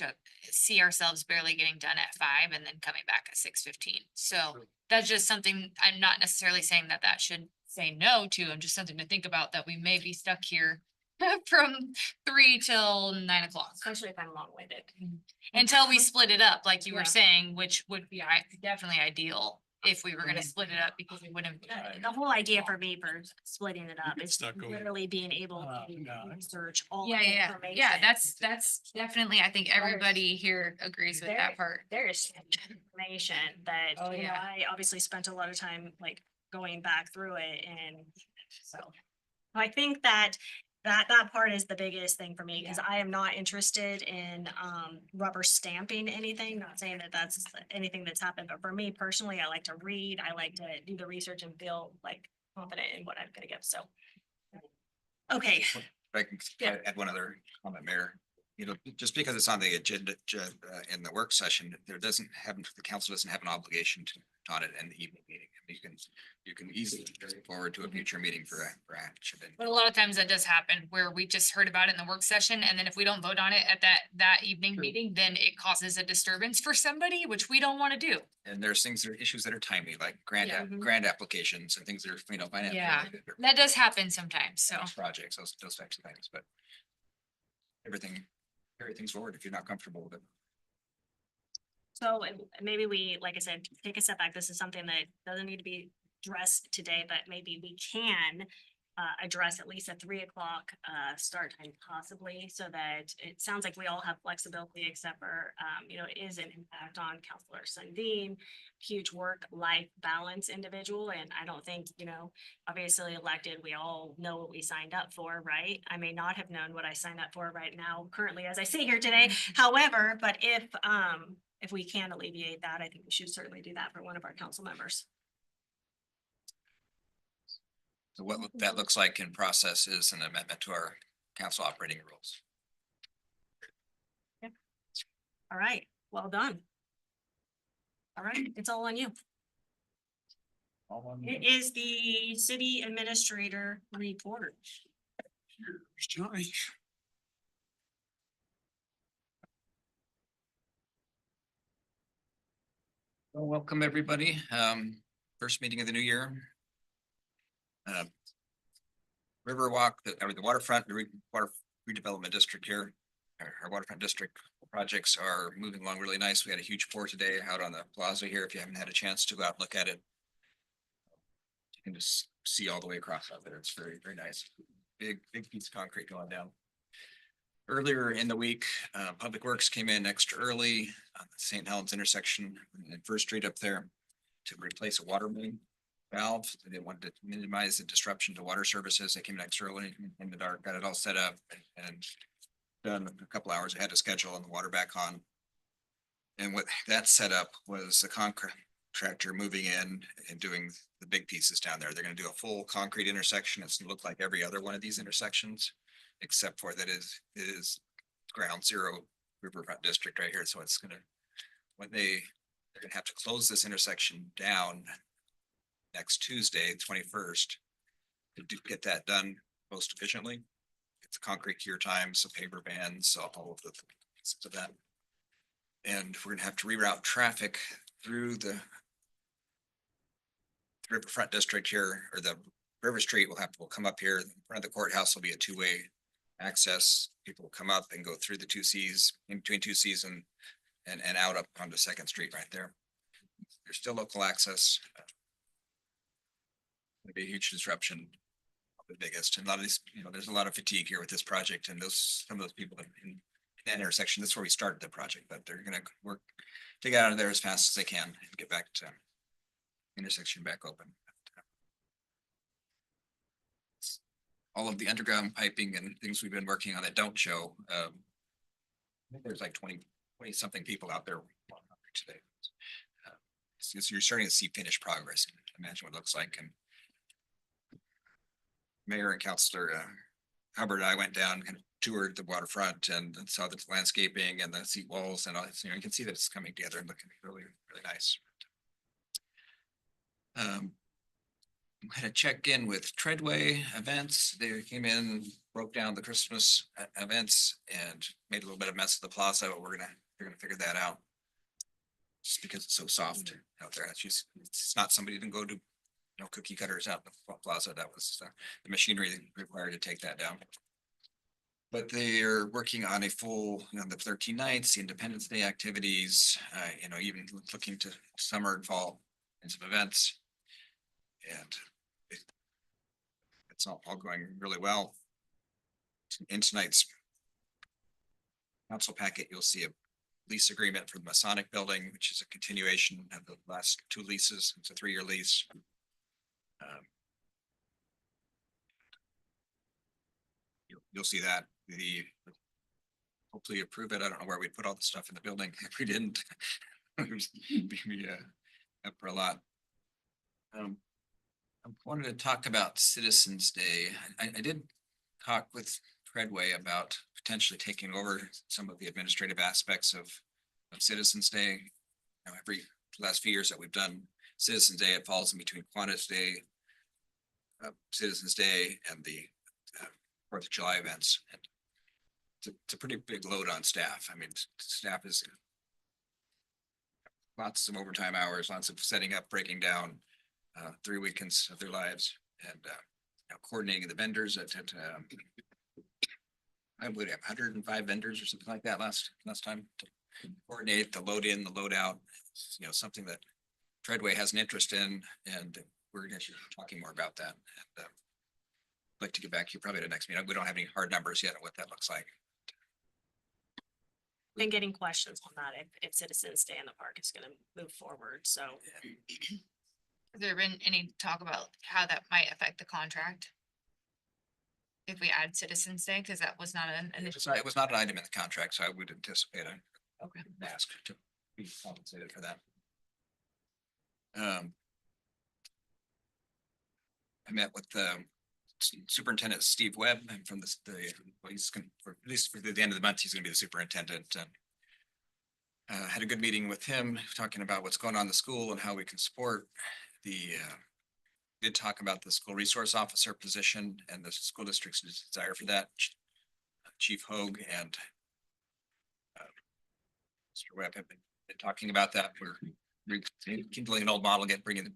ourselves barely getting done at 5 and then coming back at 6:15. So that's just something, I'm not necessarily saying that should say no to, I'm just something to think about, that we may be stuck here from 3 till 9 o'clock. Especially if I'm long-winded. Until we split it up, like you Yeah. were saying, which would be definitely ideal if we were gonna split it up, because we wouldn't. The whole idea for me for splitting it up get is stuck going. literally being able Yeah. to research all Yeah, the yeah, information. yeah, that's definitely, I think everybody here agrees with that part. There is information that, Oh, you know, yeah. I obviously spent a lot of time like going back through it, and so. I think that part is the biggest thing for me, because I am not interested in rubber stamping anything, not saying that that's anything that's happened, but for me personally, I like to read, I like to do the research and feel like confident in what I'm gonna give, so. Okay, If I can Yeah. add one other comment, Mayor. You know, just because it's on the agenda in the work session, the council doesn't have an obligation to on it in the evening meeting. You can easily carry it forward to a future meeting for action. But a lot of times that does happen where we just heard about it in the work session, and then if we don't vote on it at that evening meeting, then it causes a disturbance for somebody, which we don't want to do. And there's issues that are timely, like grant Yeah. grant applications and things that are, finance. Yeah. related or That does happen sometimes, so. Projects, those types of things, but carry things forward if you're not comfortable with it. so and maybe we, like I said, take a step back. This is something that doesn't need to be addressed today, but maybe we can address at least a 3 o'clock start time possibly, so that it sounds like we all have flexibility, except for, you know, it is an impact on Counselor Sundin, huge work-life balance individual. And I don't think, you know, obviously elected, we all know what we signed up for, right? I may not have known what I signed up for right now, currently, as I sit here today. However, but if we can alleviate that, I think we should certainly do that for one of our council members. So what that looks like in process is an amendment to our council operating rules. All right, well done. All right, it's all on you. It is the city administrator report. Here's Johnny. Well, welcome, everybody. First meeting of the new year. Riverwalk, the waterfront, water redevelopment district here. Our waterfront district projects are moving along really nice. We had a huge pour today out on the plaza here. If you haven't had a chance to go out and look at it, you can just see all the way across out there. It's very, very nice. Big piece of concrete going down. Earlier in the week, Public Works came in extra early on the St. Helens intersection and First Street up there to replace a water main valve. They wanted to minimize the disruption to water services. They came in extra early in the dark, got it all set up, and done a couple hours ahead of schedule and the water back on. And what that set up was the contractor moving in and doing the big pieces down there. They're gonna do a full concrete intersection. It's gonna look like every other one of these intersections, except for that it is ground zero riverfront district right here. So it's gonna, they're gonna have to close this intersection down next Tuesday, 21st, to get that done most efficiently. It's concrete cure times, so paver bans, all of the pieces of that. And we're gonna have to reroute traffic through the riverfront district here, or the River Street will come up here. In front of the courthouse will be a two-way access. People will come up and go through the 2Cs, in between 2Cs and out up onto Second Street right there. There's still local access. It'll be a huge disruption, the biggest, and a lot of these, there's a lot of fatigue here with this project, and some of those people in that intersection, that's where we started the project, but they're gonna work to get out of there as fast as they can and get back to intersection back open. All of the underground piping and things we've been working on that don't show, I think there's like 20 something people out there today. So you're starting to see finished progress. Imagine what it looks like. And Mayor and Councilor Hubbard and I went down and toured the waterfront and saw the landscaping and the seat walls and all. You can see that it's coming together and looking really, really nice. I had to check in with Treadway events. They came in, broke down the Christmas events and made a little bit of mess of the plaza, but we're gonna figure that out. Just because it's so soft out there. It's not somebody to go to, cookie cutters out in the plaza. That was the machinery required to take that down. But they are working on a full, the 13 nights, the Independence Day activities, even looking to summer and fall and some events. And it's all going really well. In tonight's council packet, you'll see a lease agreement for the Masonic Building, which is a continuation of the last two leases. It's a 3-year lease. You'll see that hopefully approve it. I don't know where we'd put all the stuff in the building if we didn't. It'd be up for a lot. I wanted to talk about Citizens Day. I did talk with Treadway about potentially taking over some of the administrative aspects of Citizens Day. Every last few years that we've done Citizens Day, it falls in between Qantas Day, Citizens Day, and the 4th of July events. And it's a pretty big load on staff. I mean, staff is lots of overtime hours, lots of setting up, breaking down 3 weekends of their lives, and coordinating the vendors at I would have 105 vendors or something like that last time to coordinate the load in, the load out. Something that Treadway has an interest in, and we're going to be talking more about that. And I'd like to get back to you probably at the next meeting. We don't have any hard numbers yet on what that looks like. Been getting questions on that if Citizens Day in the park is gonna move forward, so. Has there been any talk about how that might affect the contract? If we add Citizens Day, because that was not an initial. It was not an item in the contract, so I would anticipate Okay. ask to be compensated for that. I met with Superintendent Steve Webb from at least for the end of the month, he's gonna be the superintendent. And had a good meeting with him, talking about what's going on in the school and how we can support did talk about the school resource officer position and the school district's desire for that. Chief Hogue and Mr. Webb have been talking about that. We're rekindling an old model,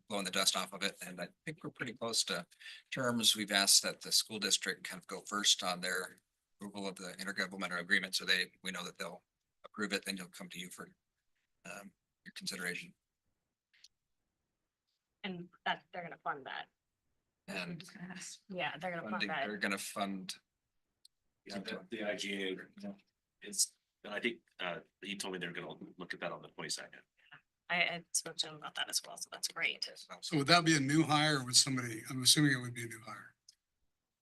blowing the dust off of it. And I think we're pretty close to terms. We've asked that the school district kind of go first on their approval of the intergovernmental agreement. So we know that they'll approve it, then they'll come to you for your consideration. And that they're gonna fund that. And Yeah, they're gonna fund that. they're gonna fund. The IGA is, and I think he told me they're gonna look at that on the 22nd. I spoke to him about that as well, so that's great. So would that be a new hire or would somebody, I'm assuming it would be a new hire?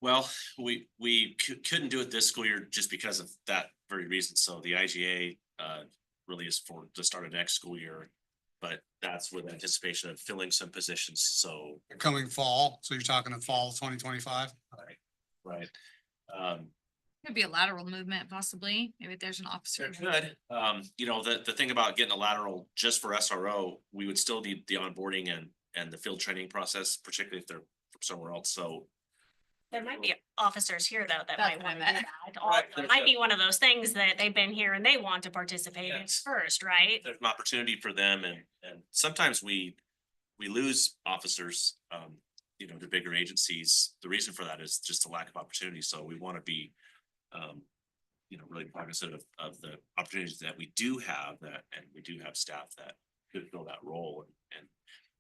Well, we couldn't do it this school year just because of that very reason. So the IGA really is for the start of next school year. But that's with anticipation of filling some positions. So, Coming fall, so you're talking of fall 2025? right. Could be a lateral movement possibly. Maybe there's an officer. Good. You know, the thing about getting a lateral just for SRO, we would still need the onboarding and the field training process, particularly if they're from somewhere else. So There might be officers here though that That's might what I want to do meant. that. Or Right, it might be one of those things that they've been here and they want to participate in Yes. first, right? there's an opportunity for them and sometimes we lose officers, you know, to bigger agencies. The reason for that is just a lack of opportunity. So we want to be, you know, really cognizant of the opportunities that we do have that, and we do have staff that could fill that role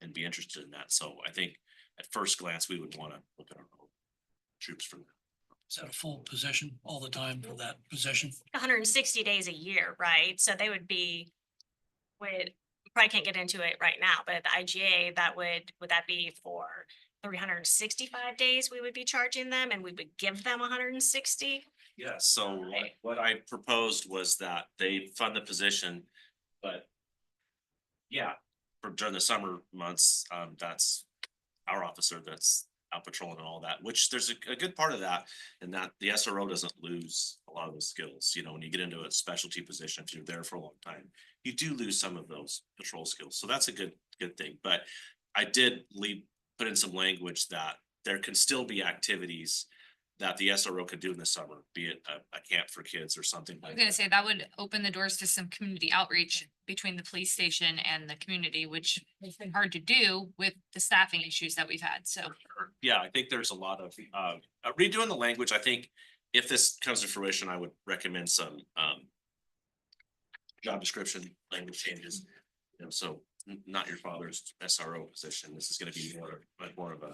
and be interested in that. So I think at first glance, we would want to look at our own troops for that. Is that a full position all the time for that position? 160 days a year, right? So they would be, probably can't get into it right now, but at the IGA, would that be for 365 days we would be charging them and we would give them 160? Yeah, so what I proposed was that they fund the position, but yeah, for during the summer months, that's our officer that's out patrolling and all that, which there's a good part of that, and that the SRO doesn't lose a lot of those skills. You know, when you get into a specialty position, if you're there for a long time, you do lose some of those patrol skills. So that's a good thing. But I did put in some language that there can still be activities that the SRO could do in the summer, be it a camp for kids or something I like was gonna that. say that would open the doors to some community outreach between the police station and the community, which has been hard to do with the staffing issues that we've had. So Yeah, I think there's a lot of redoing the language. I think if this comes to fruition, I would recommend some job description language changes. You know, so not your father's SRO position. This is going to be more of a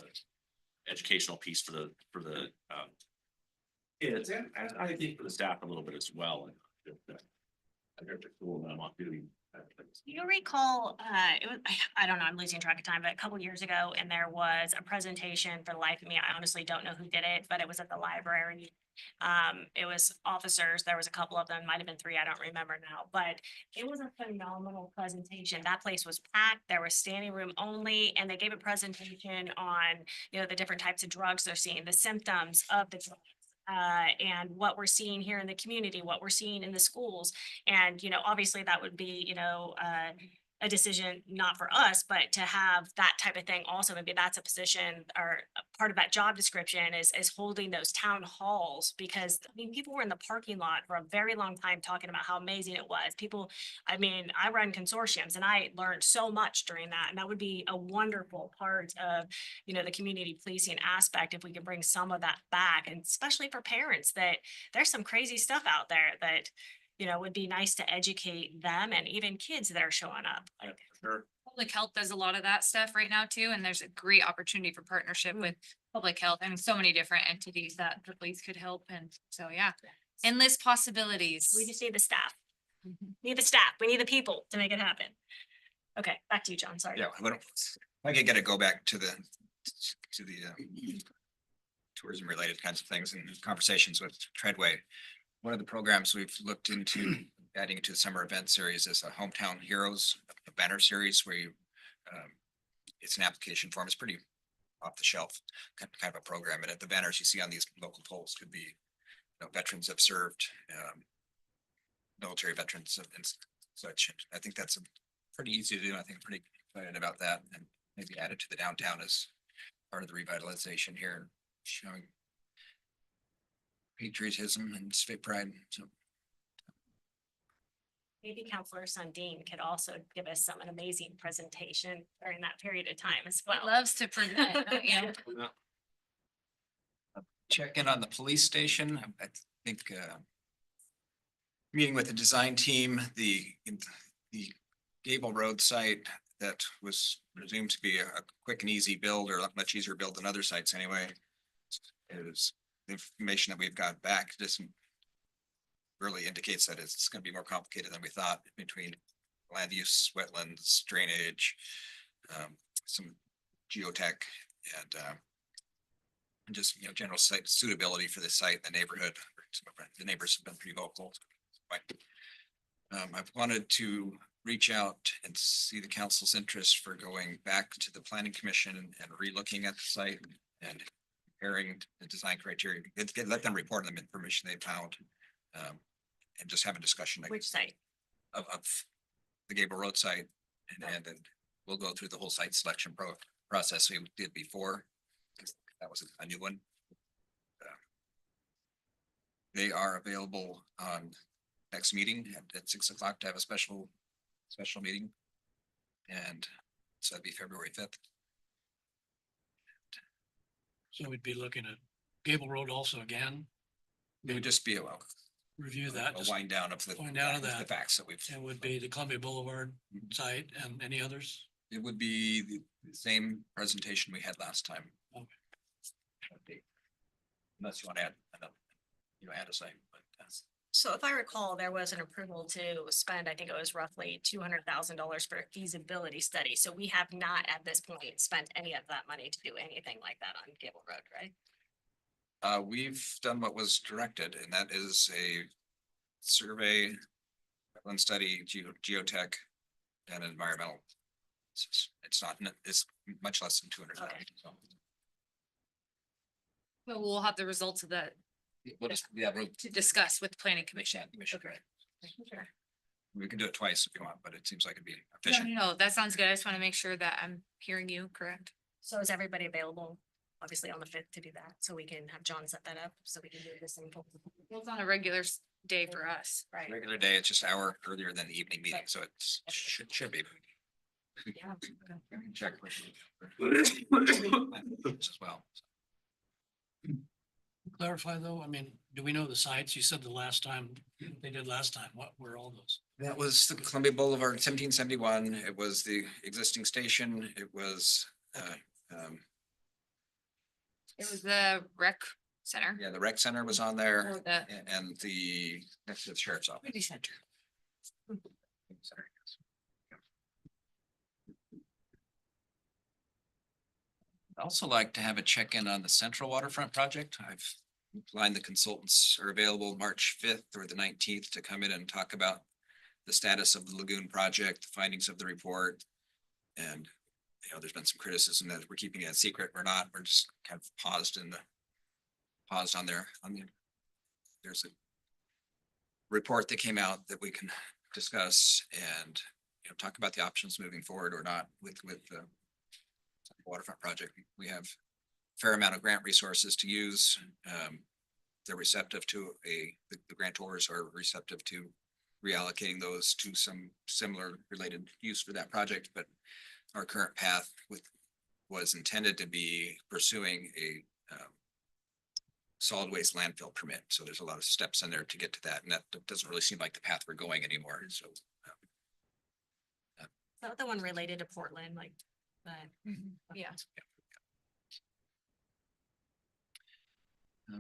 educational piece for the kids, and I think for the staff a little bit as well. And I heard the cool when I'm off duty. You recall, I don't know, I'm losing track of time, but a couple years ago, and there was a presentation for the life of me. I honestly don't know who did it, but it was at the library. It was officers. There was a couple of them, might have been 3, I don't remember now, but it was a phenomenal presentation. That place was packed. There was standing room only, and they gave a presentation on, you know, the different types of drugs they're seeing, the symptoms of the drugs. And what we're seeing here in the community, what we're seeing in the schools. And, you know, obviously that would be, you know, a decision not for us, but to have that type of thing also, maybe that's a position or a part of that job description is holding those town halls. Because I mean, people were in the parking lot for a very long time talking about how amazing it was. People, I mean, I run consortiums and I learned so much during that. And that would be a wonderful part of, you know, the community policing aspect if we could bring some of that back, and especially for parents that there's some crazy stuff out there that, you know, would be nice to educate them and even kids that are showing up. Like, Sure. public health does a lot of that stuff right now too, and there's a great opportunity for partnership with public health and so many different entities that the police could help. And so, yeah, endless possibilities. we just need the staff. Need the staff. We need the people to make it happen. Okay, back to you, John. Sorry. Yeah, I gotta go back to the tourism related kinds of things and conversations with Treadway. One of the programs we've looked into adding to the summer event series is a Hometown Heroes, a banner series where you, it's an application form. It's pretty off the shelf kind of a program. And the banners you see on these local poles could be, you know, veterans have served, military veterans and such. I think that's pretty easy to do. I think I'm pretty excited about that, and maybe add it to the downtown as part of the revitalization here, showing patriotism and civic pride. So Maybe Counselor Sundin could also give us an amazing presentation during that period of time as well. Loves to present, don't you? check in on the police station. I think meeting with the design team, the Gable Road site that was presumed to be a quick and easy build, or a much easier build than other sites anyway, is the information that we've got back just really indicates that it's going to be more complicated than we thought, between land use, wetlands, drainage, some geotech, and and just, general site suitability for the site, the neighborhood. The neighbors have been pretty vocal. I've wanted to reach out and see the council's interest for going back to the planning commission and re-looking at the site and comparing the design criteria, let them report on the information they found. And just have a discussion. Which site? Of the Gable Road site, and then we'll go through the whole site selection process we did before, because that was a new one. They are available on next meeting at 6 o'clock to have a special meeting. And so that'd be February 5th. So we'd be looking at Gable Road also again, It would just be review that. a wind down of the the facts that we've. It would be the Columbia Boulevard site and any others. It would be the same presentation we had last time. Okay. Unless you want to add another, add a site, but that's. So if I recall, there was an approval to spend, I think it was roughly $200,000 for a feasibility study. So we have not at this point spent any of that money to do anything like that on Gable Road, right? We've done what was directed, and that is a survey, wetland study, geotech, and environmental. It's not, it's much less than 200,000. Okay. But we'll have the results of that We'll just, to discuss with the planning commission. Okay. We can do it twice if you want, but it seems like it'd be No, efficient. no, that sounds good. I just want to make sure that I'm hearing you correct. So is everybody available, obviously on the 5th to do that? So we can have John set that up so we can do this in. It's on a regular day for us. Right. Regular day, it's just an hour earlier than the evening meeting, so it's should be. Yeah. Check. As well. Clarify though, I mean, do we know the sites? You said the last time, they did last time, what were all those? That was the Columbia Boulevard, 1771. It was the existing station. It was, It was the rec center. yeah, the rec center was on there Or the and the next to the sheriff's office. community center. Sorry. I'd also like to have a check-in on the Central Waterfront project. I've lined the consultants are available March 5th or the 19th to come in and talk about the status of the lagoon project, the findings of the report. And, there's been some criticism that we're keeping it a secret. We're not, we're just kind of paused on there. There's a report that came out that we can discuss and, talk about the options moving forward or not with the waterfront project. We have a fair amount of grant resources to use. They're receptive to the grantors are receptive to reallocating those to some similar related use for that project, but our current path was intended to be pursuing a solid waste landfill permit. So there's a lot of steps in there to get to that, and that doesn't really seem like the path we're going anymore. So Is that the one related to Portland, like that? Yeah.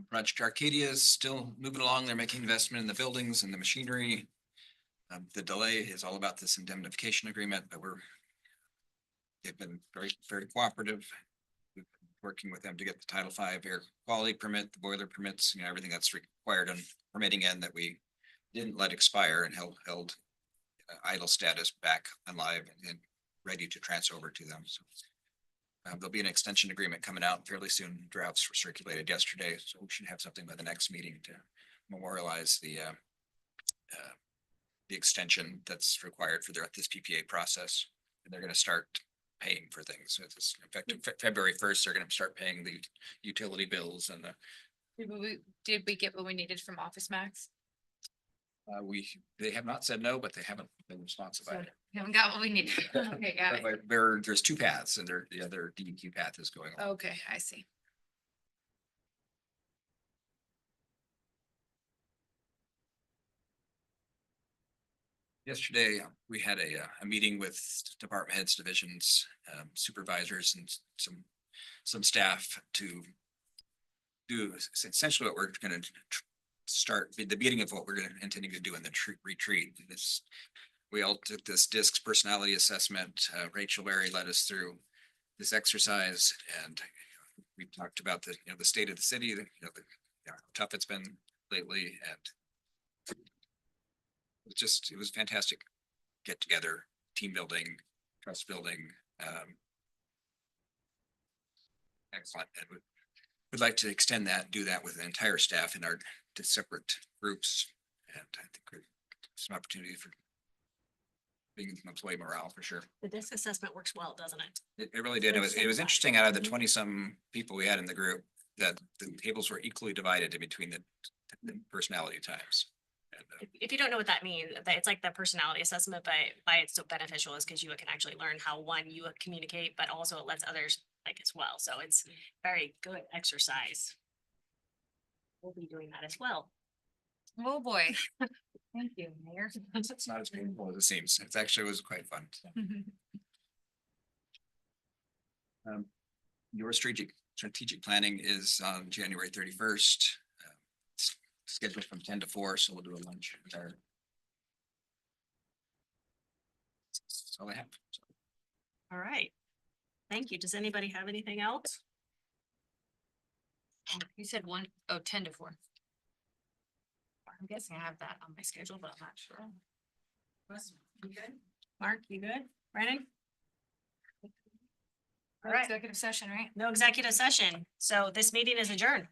Project Arcadia is still moving along. They're making investment in the buildings and the machinery. The delay is all about this indemnification agreement, but they've been very cooperative. We've been working with them to get the Title V air quality permit, the boiler permits, everything that's required on permitting end that we didn't let expire and held idle status back on live and ready to transfer over to them. So there'll be an extension agreement coming out fairly soon. Drafts were circulated yesterday, so we should have something by the next meeting to memorialize the extension that's required for this PPA process. And they're going to start paying for things. So it's effective February 1st. They're going to start paying the utility bills and Did we get what we needed from Office Max? they have not said no, but they haven't been responsive. So we haven't got what we need. Okay, got it. There's two paths, and the other DEQ path is going on. Okay, I see. Yesterday, we had a meeting with department heads, divisions, supervisors, and some staff to do essentially what we're going to start the beginning of what we're intending to do in the retreat. We all took this DISC personality assessment. Rachel Berry led us through this exercise, and we talked about the, the state of the city, how tough it's been lately, and it was fantastic. Get together, team building, trust building. Excellent. And we'd like to extend that, do that with the entire staff in our separate groups. And I think there's some opportunity for being employee morale for sure. The disc assessment works well, doesn't it? It really did. It was interesting out of the 20-some people we had in the group that the tables were equally divided in between the personality types. And, If you don't know what that means, it's like the personality assessment, but why it's so beneficial is because you can actually learn how you communicate, but also it lets others like as well. So it's very good exercise. We'll be doing that as well. Oh, boy. Thank you, Mayor. It's not as painful as it seems. It actually was quite fun. Your strategic planning is on January 31st. Scheduled from 10 to 4, so we'll do a lunch there. That's all I have. All right. Thank you. Does anybody have anything else? You said 10 to 4. I'm guessing I have that on my schedule, but I'm not sure. Russ, you good? Mark, you good? Brandon? All right. Executive session, right? No executive session. So this meeting is adjourned.